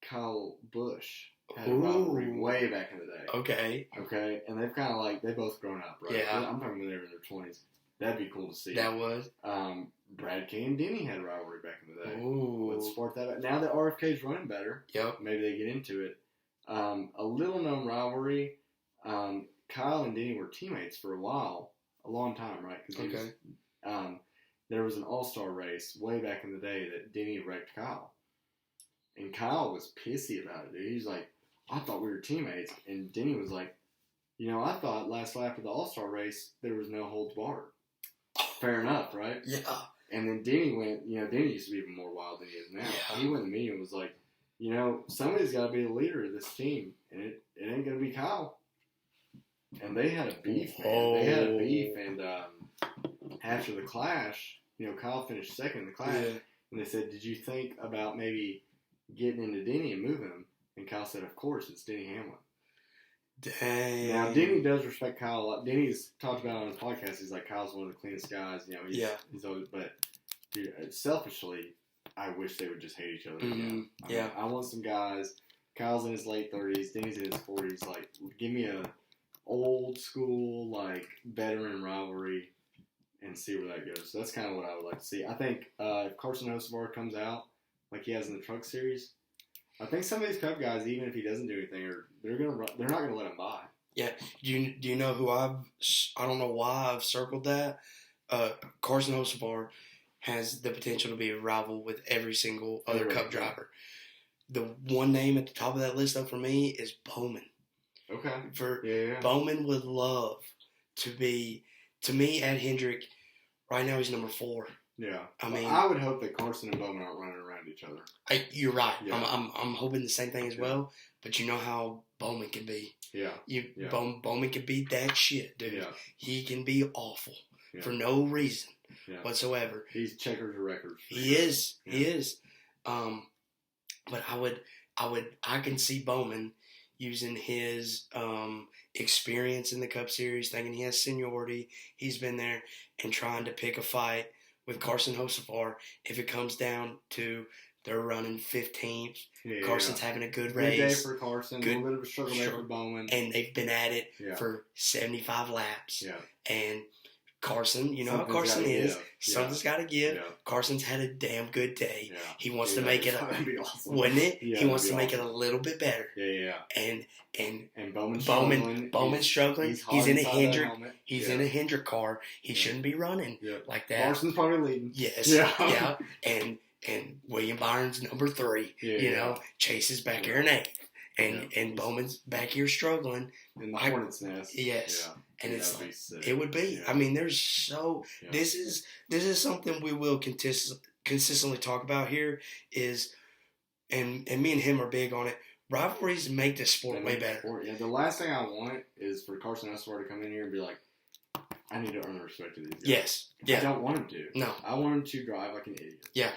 Kyle Busch had a rivalry way back in the day. Okay. And they've kind of they both grown up, right? Yeah. I'm talking when they were in their 20s. That'd be cool to see. That was. Brad Kay and Denny had a rivalry back in the day. Ooh. Let's spark that up. Now that RFK's running better, maybe they get into it. A little known rivalry. Kyle and Denny were teammates for a long time, right? Because there was an all-star race way back in the day that Denny wrecked Kyle. And Kyle was pissy about it, dude. He was like, I thought we were teammates. And Denny was like, I thought last lap of the all-star race, there was no holds barred. Fair enough, right? Yeah. And then Denny went, Denny used to be even more wild than he is now. Yeah. He went in the meeting and was like, somebody's got to be the leader of this team. And it ain't going to be Kyle. And they had a beef, man. They had a beef. And after the clash, Kyle finished second in the clash. Yeah. And they said, did you think about maybe getting into Denny and moving him? And Kyle said, of course, it's Denny Hamlin. Dang. Now, Denny does respect Kyle a lot. Denny's talked about on his podcast, he's like, Kyle's one of the cleanest guys. He's always, but dude, selfishly, I wish they would just hate each other. Mm-hmm. I want some guys. Kyle's in his late 30s, Denny's in his 40s. Like, give me a old school, veteran rivalry and see where that goes. So that's kind of what I would like to see. I think if Carson Hocevar comes out like he has in the Truck Series, I think some of these Cup guys, even if he doesn't do anything, they're not gonna let him by. Yeah. Do you know who I don't know why I've circled that? Carson Hocevar has the potential to be a rival with every single other Cup driver. The one name at the top of that list, though, for me is Bowman. Okay. Bowman would love to be, to me, at Hendrick, right now he's number 4. Yeah. I mean, I would hope that Carson and Bowman aren't running around each other. You're right. Yeah. I'm hoping the same thing as well. But you know how Bowman can be. Yeah. Bowman can be that shit, dude. Yeah. He can be awful for no reason whatsoever. He's checkers or records. He is. But I can see Bowman using his experience in the Cup Series, thinking he has seniority. He's been there and trying to pick a fight with Carson Hocevar if it comes down to they're running 15th. Carson's having a good race. Good day for Carson. A little bit of a struggle day for Bowman. And they've been at it for 75 laps. Yeah. And Carson, you know how Carson is. Something's got to give. Yeah. Carson's had a damn good day. Yeah. He wants to make it, awesome. wouldn't it? Yeah, he wants to make it a little bit better. Yeah. And Bowman's struggling. He's in a Hendrick. He's in a Hendrick car. He shouldn't be running like that. Carson's probably leading. Yes. Yeah. And William Byron's number 3. Chase is back here in 8th. And Bowman's back here struggling. In the Hornet's nest. Yes. Yeah. And it's like, it would be. Yeah. I mean, there's so this is something we will consistently talk about here is, and me and him are big on it. Rivalries make this sport way better. Yeah, the last thing I want is for Carson Hocevar to come in here and be like, I need to earn the respect of these guys. Yes. Yeah. I don't want him to. No. I want him to drive like an idiot. Yeah.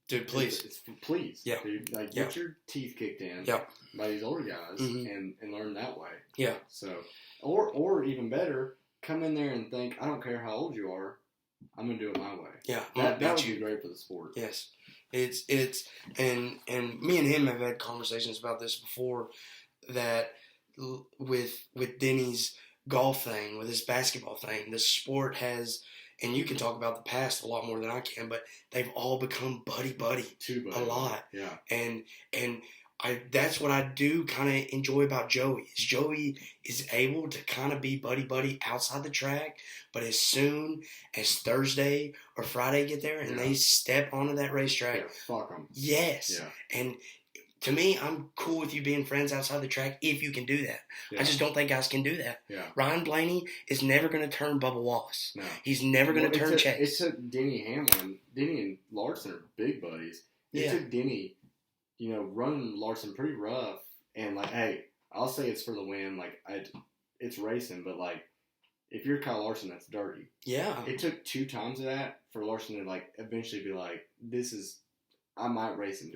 Dude, please. Please. Yeah. Dude, like, get your teeth kicked in by these older guys and learn that way. Yeah. So, or even better, come in there and think, I don't care how old you are, I'm going to do it my way. Yeah. That would be great for the sport. Yes. It's and me and him have had conversations about this before, that with Denny's golf thing, with his basketball thing, the sport has, and you can talk about the past a lot more than I can, but they've all become buddy a lot. Yeah. And that's what I do kind of enjoy about Joey. Is Joey is able to kind of be buddy outside the track, but as soon as Thursday or Friday get there and they step onto that racetrack, fuck them. Yes. Yeah. And to me, I'm cool with you being friends outside the track if you can do that. Yeah. I just don't think guys can do that. Yeah. Ryan Blaney is never going to turn Bubba Wallace. No. He's never going to turn Chase. It took Denny Hamlin. Denny and Larson are big buddies. It took Denny, running Larson pretty rough. And, like, hey, I'll say it's for the win. Like, it's racing, but, like, if you're Kyle Larson, that's dirty. Yeah. It took 2 times of that for Larson to, like, eventually be like, I might race him.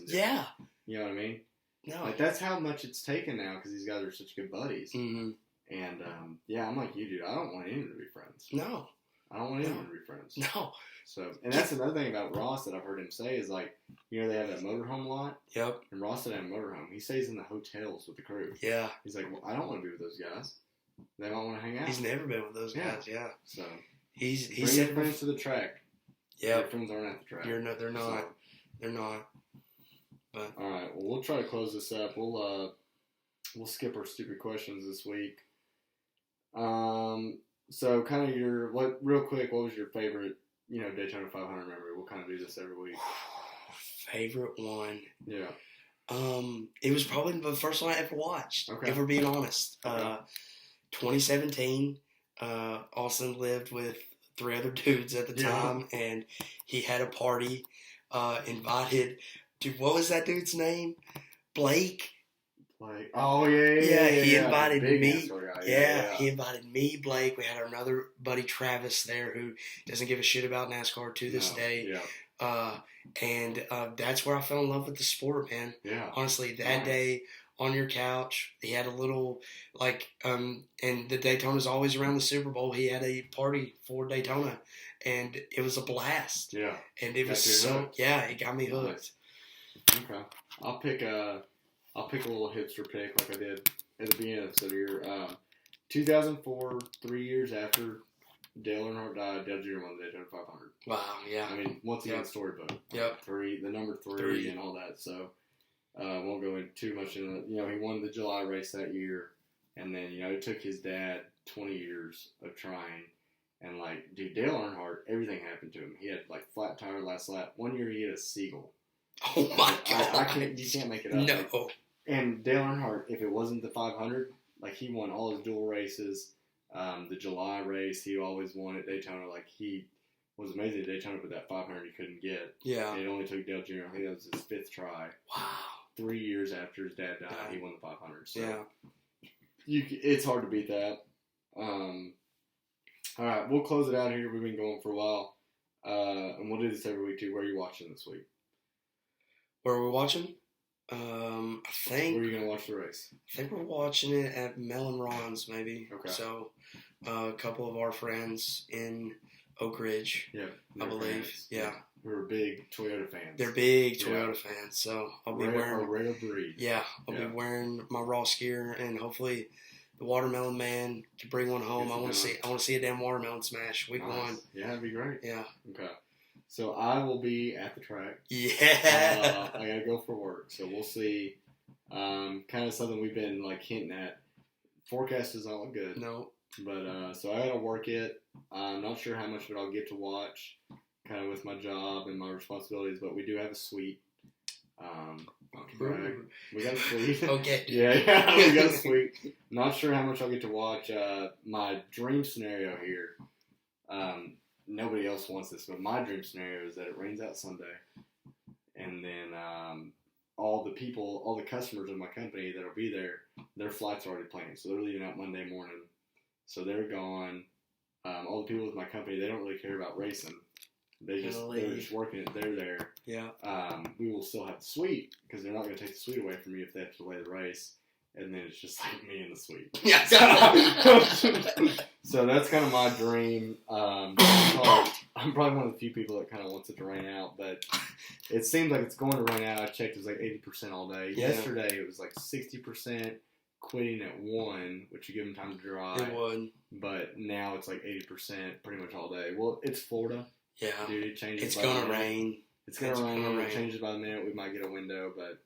Yeah. You know what I mean? No. Like, that's how much it's taken now because these guys are such good buddies. Mm-hmm. And, I'm like you, dude. I don't want anyone to be friends. No. I don't want anyone to be friends. No. So, and that's another thing about Ross that I've heard him say is, like, they have that motorhome lot. Yep. And Ross doesn't have a motorhome. He stays in the hotels with the crew. Yeah. He's like, well, I don't want to be with those guys. They don't want to hang out. He's never been with those guys, yeah. So, he bring said your friends to the track. Yeah. Your friends aren't at the track. They're not. So, they're not. But all right. Well, we'll try to close this up. We'll skip our stupid questions this week. So kind of real quick, what was your favorite, Daytona 500 memory? We'll kind of do this every week. Favorite one. Yeah. It was probably the first one I ever watched. Okay. If we're being honest. 2017. Austin lived with 3 other dudes at the time, and he had a party. Invited. Dude, what was that dude's name? Blake. Like, oh yeah. He invited me. Yeah, he invited me, Blake. We had another buddy, Travis, there, who doesn't give a shit about NASCAR to this day. Yeah. And that's where I fell in love with the sport, man. Yeah. Honestly, that day on your couch, he had a little and the Daytona's always around the Super Bowl. He had a party for Daytona, and it was a blast. Yeah. And it was it got me hooked. Okay. I'll pick a little hipster pick like I did at the beginning of the year. 2004, 3 years after Dale Earnhardt died, Dale Jr. won the Daytona 500. Wow, yeah. I mean, once again, storybook. Yep. The number three and all that. So, won't go into too much into it. He won the July race that year. And then, it took his dad 20 years of trying. And, like, dude, Dale Earnhardt, everything happened to him. He had, like, flat tire last lap. One year he had a seagull. Oh, my God. You can't make it up. No. And Dale Earnhardt, if it wasn't the 500, like, he won all his dual races. The July race, he always won at Daytona. Like, he was amazing at Daytona, but that 500 he couldn't get. Yeah. And it only took Dale Jr., I think that was his 5th try. Wow. 3 years after his dad died, he won the 500. So Yeah. It's hard to beat that. All right, we'll close it out here. We've been going for a while. And we'll do this every week, too. Where are you watching this week? Where are we watching? I think. Where are you going to watch the race? I think we're watching it at Mel and Ron's, maybe. Okay. So, a couple of our friends in Oak Ridge, Yeah. I believe. Fans. Yeah. Who are big Toyota fans. They're big Toyota fans, so I'll be wearing. A rare breed. Yeah, I'll be wearing my Ross gear, and hopefully, the Watermelon Man can bring one home. I want to see a damn watermelon smash week 1. Yeah, that'd be great. Yeah. Okay. So I will be at the track. Yeah. I gotta go for work, so we'll see. Kind of something we've been like hinting at. Forecast does not look good. No. But so I gotta work it. I'm not sure how much of it I'll get to watch, kind of with my job and my responsibilities. But we do have a suite. Brag. We got a suite. Okay. yeah, we got a suite. Not sure how much I'll get to watch. My dream scenario here. Nobody else wants this, but my dream scenario is that it rains out Sunday, and then all the customers of my company that'll be there, their flights are already planned, so they're leaving out Monday morning, they're gone. All the people with my company, they don't really care about racing. They're just working it. They're there. Yeah. We will still have the suite because they're not going to take the suite away from me if they have to delay the race. And then it's just like me in the suite. Yeah. So that's kind of my dream. I'm probably one of the few people that kind of wants it to rain out, but it seems like it's going to rain out. I checked; it was like 80% all day. Yeah. Yesterday it was like 60%, quitting at 1, which would give them time to dry. It would. But now it's like 80%, pretty much all day. Well, it's Florida. Yeah. Dude, it changes. It's gonna rain. It's gonna rain. It changes by the minute. We might get a window, but.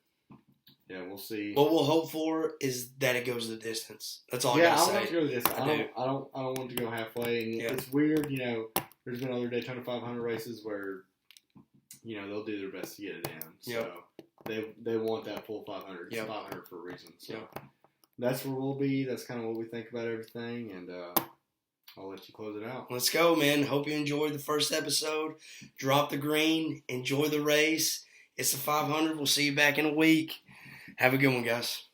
Yeah, we'll see. What we'll hope for is that it goes the distance. That's all I gotta say. I want it to go the distance. I don't want it to go halfway. And it's weird, there's been other Daytona 500 races where, they'll do their best to get it in. So they want that full 500. It's 500 for a reason. So that's where we'll be. That's kind of what we think about everything. And I'll let you close it out. Let's go, man. Hope you enjoyed the first episode. Drop the green. Enjoy the race. It's the 500. We'll see you back in a week. Have a good one, guys.